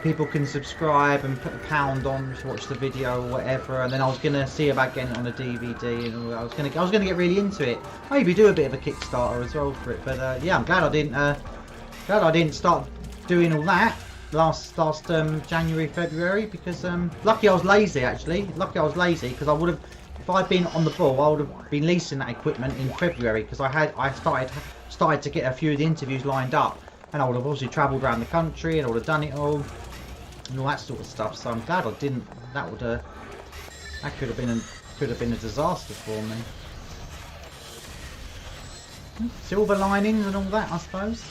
People can subscribe and put £1 on to watch the video or whatever, and then I was gonna see about getting it on a DVD, and I was gonna get really into it. Maybe do a bit of a Kickstarter as well for it. But yeah, I'm glad I didn't start doing all that last January, February, because lucky I was lazy actually. Lucky I was lazy, because I would have, if I'd been on the ball, I would have been leasing that equipment in February, because I started to get a few of the interviews lined up. And I would have obviously travelled around the country, and I would have done it all, and all that sort of stuff. So I'm glad I didn't. That could have been a disaster for me. Silver linings and all that, I suppose.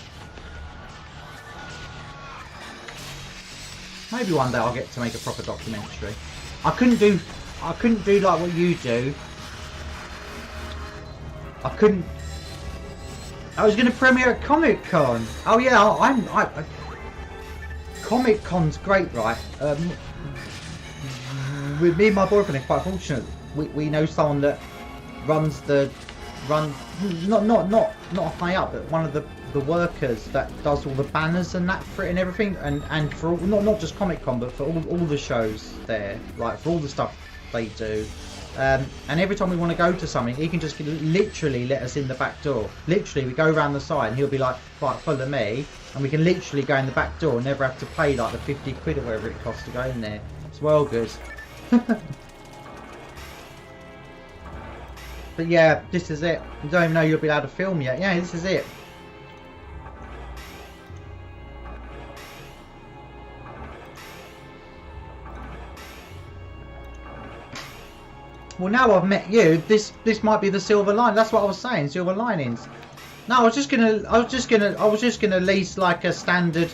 Maybe one day I'll get to make a proper documentary. I couldn't do like what you do. I was going to premiere at Comic Con. Oh yeah, Comic Con's great, right? With me and my boyfriend are quite fortunate. We know someone that runs not high up, but one of the workers that does all the banners and that for it and everything, and for all, not just Comic Con, but for all the shows there, for all the stuff they do. And every time we want to go to something, he can just literally let us in the back door. Literally, we go around the side and he'll be like, right, follow me. And we can literally go in the back door and never have to pay like the 50 quid or whatever it costs to go in there. It's well good. But yeah, this is it. You don't even know you'll be able to film yet. Yeah, this is it. Well, now I've met you, this might be the silver line. That's what I was saying, silver linings. No, I was just gonna lease like a standard,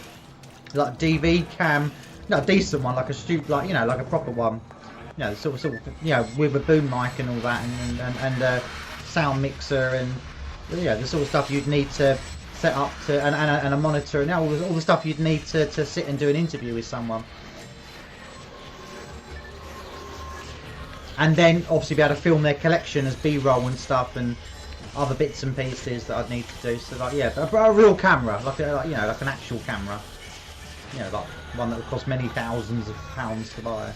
like DV cam, no, a decent one, like a like, you know, like a proper one. You know, sort of, you know, with a boom mic and all that, and a sound mixer, and yeah, the sort of stuff you'd need to set up to, and a monitor, and all the stuff you'd need to sit and do an interview with someone. And then obviously be able to film their collection as B-roll and stuff, and other bits and pieces that I'd need to do. So like, yeah, but a real camera, like you know, like an actual camera. You know, like one that would cost many thousands of pounds to buy.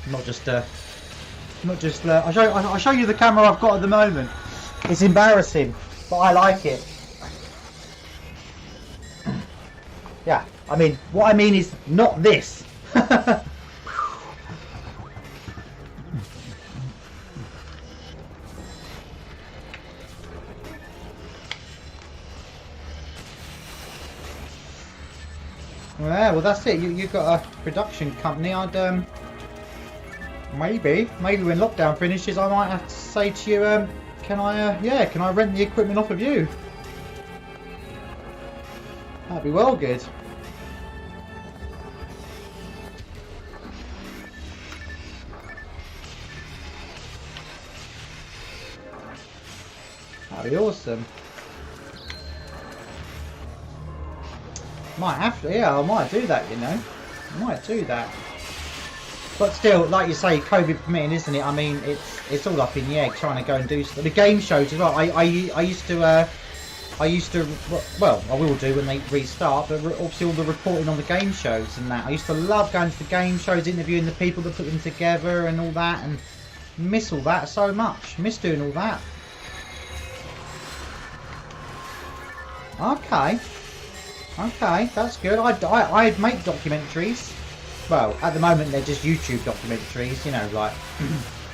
Not just I'll show you the camera I've got at the moment. It's embarrassing, but I like it. Yeah, I mean, what I mean is not this. Yeah, well that's it. You've got a production company. I'd maybe when lockdown finishes, I might have to say to you, can I rent the equipment off of you? That'd be well good. That'd be awesome. Might have to, yeah, I might do that, you know. I might do that. But still, like you say, COVID permitting, isn't it? I mean, it's all up in the air trying to go and do stuff. The game shows as well. I used to, well, I will do when they restart, but obviously all the reporting on the game shows and that. I used to love going to the game shows, interviewing the people that put them together and all that, and miss all that so much. Miss doing all that. Okay, that's good. I'd make documentaries. Well, at the moment they're just YouTube documentaries, you know, like.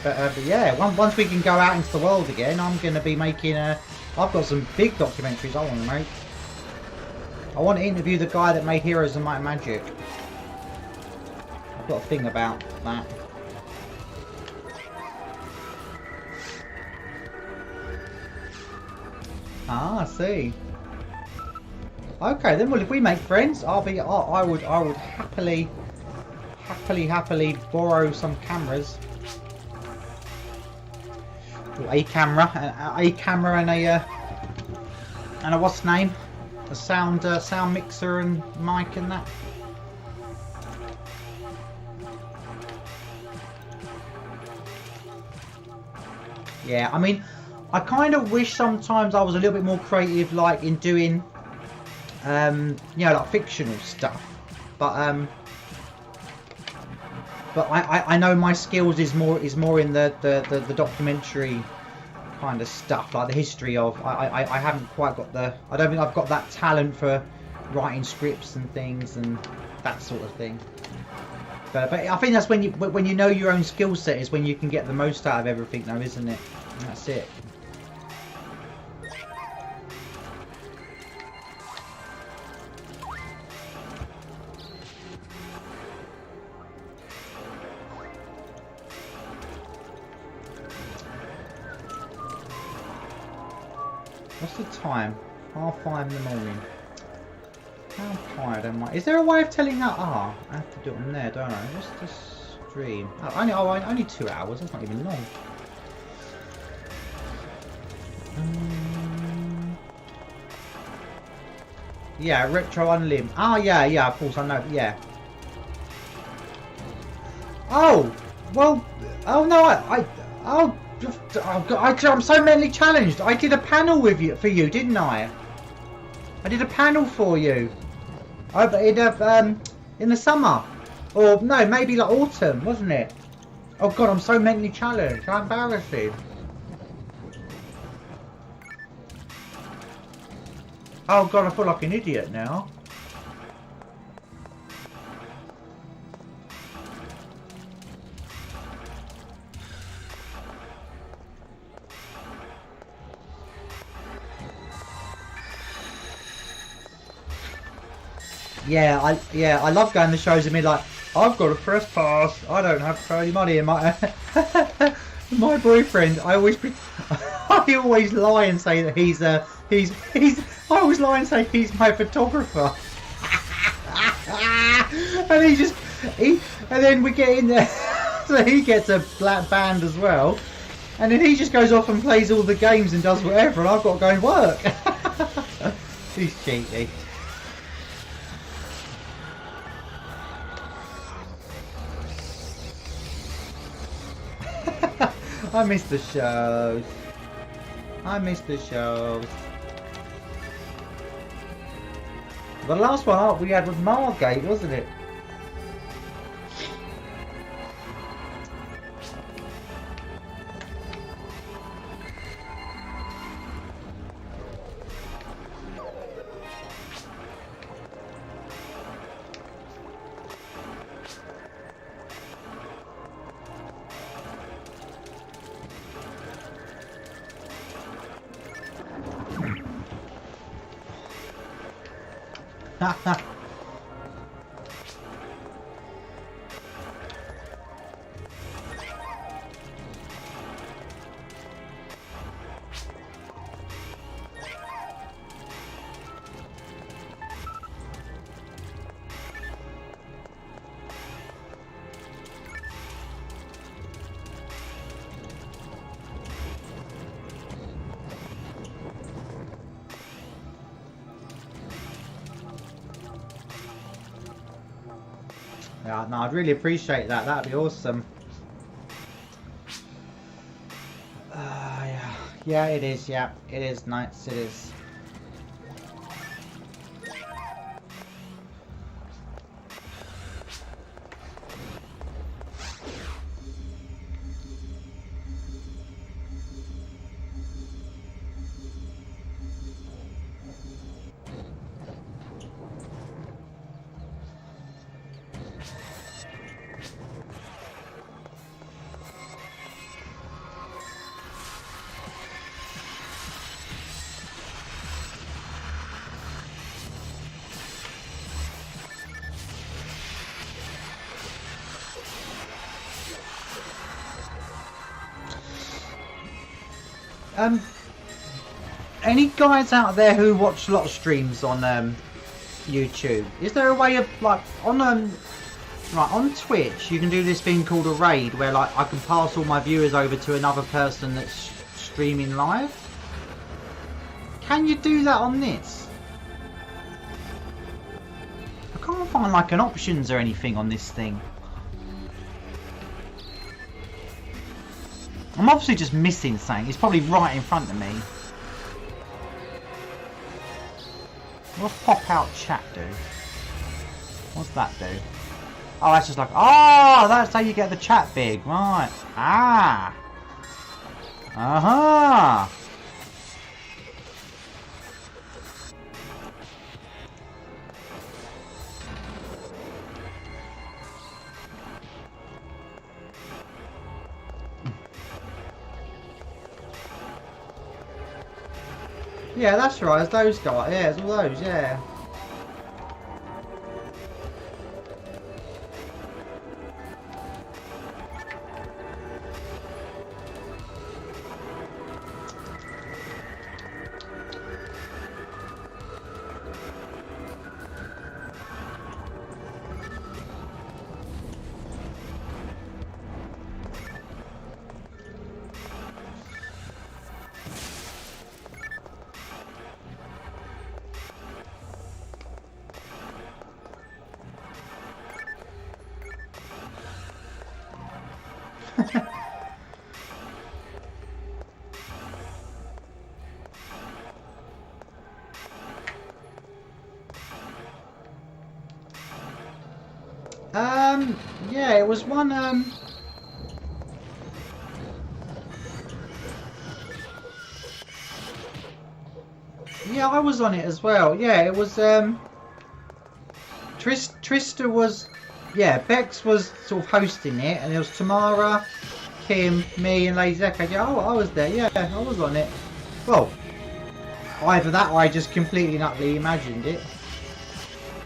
but yeah, once we can go out into the world again, I'm going to be making I've got some big documentaries I want to make. I want to interview the guy that made Heroes of Might and Magic. I've got a thing about that. Ah, I see. Okay then, well if we make friends, I would happily borrow some cameras. Or a camera and a what's the name? A sound mixer and mic and that. Yeah, I mean, I kind of wish sometimes I was a little bit more creative, like in doing you know, like fictional stuff, but I know my skills is more in the documentary kind of stuff, like the history of. I haven't quite got I don't think I've got that talent for writing scripts and things and that sort of thing. But I think that's when you know your own skill set is when you can get the most out of everything, though, isn't it? And that's it. What's the time? 5:30 in the morning. How tired am I? Is there a way of telling that? I have to do it on there, don't I? What's the stream? Only 2 hours. That's not even long. Yeah, Retro Unlim. Yeah, of course I know. Yeah. Oh, well. Oh no, I'm so mentally challenged. I did a panel for you, didn't I? I did a panel for you. In the summer, or no, maybe like autumn, wasn't it? Oh god, I'm so mentally challenged. How embarrassing. Oh god, I feel like an idiot now. Yeah, I love going to shows and being like, I've got a press pass. I don't have any money in my my boyfriend. I always lie and say that he's I always lie and say he's my photographer. And and then we get in there, so he gets a black band as well, and then he just goes off and plays all the games and does whatever, and I've got to go and work. He's cheeky. I miss the shows. I miss the shows. The last one up we had was Margate, wasn't it? Yeah, no, I'd really appreciate that. That'd be awesome. Yeah. Yeah, it is. Yeah, it is. Nice. It is. Any guys out there who watch a lot of streams on YouTube? Is there a way of like on Twitch you can do this thing called a raid where like I can pass all my viewers over to another person that's streaming live? Can you do that on this? I can't find like an options or anything on this thing. I'm obviously just missing something. It's probably right in front of me. What's pop out chat do? What's that do? Oh, that's just like, oh, that's how you get the chat big, right? Ah. Aha. Yeah, that's right, it's those guys, yeah, it's all those, yeah. Yeah, it was one, Yeah, I was on it as well. Yeah, it was Trista was, yeah, Bex was sort of hosting it, and it was Tamara, Kim, me, and Lady Zeka. Yeah, I was there. Yeah, I was on it. Well, either that or I just completely and utterly imagined it.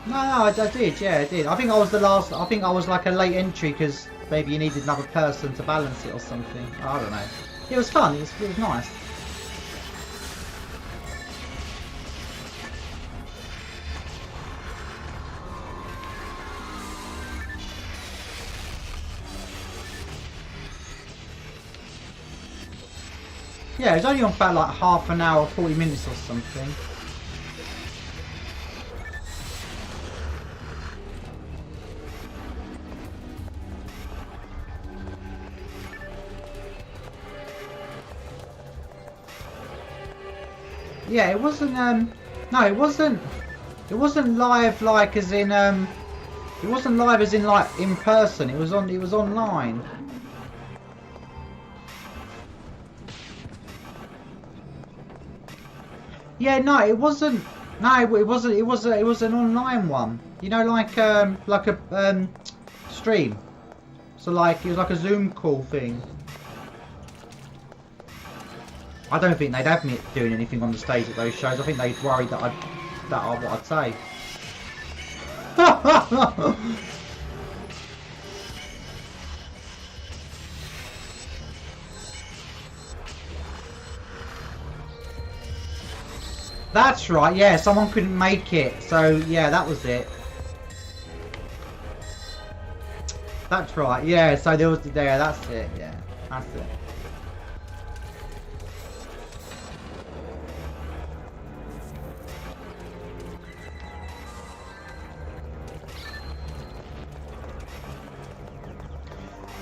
No, I did. Yeah, I did. I think I was the last. I think I was like a late entry because maybe you needed another person to balance it or something. I don't know. It was fun. It was nice. Yeah, it was only on for about like half an hour, 40 minutes or something. Yeah, it wasn't no, it wasn't live like as in it wasn't live as in like in person. It was online. Yeah, no, it wasn't. No, it wasn't. It was an online one. You know, like a stream. So like it was like a Zoom call thing. I don't think they'd have me doing anything on the stage at those shows. I think they'd worried that what I'd say. That's right, yeah, someone couldn't make it, so yeah, that was it. That's right, yeah, so there was, yeah, that's it, yeah, that's it.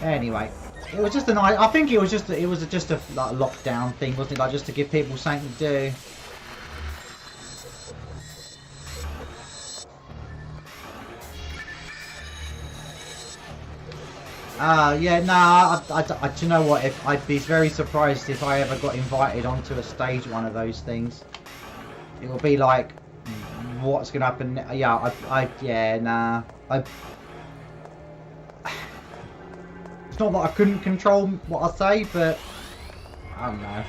Anyway, it was just a nice, I think it was just a like, lockdown thing, wasn't it, like just to give people something to do. Yeah, nah, do you know what, if I'd be very surprised if I ever got invited onto a stage one of those things. It will be like, what's going to happen, yeah, yeah, nah, it's not that I couldn't control what I say, but, I don't know.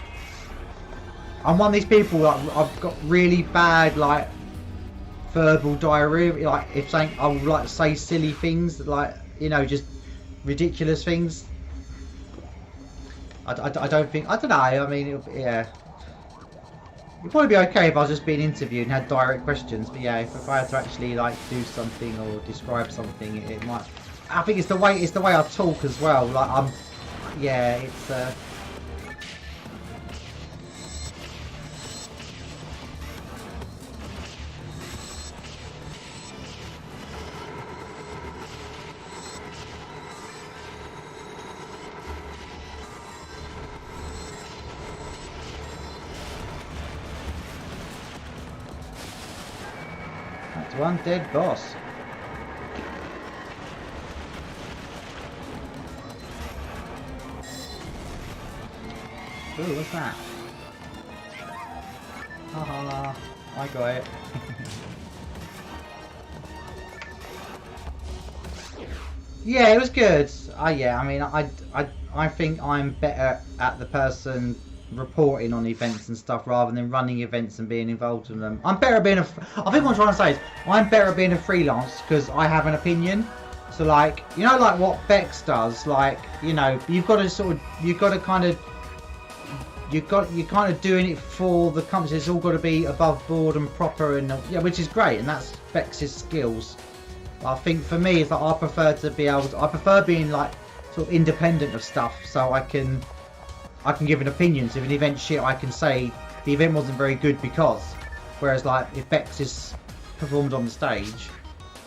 I'm one of these people that I've got really bad, like, verbal diarrhea, like, if saying, I would like say silly things, like, you know, just ridiculous things. I don't think, I don't know, I mean, yeah. It'd probably be okay if I was just being interviewed and had direct questions, but yeah, if I had to actually, like, do something or describe something, it might... I think it's the way I talk as well, like, yeah, it's, that's one dead boss. Ooh, what's that? Haha, I got it. Yeah, it was good. Yeah, I mean, I think I'm better at the person reporting on events and stuff rather than running events and being involved in them. I'm better at being I think what I'm trying to say is I'm better at being a freelance because I have an opinion. So like, you know, like what Bex does, like, you know, you've got to kind of you're kind of doing it for the company. It's all got to be above board and proper, and yeah, which is great, and that's Bex's skills. I think for me, is that I prefer to be able to, I prefer being like sort of independent of stuff, so I can give an opinion. So if an event shit, I can say the event wasn't very good because. Whereas like if Bex is performed on the stage,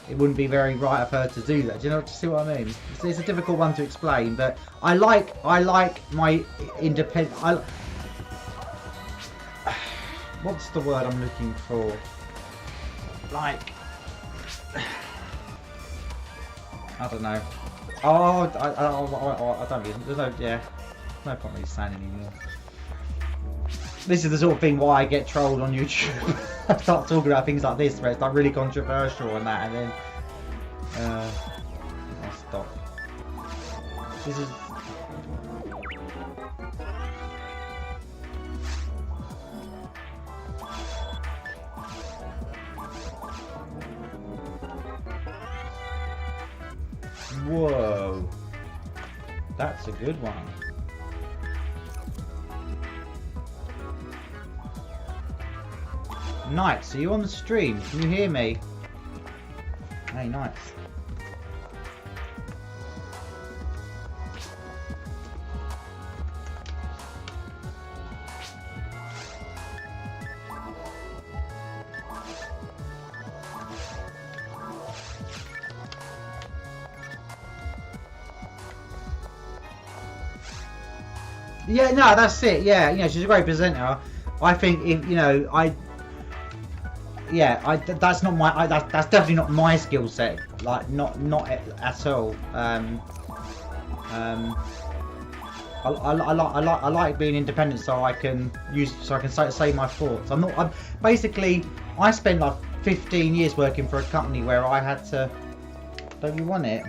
it wouldn't be very right of her to do that. Do you know, see what I mean? It's a difficult one to explain, but I like my independent. What's the word I'm looking for? Like, I don't know. Oh, I don't really. There's no, yeah, no point really saying anymore. this is the sort of thing why I get trolled on YouTube. I start talking about things like this where it's like really controversial and that, and then I'll stop. This is. Whoa, that's a good one. Knights, are you on the stream? Can you hear me? Hey, Knights. Yeah, no, that's it. Yeah, you know, she's a great presenter. I think if you know, that's not my. That's definitely not my skill set. Like, not at all. I like being independent, so I can say my thoughts. I'm basically. I spent like 15 years working for a company where I had to. Don't you want it?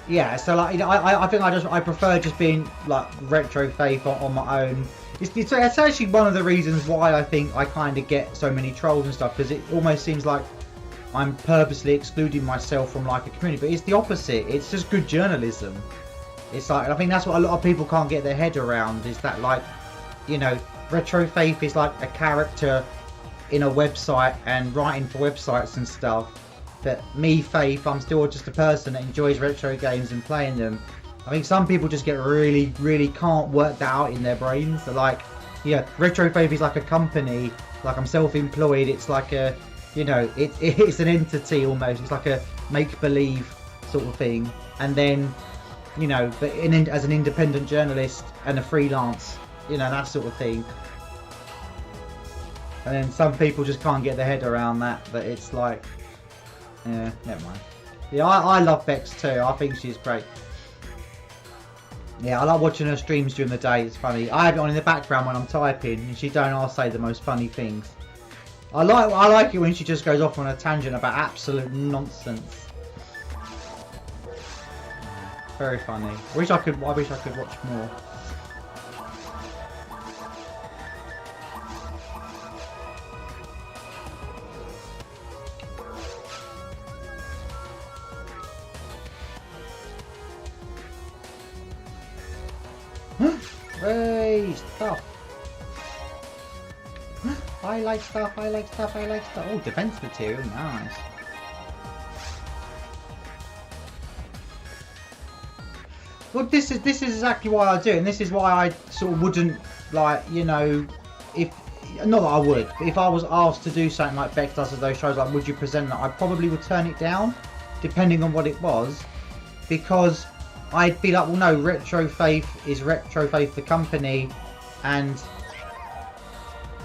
Yeah, so like, you know, I think I prefer just being like retro faith on my own. It's actually one of the reasons why I think I kind of get so many trolls and stuff, because it almost seems like I'm purposely excluding myself from like a community, but it's the opposite. It's just good journalism. It's like, I think that's what a lot of people can't get their head around, is that, like, you know, retro faith is like a character in a website and writing for websites and stuff. But me, Faith, I'm still just a person that enjoys retro games and playing them. I think some people just get really can't work that out in their brains. They're like, yeah, Retro Faith is like a company, like I'm self-employed. It's like a, you know, it's an entity almost. It's like a make-believe sort of thing. And then, you know, but as an independent journalist and a freelance, you know, that sort of thing. And then some people just can't get their head around that. But it's like, yeah, never mind. Yeah, I love Bex too. I think she's great. Yeah, I like watching her streams during the day. It's funny. I have it on in the background when I'm typing, and she don't all say the most funny things. I like it when she just goes off on a tangent about absolute nonsense. Very funny. I wish I could watch more. Hey, stuff. I like stuff. Oh, defense material, nice. Well, this is exactly why I do it, and this is why I sort of wouldn't, like, you know, if, not that I would, but if I was asked to do something like Bex does with those shows, like, would you present that, I probably would turn it down, depending on what it was, because I'd be like, well, no, Retro Faith is Retro Faith the company, and,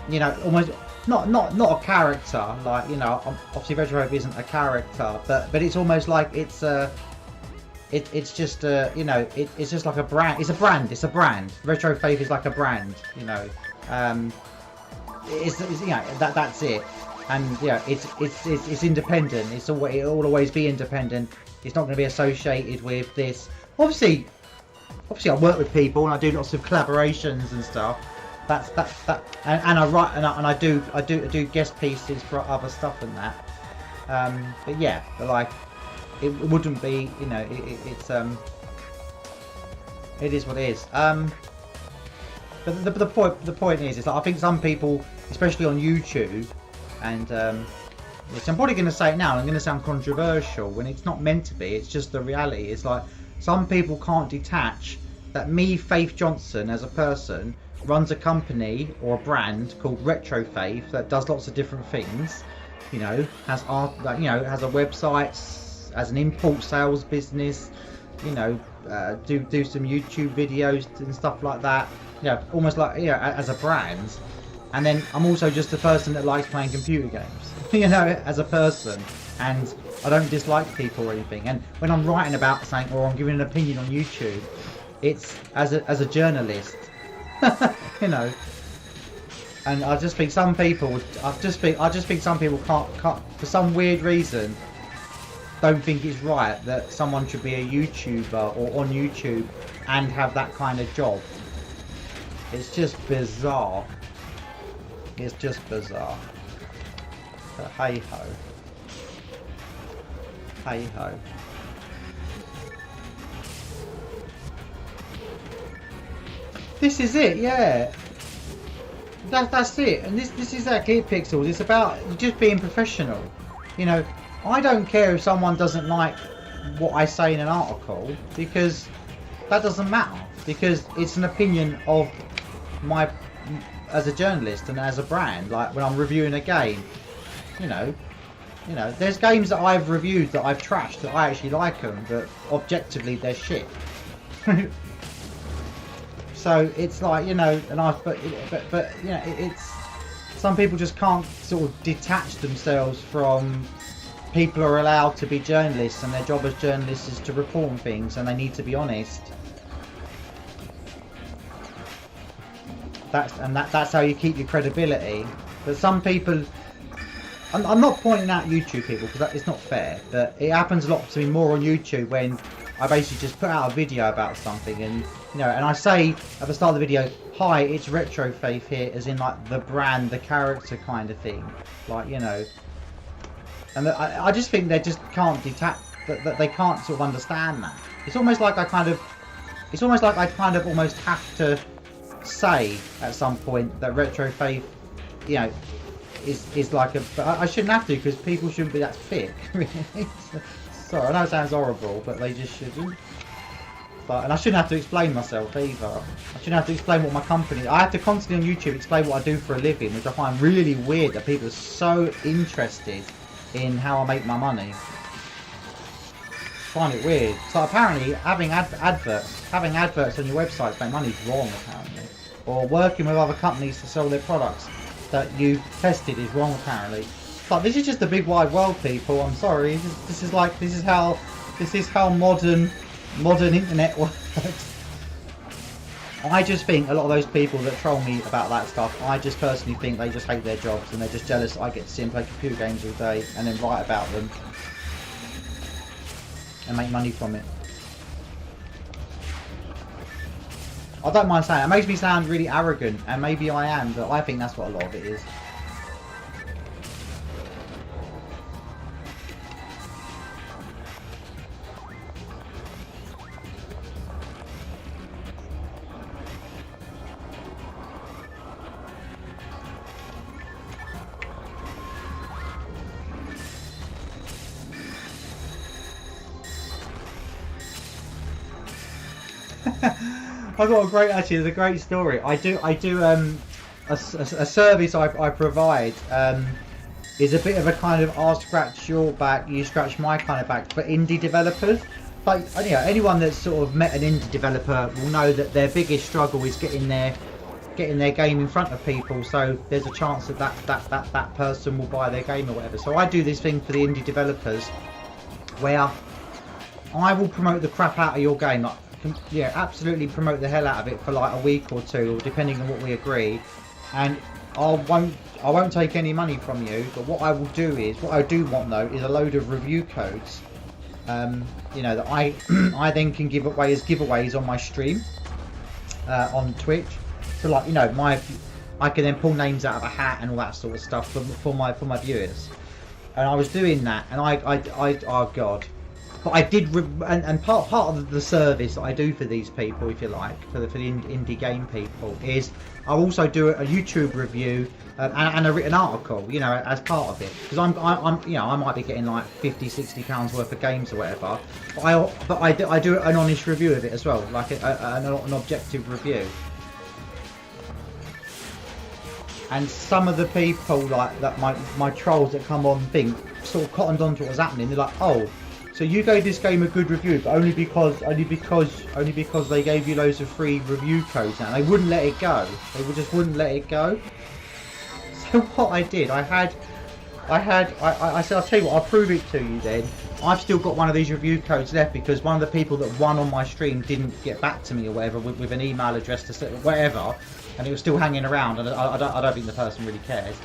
you know, almost not a character, like, you know, obviously Retro Faith isn't a character, but it's almost like it's it's just you know, it's just like a brand. It's a brand. Retro Faith is like a brand, you know. It's you know, that's it, and yeah, it's independent. It'll always be independent. It's not going to be associated with this. Obviously, I work with people and I do lots of collaborations and stuff. That's and I write and I do guest pieces for other stuff and that. But yeah, but like, it wouldn't be, you know, it is what it is. But the point is like, I think some people, especially on YouTube, and so I'm probably going to say it now. I'm going to sound controversial when it's not meant to be. It's just the reality. It's like, some people can't detach that me, Faith Johnson, as a person, runs a company or a brand called Retro Faith that does lots of different things. You know, has art, like, you know, has a website, has an import sales business. You know, do some YouTube videos and stuff like that. You know, almost like, you know, as a brand. And then I'm also just a person that likes playing computer games, you know, as a person. And I don't dislike people or anything. And when I'm writing about something or I'm giving an opinion on YouTube, it's as a journalist, you know. And I just think some people, I just think some people can't, for some weird reason, don't think it's right that someone should be a YouTuber or on YouTube and have that kind of job. It's just bizarre. It's just bizarre. But hey ho. Hey ho. This is it, yeah. That's it. And this is exactly it, Pixels. It's about just being professional. You know, I don't care if someone doesn't like what I say in an article, because that doesn't matter, because it's an opinion of my, as a journalist and as a brand. Like when I'm reviewing a game, you know, there's games that I've reviewed that I've trashed that I actually like them, but objectively they're shit. So it's like, you know, and but you know, it's, some people just can't sort of detach themselves from, people are allowed to be journalists and their job as journalists is to report on things, and they need to be honest. That's how you keep your credibility. But some people, I'm not pointing out YouTube people because it's not fair, but it happens a lot to me more on YouTube when I basically just put out a video about something, and you know, and I say at the start of the video, hi, it's Retro Faith here, as in like the brand, the character kind of thing, like, you know. And I just think they just can't detach, that they can't sort of understand that. It's almost like I kind of almost have to say at some point that Retro Faith, you know, is like a, but I shouldn't have to, because people shouldn't be that thick, really. Sorry, I know it sounds horrible, but they just shouldn't. But, and I shouldn't have to explain myself either. I shouldn't have to explain what my company, I have to constantly on YouTube explain what I do for a living, which I find really weird that people are so interested in how I make my money. I find it weird. So apparently having adverts on your website to make money is wrong, apparently. Or working with other companies to sell their products that you tested is wrong, apparently. But this is just a big wide world, people. I'm sorry. This is how modern internet works. I just think a lot of those people that troll me about that stuff, I just personally think they just hate their jobs and they're just jealous that I get to see them play computer games all day and then write about them and make money from it. I don't mind saying it. It makes me sound really arrogant, and maybe I am, but I think that's what a lot of it is. I've got there's a great story. I do a service I provide is a bit of a kind of I'll scratch your back, you scratch my kind of back for indie developers. But you know, anyone that's sort of met an indie developer will know that their biggest struggle is getting their game in front of people, so there's a chance that person will buy their game or whatever. So I do this thing for the indie developers where I will promote the crap out of your game. Like, yeah, absolutely promote the hell out of it for like a week or two, or depending on what we agree, and I won't take any money from you. But what I will do is, what I do want though, is a load of review codes, you know, that I I then can give away as giveaways on my stream on Twitch. So like, you know, I can then pull names out of a hat and all that sort of stuff for my viewers. And I was doing that, and I oh god. But I did, and part of the service that I do for these people, if you like, for the indie game people, is I also do a YouTube review and a written article, you know, as part of it, because I'm you know, I might be getting like £50-60 worth of games or whatever, but I do an honest review of it as well, like an objective review. And some of the people like that, my trolls that come on think sort of cottoned on to what was happening. They're like, oh, So you gave this game a good review, but only because they gave you loads of free review codes now. They wouldn't let it go. They just wouldn't let it go. So what I did, I said, I'll tell you what, I'll prove it to you then. I've still got one of these review codes left because one of the people that won on my stream didn't get back to me or whatever with an email address to say whatever, and it was still hanging around, and I don't think the person really cares.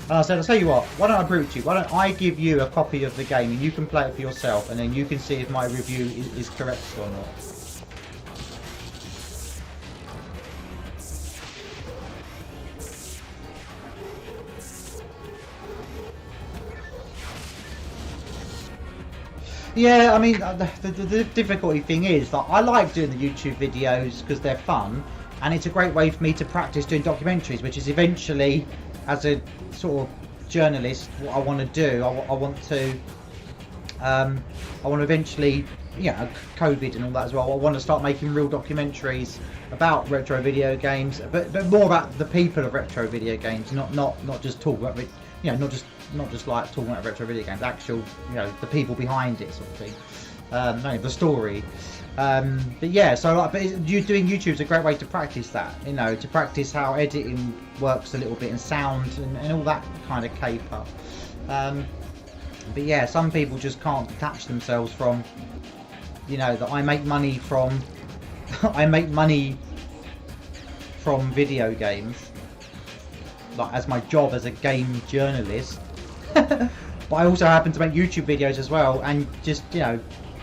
And I said, I'll tell you what, why don't I prove it to you? Why don't I give you a copy of the game and you can play it for yourself, and then you can see if my review is correct or not. Yeah, I mean, the difficulty thing is that I like doing the YouTube videos because they're fun, and it's a great way for me to practice doing documentaries, which is eventually, as a sort of journalist, what I want to do. I want to eventually, you know, COVID and all that as well. I want to start making real documentaries about retro video games, but more about the people of retro video games, not just talk about, you know, not just like talking about retro video games, actual, you know, the people behind it sort of thing, no, the story. But yeah, so like, you doing YouTube is a great way to practice that, you know, to practice how editing works a little bit, and sound and all that kind of caper. But yeah, some people just can't detach themselves from, you know, that I make money from video games, like as my job as a game journalist. But I also happen to make YouTube videos as well, and just, you know,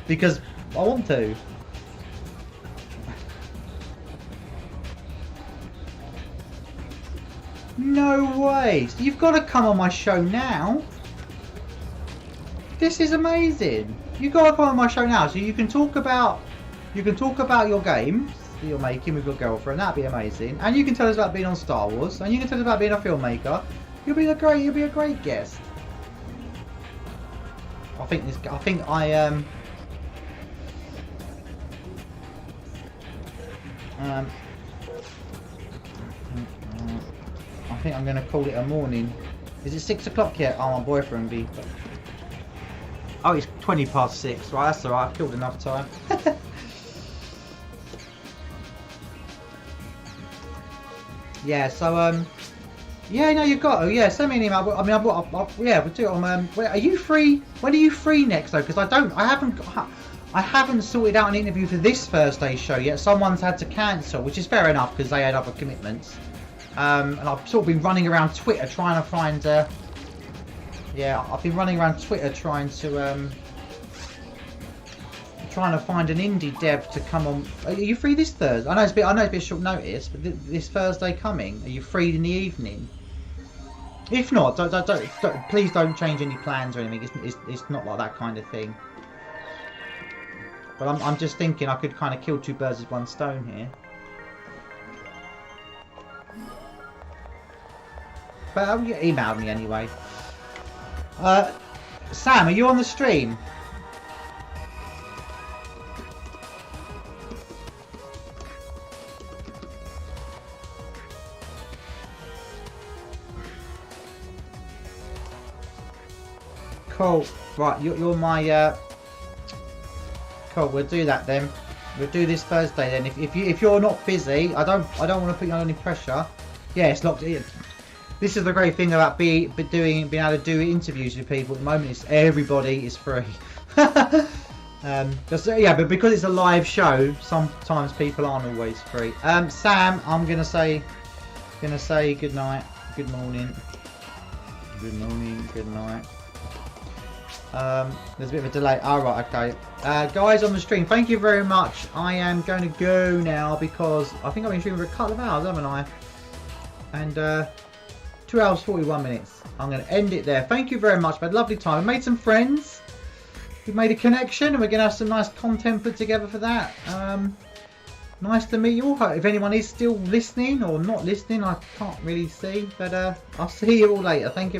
because I want to. No way! So you've got to come on my show now. This is amazing. You've got to come on my show now, so you can talk about your games that you're making with your girlfriend. That'd be amazing. And you can tell us about being on Star Wars, and you can tell us about being a filmmaker. You'll be a great guest. I think I'm going to call it a morning. Is it 6 o'clock yet? Oh, my boyfriend be. Oh, it's 20 past 6. Right, that's alright. I've killed enough time. Yeah. So yeah, no, you've got to. Yeah, send me an email. I mean, yeah, we'll do it on. Are you free? When are you free next though? Because I haven't sorted out an interview for this Thursday show yet. Someone's had to cancel, which is fair enough because they had other commitments. And I've sort of been running around Twitter trying to find. Yeah, I've been running around Twitter trying to find an indie dev to come on. Are you free this Thursday? I know it's a bit short notice, but this Thursday coming, are you free in the evening? If not, please don't change any plans or anything. It's not like that kind of thing. But I'm just thinking I could kind of kill two birds with one stone here. But you emailed me anyway. Sam, are you on the stream? Cool. Right, you're my. Cool. We'll do that then. We'll do this Thursday then. If you're not busy, I don't want to put you under any pressure. Yeah, it's locked in. This is the great thing about being able to do interviews with people at the moment. Is everybody is free. Yeah, but because it's a live show, sometimes people aren't always free. Sam, I'm gonna say good night, good morning, good night. There's a bit of a delay. Alright, okay. Guys on the stream, thank you very much. I am going to go now because I think I've been streaming for a couple of hours, haven't I? And 2 hours 41 minutes. I'm going to end it there. Thank you very much. I've had a lovely time. We made some friends. We've made a connection, and we're going to have some nice content put together for that. Nice to meet you all. If anyone is still listening or not listening, I can't really see. But I'll see you all later. Thank you very much.